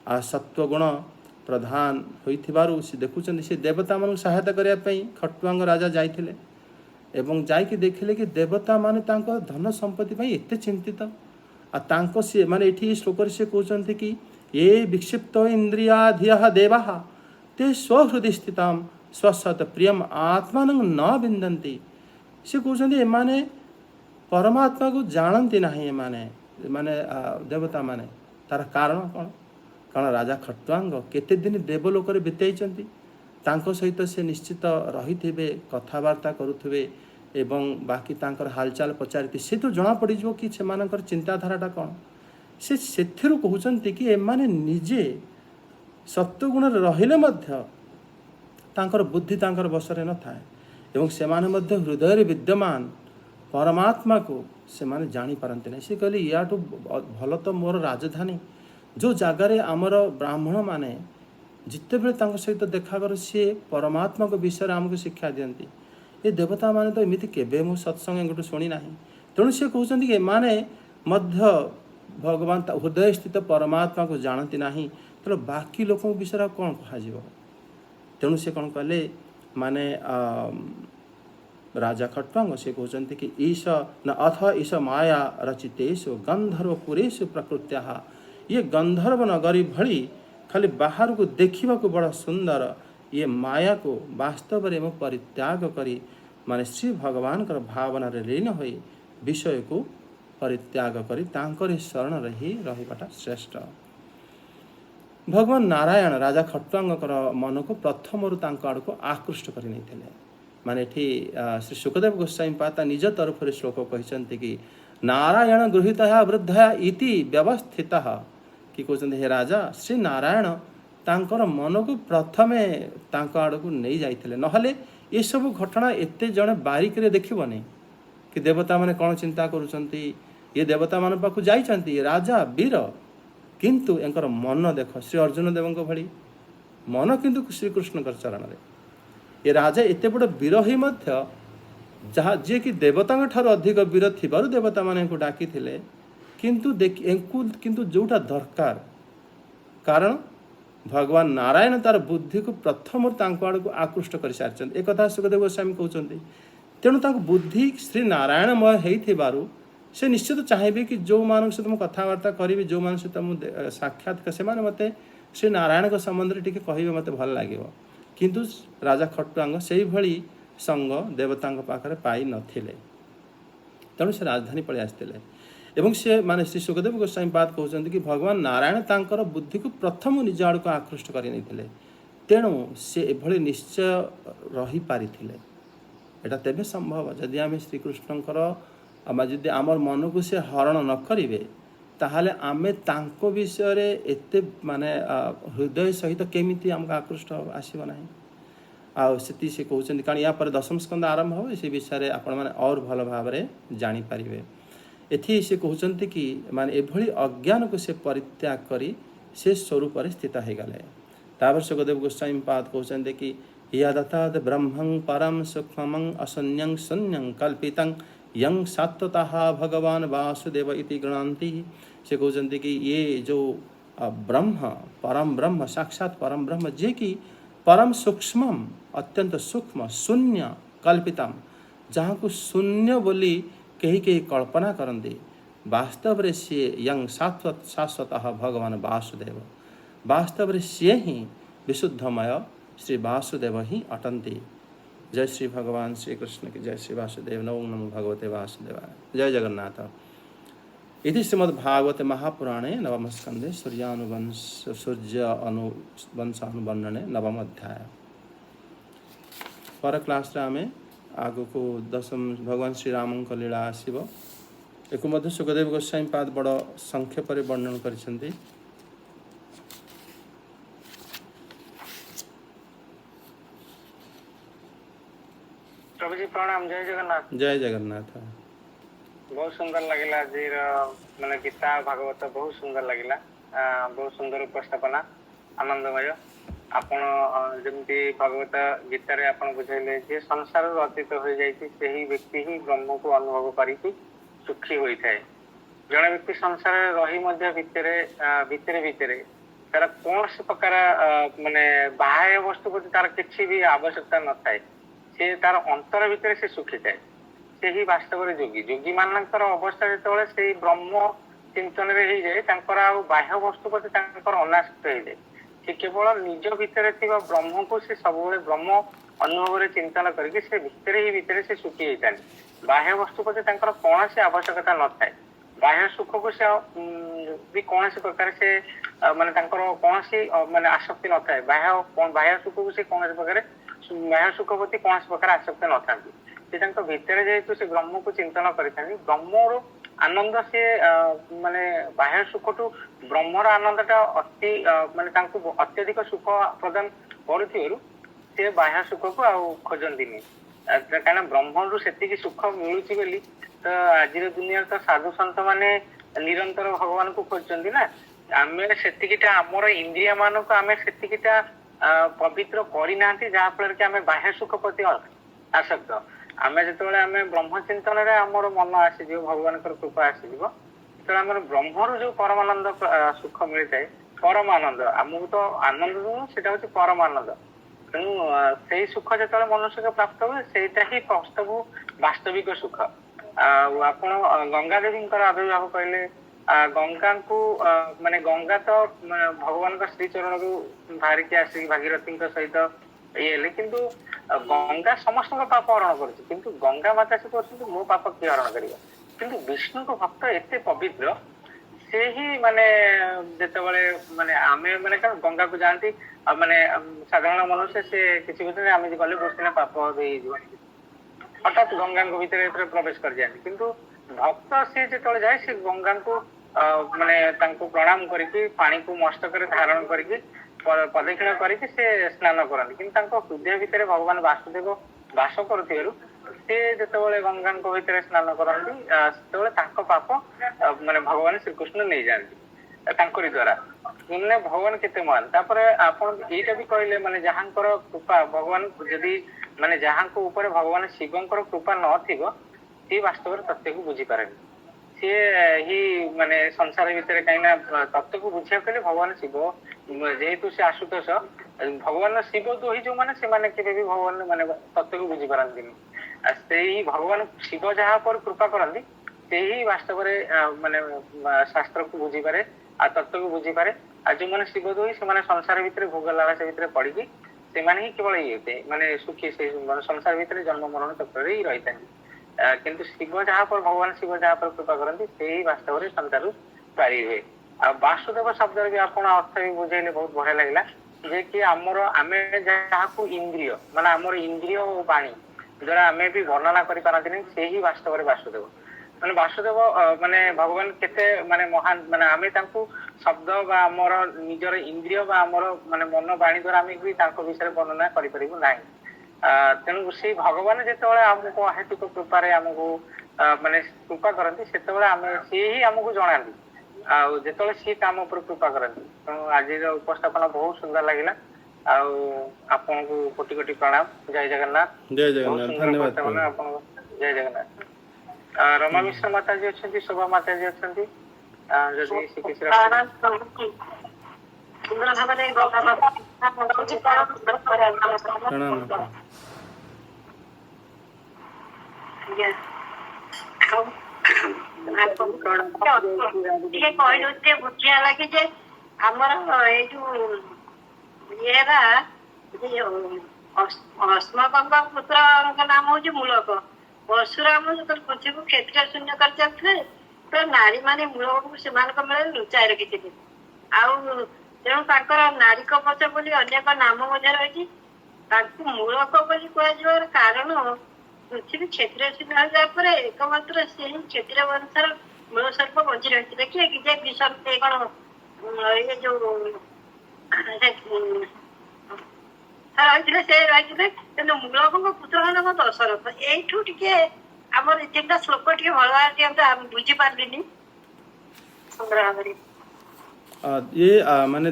आ सत्वगुण प्रधान होइथिबारु से देखुचंदी से देवता मान सहायता करने खटुआंग राजा जाइथिले एवं जाइकी देखिले कि देवता माने तांको धन संपत्ति भाई एते चिंतित आ तांको से माने एठी श्लोक से कहते कि ये विक्षिप्त इंद्रियाधियः देवाः ते स्वहृदय स्थितां स्वसत प्रियम आत्मान न विन्दन्ति। से कहते एमाने परमात्मा को जानती ना माने माने देवता माने तार कारण कौन, कारण राजा खटुआंग केते दिन देवलोक बीतई तांको सहित से निश्चित रही थे कथबार्ता करुवे एवं बाकी तांकर हालचाल पचारि से तो जना पड़ कि से चिंताधाराटा कौन। से कहते कि एमाने निजे सत्वगुण रहिले मध्य तांकर बुद्धि तांकर बसरे न थाए एवं से माने मध्य हृदय विद्यमान परमात्मा को से माने जानी पारंते नहीं। से कहले याठू भल तो मोर राजधानी जो जगार आमर ब्राह्मण माने जिते बड़े सहित देखा कर सी परमात्मा को विषय आमको शिक्षा दियंती। ये देवता माने तो एमती केबे मु सत्संग गोटे शुणी ना। तेणु सी कहते कि माने मध्य भगवान हृदय स्थित परमात्मा को जानती नहीं तो बाकी लोक विषय कौन कह तेणु से कौन कले माने राजा खट्वांग से कहते कि ईश न अथ ईश माया रचितेषु गंधर्वपुरेषु प्रकृत्या ये गंधर्व नगरी भली खाली बाहर को देखा को बड़ा सुंदर ये माया को वास्तव में परित्याग करी माने श्री भगवान कर भावना रे लीन होई विषय को परित्याग करी तांकर शरण रही रहिबाटा श्रेष्ठ। भगवान नारायण राजा खट्वांगर मन को प्रथम आड़ को आकृष्ट कर नहीं माने एठी श्री सुखदेव गोस्वामी पाता निज तरफ श्लोक कहते कि नारायण गृहीत वृद्ध इति व्यवस्थित कि कहते हे राजा श्री नारायण तांकर मन को प्रथमे तांक आड़ को नहीं जाइथिले नहले ये सब घटना एते जड़े बारिक देखनी कि देवता माने कौन चिंता करुचंती ये देवता मान पाखु जाइछंती राजा वीर किंतु एंकर मन देख श्री अर्जुन देव भली मन किंतु श्रीकृष्ण चरण रे ये राजा एते बड़ वीर ही मध्य जहाँ जी कि देवता ठार अधिक वीर थिबारु देवता माने को डाकी थिले किंतु किंतु जोटा दरकार कारण भगवान नारायण तार बुद्धि को प्रथम आड़ को आकृष्ट कर सारी एक कथा सुखदेव गोस्वामी कहते तेणु बुद्धि श्री नारायणमय होइथिबारु से निश्चित चाहिए कि जो मान सहित मुझे कथबार्ता करी जो मान सहित मुझे साक्षात से मत श्री नारायण के संबंध में कहे मत भल लगे किंतु राजा खट्वांग से भली संग देवता पाखे पाई नथिले तेणु से राजधानी पलि आसते एवं से माने श्री सुखदेव गोस्वामी बात कहते कि भगवान नारायण तांकर बुद्धि को प्रथम निज आड़ को आकृष्ट कर नहीं तेणु से एभली निश्चय रही पारी एटा तेबे संभव जदि आम श्रीकृष्णकर जदि आमर मन को से हरण न करेंगे ताहले आमे तांको विषय रे एते माने हृदय सहित केमिति हमको आकृष्ट आसीब ना आती से कहते कारण या पर दशम स्कंद आरंभ हो से विषय आपण मैंने और भल भाव जानीपारे एथि से कहते कि माने एभली अज्ञान को से परित्याग करी से स्वरूप स्थित हो गले तापर सुखदेव गोस्वामी पाद कहते कि यदताद ब्रह्मं परम सूक्ष्मं असन्यं शून्यं कल्पितं यं सात्वतः भगवान वासुदेव इति गृह्णन्ति से कहते कि ये जो ब्रह्म परम ब्रह्म साक्षात परम ब्रह्म जे कि परम सूक्ष्म अत्यंत सूक्ष्म शून्य कल्पितम जहाँ को शून्य बोली कहीं कहीं कल्पना करती वास्तव रे सी यं शाश्वतः भगवान वासुदेव वास्तव सी ही विशुद्धमय श्री वासुदेव ही अटंती। जय श्री भगवान श्री कृष्ण की जय श्री वासुदेव नमो नमो भगवते वासुदेवाय जय जगन्नाथ। इति श्रीमद्भागवते महापुराणे नवम स्कंदे सूर्य अनुवंशानुवर्णने नवम अध्याय पर क्लास आम आग को दशम भगवान श्रीराम लीला आसब एक मध्य सुखदेव गोस्वामी पाद बड़ संक्षेप वर्णन कर प्रभु जी प्रणाम जय जगन्नाथ। जय जगन्नाथ। बहुत सुंदर लगिला आज माने गीता भागवत बहुत सुंदर लगिला बहुत सुंदर उपस्थापना आनंदमय आपण जमती भागवत गीता रे आपण बुझाइले जे संसार अतीत हो जाइछि सेही व्यक्ति ही ब्रह्म को अनुभव करिकि सुखी होई थाए जने व्यक्ति संसार रही मध्य भितरे भितरे भितरे तार कौन से प्रकार माने बाह्य वस्तु प्रति तार किछि भी आवश्यकता न थाए से तार अंतर भितरे से सुखी थाए से ही वास्तव रे जोगी जोगी मानकर अवस्था जेतबेले से ब्रह्म चिंतन रे ही जाए तांकर आ बाह्य वस्तु प्रति तांकर अनासक्त हो जाए से केवल निज भितर थिबा ब्रह्म को से सब ब्रह्म अनुभव रे चिंतन करके से भितरे ही भितरे से सुखी होता है बाह्य वस्तु प्रति तांकर कौन से आवश्यकता न थाए बाह्य सुख को से भी कौन से प्रकार से माने तांकर कौन सी माने आसक्ति न थाए बाह्य सुख को से कौन से प्रकार बाह्य सुख प्रति कौन से प्रकार आसक्ति न था से भितर जेहेतु से ब्रह्म को चिंतन करता ब्रह्मर आनंद से माने बाह्य सुख टू ब्रह्मर आनंदटा अति माने तांको अत्यधिक सुख प्रदान करुथिबारु से बाह्य सुख को आ खोजंदिनी कारण ब्रह्मरु सेतिकी सुख मिलुची बेली तो आज दुनिया तो साधु संत माने निरंतर भगवान को खोजचंदी ना आमे सेतिकीटा हमर इंद्रिय मान को आमे सेतिकीटा पवित्र करी नांती जहा फल कि आमे बाह्य सुख प्रति आसक्त आमे जेतबेले आमे ब्रह्म चिंतन रे हमर मन आसी जो भगवान कर कृपा आसी जीवो ଯେତେବେଳେ ଆମର ବ୍ରହ୍ମରୁ ଯୋଉ ପରମାନନ୍ଦ ସୁଖ ମିଳିଥାଏ, ପରମାନନ୍ଦ, ଆମକୁ ତ ଆନନ୍ଦ ନୁହଁ, ସେଇଟା ହଉଛି ପରମାନନ୍ଦ। ତେଣୁ ସେଇ ସୁଖ ଯେତେବେଳେ ମନୁଷ୍ୟକୁ ପ୍ରାପ୍ତ ହୁଏ, ସେଇଟା ହିଁ ବାସ୍ତବିକ ସୁଖ। ଆଉ ଆପଣ ଗଙ୍ଗା ଦେବୀଙ୍କର ଆବିର୍ଭାବ କହିଲେ, ଗଙ୍ଗାଙ୍କୁ ମାନେ ଗଙ୍ଗା ତ ଭଗବାନଙ୍କ ଶ୍ରୀଚରଣରୁ ବାହାରିକି ଆସିକି ଭାଗୀରଥୀଙ୍କ ସହିତ ଇଏ ହେଲେ, କିନ୍ତୁ ଗଙ୍ଗା ସମସ୍ତଙ୍କ ପାପ ହରଣ କରୁଛି, କିନ୍ତୁ ଗଙ୍ଗା ମାତା ସେ କରୁଛନ୍ତି ମୋ ପାପ କିଏ ହରଣ କରିବ। କିନ୍ତୁ ବିଷ୍ଣୁଙ୍କ ଭକ୍ତ ଏତେ ପବିତ୍ର, ସେ ହିଁ ମାନେ ଯେତେବେଳେ ମାନେ ଆମେ ମାନେ କଣ ଗଙ୍ଗାକୁ ଯାଆନ୍ତି, ଆଉ ମାନେ ସାଧାରଣ ମନୁଷ୍ୟ ସେ କିଛି ବୁଝୁନି, ଆମେ ଗଲେ ବୁଝିନା ପାପ ହେଇଯିବ, ହଠାତ୍ ଗଙ୍ଗାଙ୍କ ଭିତରେ ପ୍ରବେଶ କରିଯାଆନ୍ତି। କିନ୍ତୁ ଭକ୍ତ ସେ ଯେତେବେଳେ ଯାଏ, ସେ ଗଙ୍ଗାଙ୍କୁ ମାନେ ତାଙ୍କୁ ପ୍ରଣାମ କରିକି ପାଣିକୁ ମସ୍ତକରେ ଧାରଣ କରିକି ପ୍ରଦକ୍ଷିଣ କରିକି ସେ ସ୍ନାନ କରନ୍ତି। କିନ୍ତୁ ତାଙ୍କ ହୃଦୟ ଭିତରେ ଭଗବାନ ବାସୁଦେବ ବାସ କରୁଥିବାରୁ ସେ ଯେତେବେଳେ ଗଙ୍ଗାଙ୍କ ଭିତରେ ସ୍ନାନ କରନ୍ତି, ସେତେବେଳେ ତାଙ୍କ ପାପ ମାନେ ଭଗବାନ ଶ୍ରୀକୃଷ୍ଣ ନେଇଯାଆନ୍ତି ତାଙ୍କରି ଦ୍ଵାରା। ମାନେ ଭଗବାନ କେତେ ମହାନ। ତାପରେ ଆପଣ ଏଇଟା ବି କହିଲେ, ମାନେ ଯାହାଙ୍କର କୃପା ଭଗବାନ, ଯଦି ମାନେ ଯାହାଙ୍କ ଉପରେ ଭଗବାନ ଶିବଙ୍କର କୃପା ନଥିବ, ସିଏ ବାସ୍ତବରେ ତତ୍ତ୍ୱକୁ ବୁଝିପାରେନି। ସିଏ ହିଁ ମାନେ ସଂସାର ଭିତରେ, କାହିଁକି ନା ତତ୍ତ୍ୱକୁ ବୁଝିବାକୁ ହେଲେ ଭଗବାନ ଶିବ ଯେହେତୁ ସେ ଆଶୁତୋଷ, ଭଗବାନ ଶିବ ଦୋହି ଯୋଉମାନେ, ସେମାନେ କେବେ ବି ଭଗବାନ ମାନେ ତତ୍ତ୍ୱକୁ ବୁଝିପାରନ୍ତିନି। ସେଇ ଭଗବାନ ଶିବ ଯାହା ଉପରେ କୃପା କରନ୍ତି, ସେହି ବାସ୍ତବରେ ମାନେ ଶାସ୍ତ୍ରକୁ ବୁଝିପାରେ ଆଉ ତତ୍ତ୍ୱକୁ ବୁଝିପାରେ। ଆଉ ଯୋଉମାନେ ଶିବ ଦୋହି, ସେମାନେ ସଂସାର ଭିତରେ ଭୋଗ ଲାଳସ ଭିତରେ ପଡିକି ସେମାନେ ହିଁ କେବଳ ଇଏ ମାନେ ସୁଖୀ, ସେଇ ସଂସାର ଭିତରେ ଜନ୍ମ ମରଣ ଚକ୍ରରେ ହିଁ ରହିଥାନ୍ତି। କିନ୍ତୁ ଶିବ ଯାହା ଉପରେ ଭଗବାନ ଶିବ ଯାହା ଉପରେ କୃପା କରନ୍ତି, ସେଇ ବାସ୍ତବରେ ସଂସାରରୁ ପାରି ହୁଏ। ଆଉ ବାସୁଦେବ ଶବ୍ଦରେ ବି ଆପଣ ଅର୍ଥ ବି ବୁଝେଇଲେ ବହୁତ ବଢିଆ ଲାଗିଲା, ଯେ କି ଆମେ ଯାହାକୁ ଇନ୍ଦ୍ରିୟ, ମାନେ ଆମର ଇନ୍ଦ୍ରିୟ ଓ ବାଣୀ ଦ୍ଵାରା ଆମେ ବି ବର୍ଣ୍ଣନା କରିପାରନ୍ତିନି, ସେ ହିଁ ବାସ୍ତବରେ ବାସୁଦେବ। ମାନେ ବାସୁଦେବ ମାନେ ଭଗବାନ କେତେ ମାନେ ମହାନ, ମାନେ ଆମେ ତାଙ୍କୁ ଶବ୍ଦ ବା ଆମର ନିଜର ଇନ୍ଦ୍ରିୟ ବା ଆମର ମାନେ ମନ ବାଣୀ ଦ୍ଵାରା ଆମେ ବି ତାଙ୍କ ବିଷୟରେ ବର୍ଣ୍ଣନା କରିପାରିବୁ ନାହିଁ। ତେଣୁ ସେଇ ଭଗବାନ ଯେତେବେଳେ ଆମକୁ ଅହେତୁକ କୃପାରେ ଆମକୁ ମାନେ କୃପା କରନ୍ତି, ସେତେବେଳେ ସିଏ ହିଁ ଆମକୁ ଜଣାନ୍ତି, ଆଉ ଯେତେବେଳେ ସିଏ କାମ ଉପରେ କୃପା କରନ୍ତି। ତେଣୁ ଆଜିର ଉପସ୍ଥାପନା ବହୁତ ସୁନ୍ଦର ଲାଗିଲା, ଆଉ ଆପଣଙ୍କୁ କୋଟି କୋଟି ପ୍ରଣାମ। ଜୟ ଜଗନ୍ନାଥ। ଜୟ ବହୁତ ଜଗନ୍ନାଥ, ସୁନ୍ଦର ଧନ୍ୟବାଦ ଉପସ୍ଥାପନା ପ୍ରଭୁ। ଆପଣଙ୍କ। ଜୟ ଜଗନ୍ନାଥ। ରମା ମିଶ୍ର ମାତାଜୀ ଅଛନ୍ତି, ଶୋଭା ମାତାଜୀ ଅଛନ୍ତି, ଯଦି କିଛି ସୁନ୍ଦର ଭାବରେ ଗଙ୍ଗା ପ୍ରଣାମ ମାତା। ଟିକେ କହିଲୁ ଟିକେ ବୁଝିବା ଲାଗି ଯେ ଆମର ଏଇ ଯୋଉ ଇଏରା ଅଶ୍ମଗଙ୍ଗ ପୁତ୍ରଙ୍କ ନାମ ହଉଛି ମୂଳକ। ପରଶୁରାମ ଯେତେବେଳେ ପୃଥିବୀକୁ କ୍ଷେତ୍ର ଶୂନ୍ୟ କରି ଚାଲିଥିଲେ, ତ ନାରୀ ମାନେ ମୂଳକକୁ ସେମାନଙ୍କ ମେଳରେ ଲୁଚାଇ ରଖିଥିଲେ। ଆଉ ତେଣୁ ତାଙ୍କର ନାରୀ କବଚ ବୋଲି ଅନେକ ନାମ ମଧ୍ୟ ରହିଛି। ତାଙ୍କୁ ମୂଳକ ବୋଲି କୁହାଯିବାର କାରଣ, ପୃଥିବୀ କ୍ଷେତ୍ର ଶୂନ୍ୟ ହେବା ପରେ ଏକମାତ୍ର ସେ ହିଁ କ୍ଷେତ୍ର ବଂଶର ମୂଳ ସ୍ୱରୂପ ବଞ୍ଚି ରହିଥିଲେ। କିଏ କି ଯେ ବିଷମ କଣ ଇଏ ଯୋଉ ରହିଥିଲେ, ସେ ରହିଥିଲେ, କିନ୍ତୁ ମୂଳକଙ୍କ ପୁତ୍ର ନାମ ଦଶରଥ। ଏଇଠୁ ଟିକେ ଆମର ଏ ତିନିଟା ଶ୍ଲୋକ ଟିକେ ଭଲ ଭାବରେ ଟିକେ ଆମେ ବୁଝିପାରିଲିନି ସୁନ୍ଦର ଭାବରେ। ଇଏ ମାନେ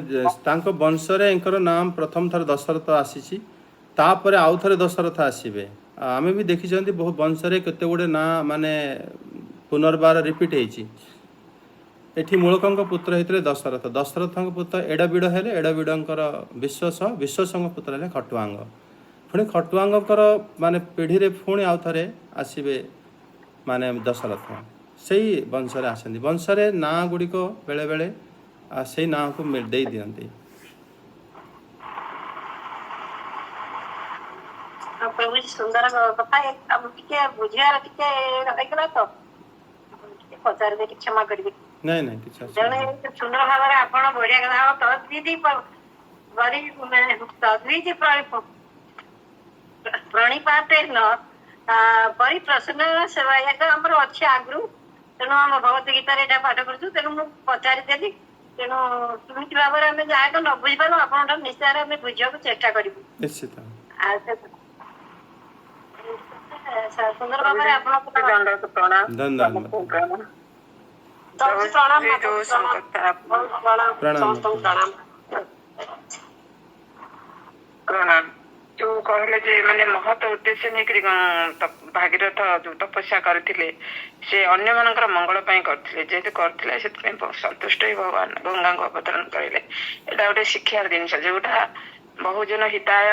ତାଙ୍କ ବଂଶରେ ଏଙ୍କର ନାମ ପ୍ରଥମ ଥର ଦଶରଥ ଆସିଛି, ତାପରେ ଆଉ ଥରେ ଦଶରଥ ଆସିବେ। ଆମେ ବି ଦେଖିଛନ୍ତି ବହୁ ବଂଶରେ କେତେ ଗୁଡ଼ିଏ ନାଁ ମାନେ ପୁନର୍ବାର ରିପିଟ୍ ହେଇଛି। ଏଠି ମୂଳକଙ୍କ ପୁତ୍ର ହେଇଥିଲେ ଦଶରଥ, ଦଶରଥଙ୍କ ପୁତ୍ର ଏଡ଼ବିଡ଼ ହେଲେ, ଏଡ଼ବିଡ଼ଙ୍କର ବିଶ୍ୱସଙ୍କ ପୁତ୍ର ହେଲେ ଖଟୁଆଙ୍ଗ। ପୁଣି ଖଟୁଆଙ୍ଗଙ୍କର ମାନେ ପିଢ଼ିରେ ପୁଣି ଆଉ ଥରେ ଆସିବେ ମାନେ ଦଶରଥ, ସେଇ ବଂଶରେ ଆସନ୍ତି। ବଂଶରେ ନାଁ ଗୁଡ଼ିକ ବେଳେବେଳେ ସେଇ ନାଁକୁ ଦେଇ ଦିଅନ୍ତି। ପ୍ରଭୁ ସୁନ୍ଦର କଥା, ଟିକେ ବୁଝିବାର ଟିକେ ରହିଗଲା ତ, ଟିକେ ପଚାରିବେ, ଟିକେ କ୍ଷମା କରିବେ। ନାଇଁ ନାଇଁ, କିଛି ଜଣେ ଅସୁବିଧା ନାହିଁ। ସୁନ୍ଦର ଭାବରେ ଆପଣ ବଢିଆ କଥା ତଦ୍ବିଧି ପ୍ରଣିପାତେନ ପରିପ୍ରସନ୍ନ ସେବା ଆମର ଅଛି ଆଗରୁ। ତେଣୁ ଆମ ଭଗବତ ଗୀତାରେ ଏଇଟା ପାଠ କରୁଛୁ, ତେଣୁ ମୁଁ ପଚାରିଦେଲି। ତେଣୁ କେମିତି ଭାବରେ ଆମେ ଯାହାକୁ ନ ବୁଝିପାରୁ ଆପଣଙ୍କ ନିଶ୍ଚୟରେ ଆମେ ବୁଝିବାକୁ ଚେଷ୍ଟା କରିବୁ। ନିଶ୍ଚିତ। ଆଉ ସୁନ୍ଦର ଭାବରେ ଆପଣଙ୍କୁ ଧନ୍ୟବାଦ ମାତା। ପ୍ରଣାମ। ପ୍ରଣାମ ସମସ୍ତଙ୍କୁ ମାତା। ପ୍ରଣାମ। जो कहले जे माने महत उद्देश्य नहीं भागीरथ जो तपस्या करथिले से अन्य मानकर मंगल पई करथिले जेते करथिले सेते संतुष्ट ही भगवान गंगा को अवतरण करिले एटा गोटे शिक्षार जिनिस जोटा बहुजन हिताय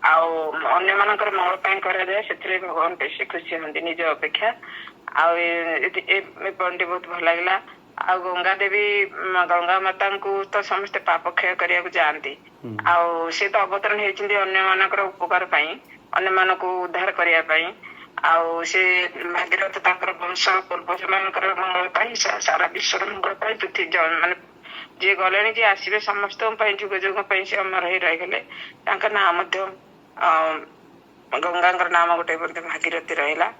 आउ अन्य मानकर मंगल पई करा जाए सेथिरे भगवान बेसी खुशी हंदी निज अपेक्षा आउ ए पॉइंट बहुत भल लागला आ गंगा देवी गंगा माता को तो समस्ते पाप क्षय करिया को जानती आउ से तो अवतरण होती अन्य मानकर उपकार पाई अन्य मान को उद्धार करिया पाई आउ से भागीरथ तांकर वंश पूर्वज मानकर मंगल पाई सारा विश्व मंगल पाई पृथ्वी माने जे गले जे आसवे समस्त जुग जुग से अमर ही रहीगले ना मध्य गंगा नाम गोटे भागीरथी रहा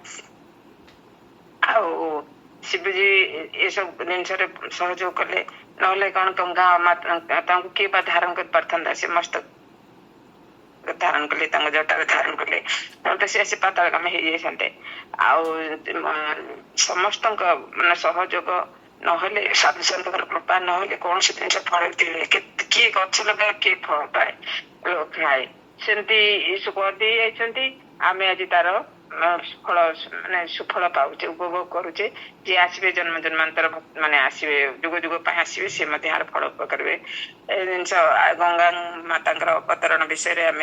आउ शिवजी ये सब जिनस सहयोग कले ना कौन गंगा माता किए धारण कर पारथा से मस्तक धारण कले जटार धारण कले तो सी पाताल जाते आउ समस्त मान सहयोग नहले साधु सन्त कृपा नहले कौन से जिन फल किए गछ लगा किए फल पाए खाए सेमती कहती आम आज तार फल माने सुफल पाचे उपभोग करुचे जी आसवे जन्म जन्मांतर माने आसवे जुग जुग आसवे सी यार फल करेंगे जिन गंगा माता अवतरण विषय आम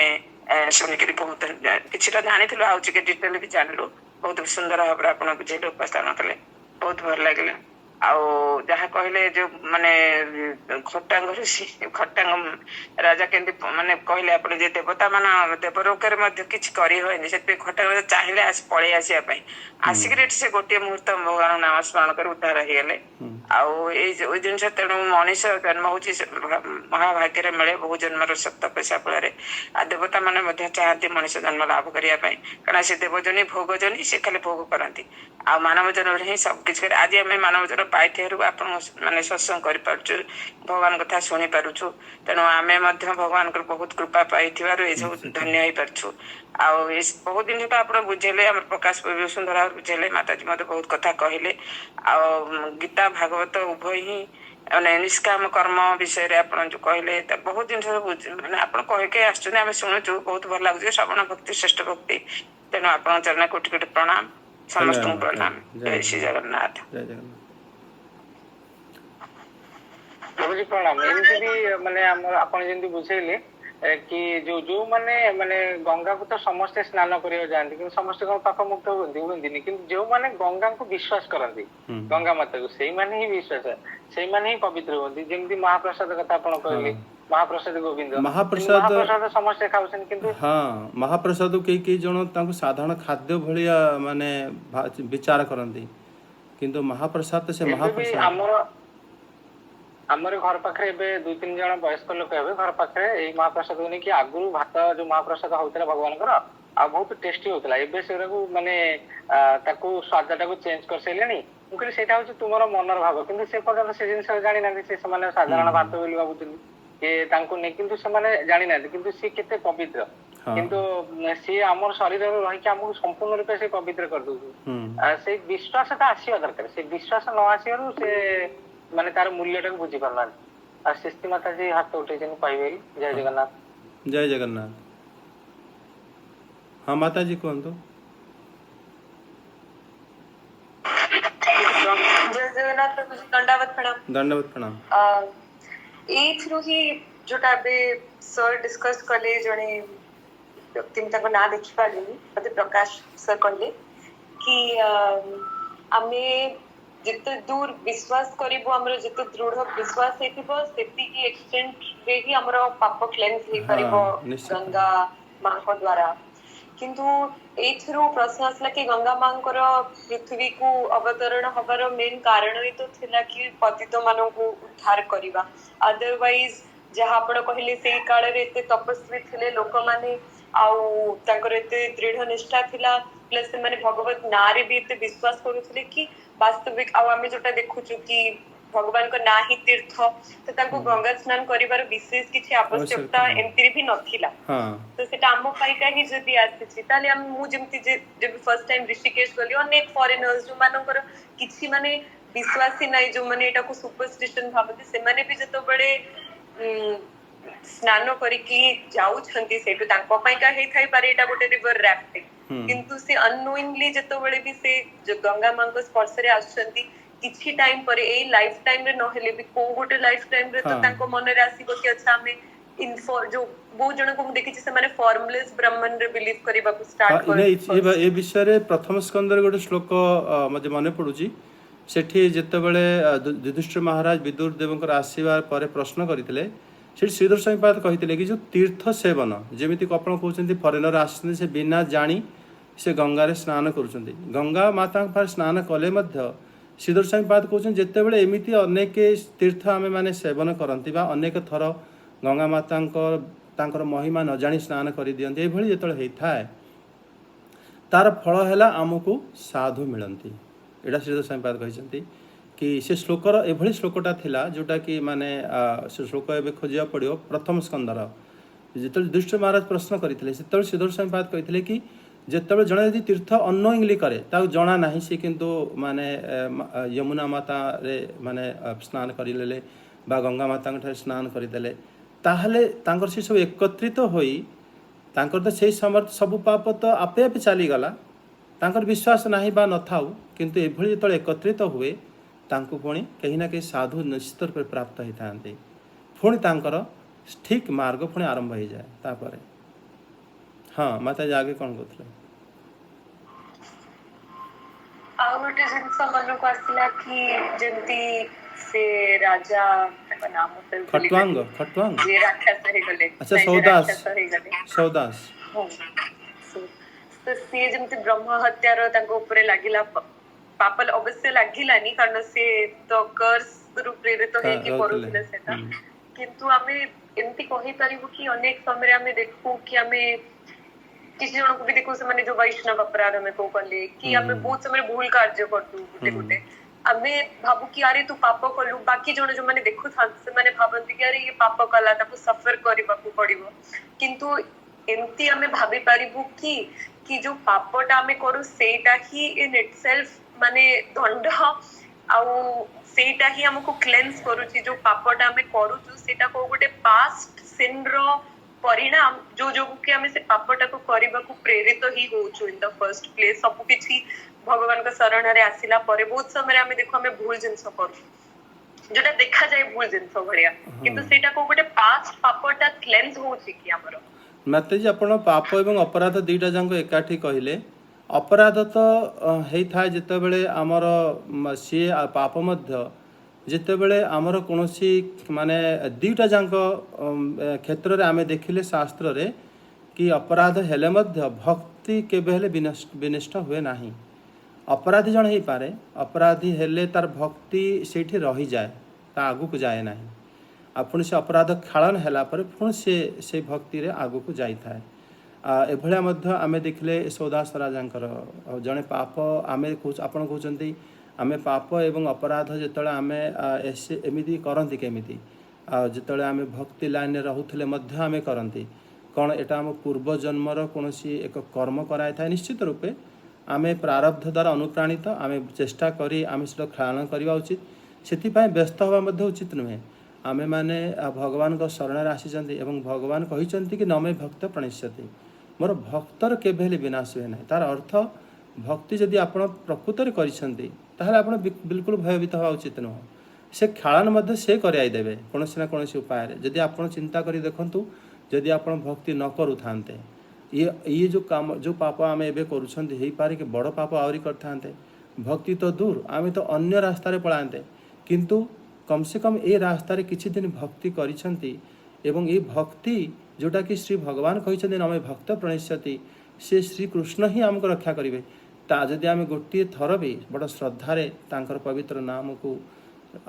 शुणिक बहुत कि जानी आउ डिटेल भी जानलु बहुत सुंदर भाव में आप बुझे उपस्थापन कले बहुत भल लगे आउ जहाँ कहले जो माने खटांग ऋषि खटांग राजा केंद्र माने कहले आप देवता मान देवलोक किसी करनी से खटांग चाहिए पलि आसवाप आसिक से गोटे मुहूर्त भगवान नाम स्मरण कर उद्धार हो गले आउ जिन तेणु मनीष जन्म हो महाभाग्य मिले बहु जन्म तपस्या फल आ देवता मैंने चाहती मनीष जन्म लाभ करने कारण से देवजनी भोगजनी से खाली भोग करती आ मानव जन्म ही सब किसी आज आम मानव जन्म पाई आप माने सत्संग कर भगवान कथा शुणी पार्छु तेणु आम भगवान बहुत कृपा पाई ये सब धन्य हो पार्छु आउ बहुत दिन तो आप बुझेले आम प्रकाश सुंदर भाव बुझेले माताजी मत बहुत कथा कहले आ गीता भागवत उभय ही माने निष्काम कर्म विषय आप जो कहले बहुत जिन मैंने आप कहके आम शुणुचु बहुत भल लगे श्रवण भक्ति श्रेष्ठ भक्ति तेणु आप चरण कोटि कोटि प्रणाम समस्त प्रणाम जय श्री जगन्नाथ जय जगन्नाथ प्रभुजी प्रणाम एमती भी माने आपण जेंती बुझेले कि जो जो माने माने गंगा को तो समस्त स्नान करियो जानती कि समस्त को पाप मुक्त होंदी कि जो माने गंगा को विश्वास करती गंगा माता को सेही माने ही विश्वास सेही माने ही पवित्र होंदी जेमती महाप्रसाद कथा आपण कहले महाप्रसाद गोविंद महाप्रसाद समस्त खाउछन किंतु हाँ महाप्रसाद कई जन तांको साधारण खाद्य भलिया माने विचार करती किंतु महाप्रसाद से महाप्रसाद आमर घर पाखे दुई तीन जन वयस्क लोक हे घर पाखे महाप्रसाद को लेकिन आगु भात जो महाप्रसाद होता भगवान आ बहुत टेस्टी होता है से माने स्वाद टाक चेंज कर सारे मुझे से तुम मनर भाव कि से पर्यटन से जिन जानी ना से साधारण भात बोली भावुँ किंतु से जानी ना कि सी केते पवित्र किंतु सी आम शरीर रही आमको संपूर्ण रूप से पवित्र कर दे से विश्वास आसवा दरकार से विश्वास न आसवर से माने तार मूल्य टाक बुझी पारना आ सृष्टि माता जी हाथ उठे पाइबे जय जगन्नाथ जय जगन्नाथ हाँ माता जी कहतु जय जगन्नाथ दंडावत प्रणाम दंडवत प्रणाम एथरू ही जोटा बे सर डिस्कस कले जने व्यक्ति में ताको ना देखि पालिनी मते प्रकाश सर कहले कि आमे जिते दूर विश्वास करिबो हमरो जिते दृढ़ विश्वास हेतिबो सेति की एक्सटेंट रे ही हमरो पाप क्लेंस हे करिबो गंगा मां को द्वारा किंतु एथरू प्रश्न आसला कि गंगा मां पृथ्वी को अवतरण हबार मेन कारण ही तो थिला कि पतित मानन को उद्धार करिबा अदरवाइज जहाँ आपण कहले से काल रे एते तपस्वी थिले लोक माने आउ तांकर एते दृढ़ निष्ठा थिला प्लस से माने भगवत नारी भी एते विश्वास करूथिले कि वास्तविक आउ आमे जोटा देखुछु कि भगवान को ना ही तीर्थ तो तांको गंगा स्नान करिवार विशेष किछि आवश्यकता एमती भी नथिला तो सेटा आम पाइका ही जदि आसी ताले हम मु जेमति जे फर्स्ट टाइम ऋषिकेश गली अनेक फॉरेनर्स जो मानकर किछि माने विश्वासी नै जो माने एटा को सुपरस्टिशन भाबते से माने भी जतो बडे ସ୍ନାନ କରିକି ଯାଉଛନ୍ତି ସେଇଠୁ ତାଙ୍କ ପାଇଁକା ହେଇଥାଇ ପାରେ ଏଇଟା ଗୋଟେ ରିଭର ରାଫ୍ଟିଂ, କିନ୍ତୁ ସେ ଅନନୋଇଂଲି ଯେତେବେଳେ ବି ସେ ଗଙ୍ଗା ମାଙ୍କ ସ୍ପର୍ଶରେ ଆସୁଛନ୍ତି କିଛି ଟାଇମ ପରେ ଏଇ ଲାଇଫ ଟାଇମ ରେ ନହେଲେ ବି କୋଉ ଗୋଟେ ଲାଇଫ ଟାଇମ ରେ ତ ତାଙ୍କ ମନରେ ଆସିବ କି ଆଚ୍ଛା ଆମେ ଯୋଉ ବହୁତ ଜଣଙ୍କୁ ମୁଁ ଦେଖିଛି ସେମାନେ ଫର୍ମଲେସ୍ ବ୍ରହ୍ମନରେ ବିଲିଭ କରିବାକୁ ଷ୍ଟାର୍ଟ କରନ୍ତି। ଏ ବିଷୟରେ ପ୍ରଥମ ସ୍କନ୍ଧରେ ଗୋଟେ ଶ୍ଲୋକ ମତେ ମନେ ପଡୁଛି। ସେଠି ଯେତେବେଳେ ଯୁଧିଷ୍ଠିର ମହାରାଜ ବିଦୁର ଦେବଙ୍କର ଆସିବା ପରେ ପ୍ରଶ୍ନ କରିଥିଲେ, ସେଠି ଶ୍ରୀଧର ସ୍ୱାମୀପାଦ କହିଥିଲେ କି ଯେଉଁ ତୀର୍ଥ ସେବନ, ଯେମିତି ଆପଣ କହୁଛନ୍ତି ଫରେନର ଆସିଛନ୍ତି ସେ ବିନା ଜାଣି ସେ ଗଙ୍ଗାରେ ସ୍ନାନ କରୁଛନ୍ତି, ଗଙ୍ଗା ମାତାଙ୍କ ପାଖରେ ସ୍ନାନ କଲେ ମଧ୍ୟ ଶ୍ରୀଧର ସ୍ୱାମୀପାଦ କହୁଛନ୍ତି ଯେତେବେଳେ ଏମିତି ଅନେକ ତୀର୍ଥ ଆମେ ମାନେ ସେବନ କରନ୍ତି ବା ଅନେକ ଥର ଗଙ୍ଗା ମାତାଙ୍କ ତାଙ୍କର ମହିମା ନ ଜାଣି ସ୍ନାନ କରିଦିଅନ୍ତି, ଏଭଳି ଯେତେବେଳେ ହେଇଥାଏ ତାର ଫଳ ହେଲା ଆମକୁ ସାଧୁ ମିଳନ୍ତି। ଏଇଟା ଶ୍ରୀଧର ସ୍ୱାମୀପାଦ କହିଛନ୍ତି କି ସେ ଶ୍ଲୋକର ଏଭଳି ଶ୍ଲୋକଟା ଥିଲା ଯେଉଁଟାକି ମାନେ ସେ ଶ୍ଲୋକ ଏବେ ଖୋଜିବାକୁ ପଡ଼ିବ ପ୍ରଥମ ସ୍କନ୍ଧର। ଯେତେବେଳେ ଯୁଧିଷ୍ଠିର ମହାରାଜ ପ୍ରଶ୍ନ କରିଥିଲେ ସେତେବେଳେ ଶ୍ରୀଧର ସ୍ୱାମୀପାଦ କହିଥିଲେ କି ଯେତେବେଳେ ଜଣେ ଯଦି ତୀର୍ଥ ଅନନୋଇଂଲି କରେ, ତାକୁ ଜଣା ନାହିଁ, ସେ କିନ୍ତୁ ମାନେ ଯମୁନା ମାତାରେ ମାନେ ସ୍ନାନ କରିଦେଲେ ବା ଗଙ୍ଗା ମାତାଙ୍କ ଠାରେ ସ୍ନାନ କରିଦେଲେ, ତାହେଲେ ତାଙ୍କର ସେ ସବୁ ଏକତ୍ରିତ ହୋଇ ତାଙ୍କର ତ ସେଇ ସମୟରେ ସବୁ ପାପ ତ ଆପେ ଆପେ ଚାଲିଗଲା, ତାଙ୍କର ବିଶ୍ୱାସ ନାହିଁ ବା ନଥାଉ, କିନ୍ତୁ ଏଭଳି ଯେତେବେଳେ ଏକତ୍ରିତ ହୁଏ ତାଙ୍କୁ ପୁଣି କେହି ନା କେହି ସାଧୁ ନିଶ୍ଚିତ ରୂପେ ପ୍ରାପ୍ତ ହୋଇଥାନ୍ତି, ପୁଣି ତାଙ୍କର ଠିକ୍ ମାର୍ଗ ପୁଣି ଆରମ୍ଭ ହୋଇଯାଏ ତାପରେ। ହଁ ମାତାଜୀ ଆଗେ କ'ଣ କହୁଥିଲେ? ଆଉ ଗୋଟେ ଜିନିଷ ମନକୁ ଆସିଲା କି ଯେମିତି ସେ ରାଜା ତାଙ୍କ ନାମ ଖଟ୍ୱାଙ୍ଗ ଯିଏ ରାକ୍ଷସ ହେଇଗଲେ, ଆଚ୍ଛା ସୌଦାସ ସୌଦାସ, ତ ସିଏ ଯେମିତି ବ୍ରହ୍ମ ହତ୍ୟାର ତାଙ୍କ ଉପରେ ଲାଗିଲା ପାପ, ଅବଶ୍ୟ ଲାଗିଲାନି କାରଣ ସେ ତ କର୍ସ ରୁ ପ୍ରେରିତ ହେଇକି କରୁଥିଲେ ସେଟା, କିନ୍ତୁ ଆମେ ଏମିତି କହିପାରିବୁ କି ଅନେକ ସମୟରେ ଆମେ ଦେଖୁ କି ଆମେ କିଛି ଜଣଙ୍କୁ ବି ଦେଖୁ ସେମାନେ ଯୋଉ ବୈଷ୍ଣବ ଅପରାଧ ଆମେ କୋଉ କଲେ କି ଆମେ ବହୁତ ସମୟରେ ଭୁଲ କାର୍ଯ୍ୟ କରିଦଉ ଗୋଟେ ଆମେ ଭାବୁ କି ଆରେ ତୁ ପାପ କଲୁ, ବାକି ଜଣ ଯୋଉମାନେ ଦେଖୁଥାନ୍ତି ସେମାନେ ଭାବନ୍ତି କି ଆରେ ଇଏ ପାପ କଲା ତାକୁ ସଫର କରିବାକୁ ପଡିବ, କିନ୍ତୁ ଏମିତି ଆମେ ଭାବି ପାରିବୁ କି ଯୋଉ ପାପଟା ଆମେ କରୁ ସେଇଟା ହିଁ ଇନ୍ ଇଟସେଲ୍ଫ ମାନେ ଦଣ୍ଡ, ଆଉ ସେଇଟା ହିଁ ଆମକୁ କ୍ଲେନ୍ସ କରୁଛି, ଯୋଉ ପାପଟା ଆମେ କରୁଛୁ ସେଇଟା କୋଉ ଗୋଟେ ପାଷ୍ଟ ସିନର ପରିଣାମ ଯୋଉ ଯୋଗୁ କି ଆମେ ସେ ପାପଟାକୁ କରିବାକୁ ପ୍ରେରିତ ହିଁ ହଉଛୁ ଇନ୍ ଦ ଫର୍ଷ୍ଟ ପ୍ଲେସ। ସବୁ କିଛି ଭଗବାନଙ୍କ ଶରଣରେ ଆସିଲା ପରେ ବହୁତ ସମୟରେ ଆମେ ଦେଖୁ ଆମେ ଭୁଲ ଜିନିଷ କରୁ ଯୋଉଟା ଦେଖାଯାଏ ଭୁଲ ଜିନିଷ ଭଳିଆ, କିନ୍ତୁ ସେଇଟା କୋଉ ଗୋଟେ ପାଷ୍ଟ ପାପଟା କ୍ଲେନ୍ସ ହଉଛି କି ଆମର? ମାତାଜୀ ଆପଣ ପାପ ଏବଂ ଅପରାଧ ଦୁଇଟା ଯାକ ଏକାଠି କହିଲେ। ଅପରାଧ ତ ହେଇଥାଏ ଯେତେବେଳେ ଆମର ସିଏ ପାପ ମଧ୍ୟ ଯେତେବେଳେ ଆମର କୌଣସି ମାନେ ଦୁଇଟା ଯାକ କ୍ଷେତ୍ରରେ ଆମେ ଦେଖିଲେ ଶାସ୍ତ୍ରରେ କି ଅପରାଧ ହେଲେ ମଧ୍ୟ ଭକ୍ତି କେବେ ହେଲେ ବିନଷ୍ଟ ହୁଏ ନାହିଁ। ଅପରାଧୀ ଜଣେ ହେଇପାରେ, ଅପରାଧୀ ହେଲେ ତାର ଭକ୍ତି ସେଇଠି ରହିଯାଏ, ତା ଆଗକୁ ଯାଏ ନାହିଁ, ଆଉ ପୁଣି ସେ ଅପରାଧ କ୍ଷାଳନ ହେଲା ପରେ ପୁଣି ସେ ଭକ୍ତିରେ ଆଗକୁ ଯାଇଥାଏ। ଏଭଳିଆ ମଧ୍ୟ ଆମେ ଦେଖିଲେ ସୌଦାସ ରାଜାଙ୍କର ଜଣେ ପାପ ଆମେ ଆପଣ କହୁଛନ୍ତି ଆମେ ପାପ ଏବଂ ଅପରାଧ ଯେତେବେଳେ ଆମେ ଏମିତି କରନ୍ତି କେମିତି, ଯେତେବେଳେ ଆମେ ଭକ୍ତି ଲାଇନରେ ରହୁଥିଲେ ମଧ୍ୟ ଆମେ କରନ୍ତି କ'ଣ, ଏଇଟା ଆମ ପୂର୍ବଜନ୍ମର କୌଣସି ଏକ କର୍ମ କରାଇଥାଏ। ନିଶ୍ଚିତ ରୂପେ ଆମେ ପ୍ରାରବ୍ଧ ଦ୍ୱାରା ଅନୁପ୍ରାଣିତ, ଆମେ ଚେଷ୍ଟା କରି ଆମେ ସେଟା କ୍ଷାଳନ କରିବା ଉଚିତ, ସେଥିପାଇଁ ବ୍ୟସ୍ତ ହେବା ମଧ୍ୟ ଉଚିତ ନୁହେଁ। ଆମେମାନେ ଭଗବାନଙ୍କ ଶରଣରେ ଆସିଛନ୍ତି ଏବଂ ଭଗବାନ କହିଛନ୍ତି କି ନମେ ଭକ୍ତ ପ୍ରଣିଶ୍ୟତି, ମୋର ଭକ୍ତର କେବେ ହେଲେ ବିନାଶ ହୁଏ ନାହିଁ। ତାର ଅର୍ଥ ଭକ୍ତି ଯଦି ଆପଣ ପ୍ରକୃତରେ କରିଛନ୍ତି ତାହେଲେ ଆପଣ ବିଲକୁଲ ଭୟଭୀତ ହେବା ଉଚିତ ନୁହଁ, ସେ କ୍ଷାଳନ ମଧ୍ୟ ସେ କରାଇ ଦେବେ କୌଣସି ନା କୌଣସି ଉପାୟରେ। ଯଦି ଆପଣ ଚିନ୍ତା କରି ଦେଖନ୍ତୁ, ଯଦି ଆପଣ ଭକ୍ତି ନ କରୁଥାନ୍ତେ ଇଏ ଯେଉଁ କାମ ଯେଉଁ ପାପ ଆମେ ଏବେ କରୁଛନ୍ତି ହେଇପାରେ କି ବଡ଼ ପାପ ଆହୁରି କରିଥାନ୍ତେ, ଭକ୍ତି ତ ଦୂର ଆମେ ତ ଅନ୍ୟ ରାସ୍ତାରେ ପଳାନ୍ତେ, କିନ୍ତୁ କମ୍ ସେ କମ୍ ଏ ରାସ୍ତାରେ କିଛି ଦିନ ଭକ୍ତି କରିଛନ୍ତି ଏବଂ ଏ ଭକ୍ତି ଯେଉଁଟାକି ଶ୍ରୀ ଭଗବାନ କହିଛନ୍ତି ନମେ ଭକ୍ତ ପ୍ରଣିଶ୍ୟତି, ସେ ଶ୍ରୀକୃଷ୍ଣ ହିଁ ଆମକୁ ରକ୍ଷା କରିବେ। ତା ଯଦି ଆମେ ଗୋଟିଏ ଥର ବି ବଡ଼ ଶ୍ରଦ୍ଧାରେ ତାଙ୍କର ପବିତ୍ର ନାମକୁ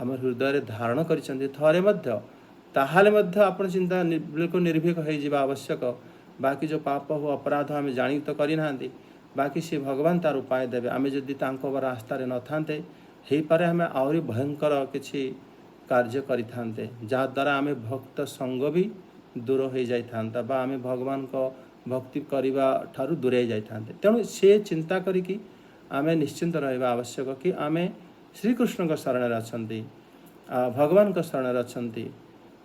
ଆମ ହୃଦୟରେ ଧାରଣ କରିଛନ୍ତି ଥରେ ମଧ୍ୟ, ତାହେଲେ ମଧ୍ୟ ଆପଣ ଚିନ୍ତା ବିଲକୁଲ ନିର୍ଭୀକ ହୋଇଯିବା ଆବଶ୍ୟକ। ବାକି ଯେଉଁ ପାପ ଓ ଅପରାଧ ଆମେ ଜାଣି ତ କରିନାହାନ୍ତି, ବାକି ସେ ଭଗବାନ ତାର ଉପାୟ ଦେବେ। ଆମେ ଯଦି ତାଙ୍କ ରାସ୍ତାରେ ନଥାନ୍ତେ ହେଇପାରେ ଆମେ ଆହୁରି ଭୟଙ୍କର କିଛି କାର୍ଯ୍ୟ କରିଥାନ୍ତେ, ଯାହାଦ୍ୱାରା ଆମେ ଭକ୍ତ ସଙ୍ଗ ବି ଦୂର ହୋଇଯାଇଥାନ୍ତା ବା ଆମେ ଭଗବାନଙ୍କ ଭକ୍ତି କରିବା ଠାରୁ ଦୂରେଇ ଯାଇଥାନ୍ତେ। ତେଣୁ ସେ ଚିନ୍ତା କରିକି ଆମେ ନିଶ୍ଚିନ୍ତ ରହିବା ଆବଶ୍ୟକ କି ଆମେ ଶ୍ରୀକୃଷ୍ଣଙ୍କ ଶରଣରେ ଅଛନ୍ତି, ଭଗବାନଙ୍କ ଶରଣରେ ଅଛନ୍ତି।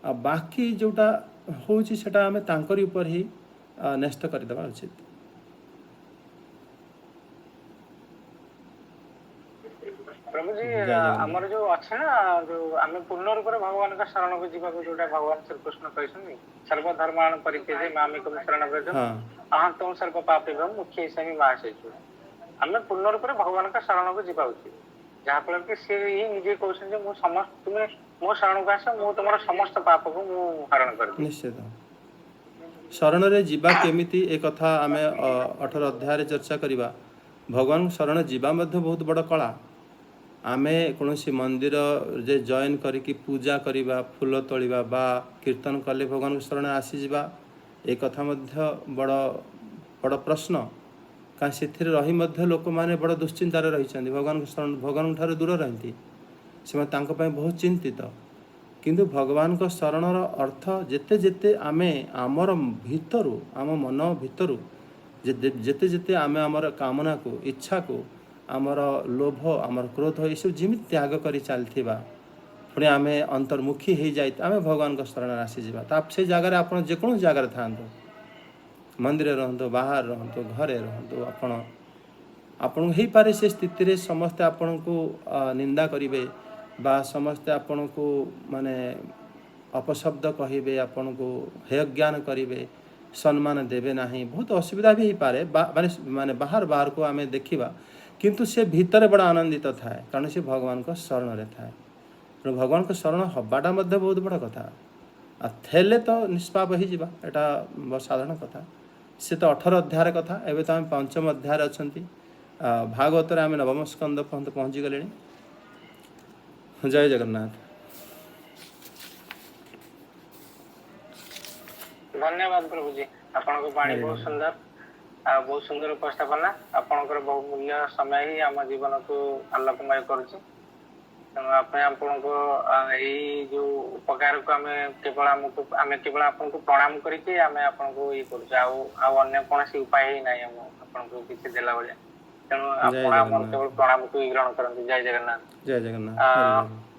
ଆଉ ବାକି ଯେଉଁଟା ହେଉଛି ସେଟା ଆମେ ତାଙ୍କରି ଉପରେ ହିଁ ନ୍ୟସ୍ତ କରିଦେବା ଉଚିତ। ପ୍ରଭୁଜୀ ଜୟ ଜଗନ୍ନାଥ। ଆମର ଯୋଉ ଅଛି ନା ଯୋଉ ଆମେ ପୂର୍ଣ୍ଣ ରୂପରେ ଭଗବାନଙ୍କ ଶରଣକୁ ଯିବାକୁ ଯୋଉଟା ଭଗବାନ ଶ୍ରୀକୃଷ୍ଣ କହିଛନ୍ତି ସର୍ବଧର୍ମାଣ ପରିତ୍ୟଜ୍ୟ ମାମେକଂ ଶରଣ ବ୍ରଜ ହଁ ଅହଂ ତ୍ୱଂ ସର୍ବ ପାପେଭ୍ୟଃ ମୁଖ୍ୟୈଷାମି ମା ଶେଷୁ। ଆମେ ପୂର୍ଣ୍ଣ ରୂପରେ ଭଗବାନଙ୍କ ଶରଣକୁ ଯିବା ଉଚିତ, ଯାହାଫଳରେ କି ସେ ହିଁ ନିଜେ କହୁଛନ୍ତି ଯେ ମୁଁ ସମସ୍ତ ତୁମେ ମୋ ଶରଣକୁ ଆସ, ମୁଁ ତୁମର ସମସ୍ତ ପାପକୁ ମୁଁ ହରଣ କରିଦେବି। ନିଶ୍ଚିତ। ଶରଣରେ ଯିବା କେମିତି ଏ କଥା ଆମେ 18 ଅଧ୍ୟାୟରେ ଚର୍ଚ୍ଚା କରିବା। ଭଗବାନଙ୍କ ଶରଣ ଯିବା ମଧ୍ୟ ବହୁତ ବଡ଼ କଳା। ଆମେ କୌଣସି ମନ୍ଦିର ଯେ ଜଏନ୍ କରିକି ପୂଜା କରିବା, ଫୁଲ ତୋଳିବା ବା କୀର୍ତ୍ତନ କଲେ ଭଗବାନଙ୍କ ଶରଣରେ ଆସିଯିବା, ଏ କଥା ମଧ୍ୟ ବଡ଼ ବଡ଼ ପ୍ରଶ୍ନ। କାରଣ ସେଥିରେ ରହି ମଧ୍ୟ ଲୋକମାନେ ବଡ଼ ଦୁଶ୍ଚିନ୍ତାରେ ରହିଛନ୍ତି, ଭଗବାନଙ୍କ ଠାରୁ ଦୂର ରହନ୍ତି, ସେମାନେ ତାଙ୍କ ପାଇଁ ବହୁତ ଚିନ୍ତିତ। କିନ୍ତୁ ଭଗବାନଙ୍କ ଶରଣର ଅର୍ଥ ଯେତେ ଯେତେ ଆମେ ଆମର ଭିତରୁ, ଆମ ମନ ଭିତରୁ ଯେତେ ଯେତେ ଆମେ ଆମର କାମନାକୁ, ଇଚ୍ଛାକୁ, ଆମର ଲୋଭ, ଆମର କ୍ରୋଧ ଏସବୁ ଯେମିତି ତ୍ୟାଗ କରି ଚାଲିଥିବା, ପୁଣି ଆମେ ଅନ୍ତର୍ମୁଖୀ ହେଇଯାଇ ଆମେ ଭଗବାନଙ୍କ ଶରଣରେ ଆସିଯିବା। ସେ ଜାଗାରେ ଆପଣ ଯେକୌଣସି ଜାଗାରେ ଥାଆନ୍ତୁ, ମନ୍ଦିରରେ ରୁହନ୍ତୁ, ବାହାରେ ରୁହନ୍ତୁ, ଘରେ ରୁହନ୍ତୁ, ଆପଣଙ୍କୁ ହେଇପାରେ ସେ ସ୍ଥିତିରେ ସମସ୍ତେ ଆପଣଙ୍କୁ ନିନ୍ଦା କରିବେ ବା ସମସ୍ତେ ଆପଣଙ୍କୁ ମାନେ ଅପଶବ୍ଦ କହିବେ, ଆପଣଙ୍କୁ ହେୟଜ୍ଞାନ କରିବେ, ସମ୍ମାନ ଦେବେ ନାହିଁ, ବହୁତ ଅସୁବିଧା ବି ହେଇପାରେ ମାନେ ବାହାରକୁ ଆମେ ଦେଖିବା। କିନ୍ତୁ ସେ ଭିତରେ ବଡ଼ ଆନନ୍ଦିତ ଥାଏ, କାରଣ ସେ ଭଗବାନଙ୍କ ଶରଣରେ ଥାଏ। ତେଣୁ ଭଗବାନଙ୍କ ଶରଣ ହେବାଟା ମଧ୍ୟ ବହୁତ ବଡ଼ କଥା। ଆଉ ଥେଲେ ତ ନିଷ୍ପାପ ହେଇଯିବା, ଏଇଟା ସାଧାରଣ କଥା। ସେ ତ 18 ଅଧ୍ୟାୟର କଥା। ଏବେ ତ ଆମେ 5ମ ଅଧ୍ୟାୟରେ ଅଛନ୍ତି। ଭାଗବତରେ ଆମେ 9ମ ସ୍କନ୍ଧ ପର୍ଯ୍ୟନ୍ତ ପହଞ୍ଚିଗଲେଣି। ଜୟ ଜଗନ୍ନାଥ। ଧନ୍ୟବାଦ ପ୍ରଭୁଜୀ, ଆପଣଙ୍କ ବାଣୀ ହରି ବହୁତ ରାମ। ସୁନ୍ଦର ଆଉ ବହୁତ ସୁନ୍ଦର ଉପସ୍ଥାପନା। ଆପଣଙ୍କର ବହୁମୂଲ୍ୟ ସମୟ ହିଁ ଆମ ଜୀବନକୁ ଆଲୋକମୟ କରୁଛି। ତେଣୁ ଆପଣଙ୍କ ଏଇ ଯୋଉ ଉପକାରକୁ ଆମେ କେବଳ ଆପଣଙ୍କୁ ପ୍ରଣାମ କରିକି ଆମେ ଆପଣଙ୍କୁ ଇଏ କରୁଛୁ, ଆଉ ଅନ୍ୟ କୌଣସି ଉପାୟ ହିଁ ନାହିଁ ଆପଣଙ୍କୁ କିଛି ଦେଲା ଭଳିଆ। ତେଣୁ ଜୟ ଆପଣ ଆମର ଜଗନ୍ନାଥ। କେବଳ ପ୍ରଣାମକୁ ହିଁ ଗ୍ରହଣ କରନ୍ତୁ। ଜୟ ଜଗନ୍ନାଥ। ଜୟ ଜଗନ୍ନାଥ। ହରି ହରି।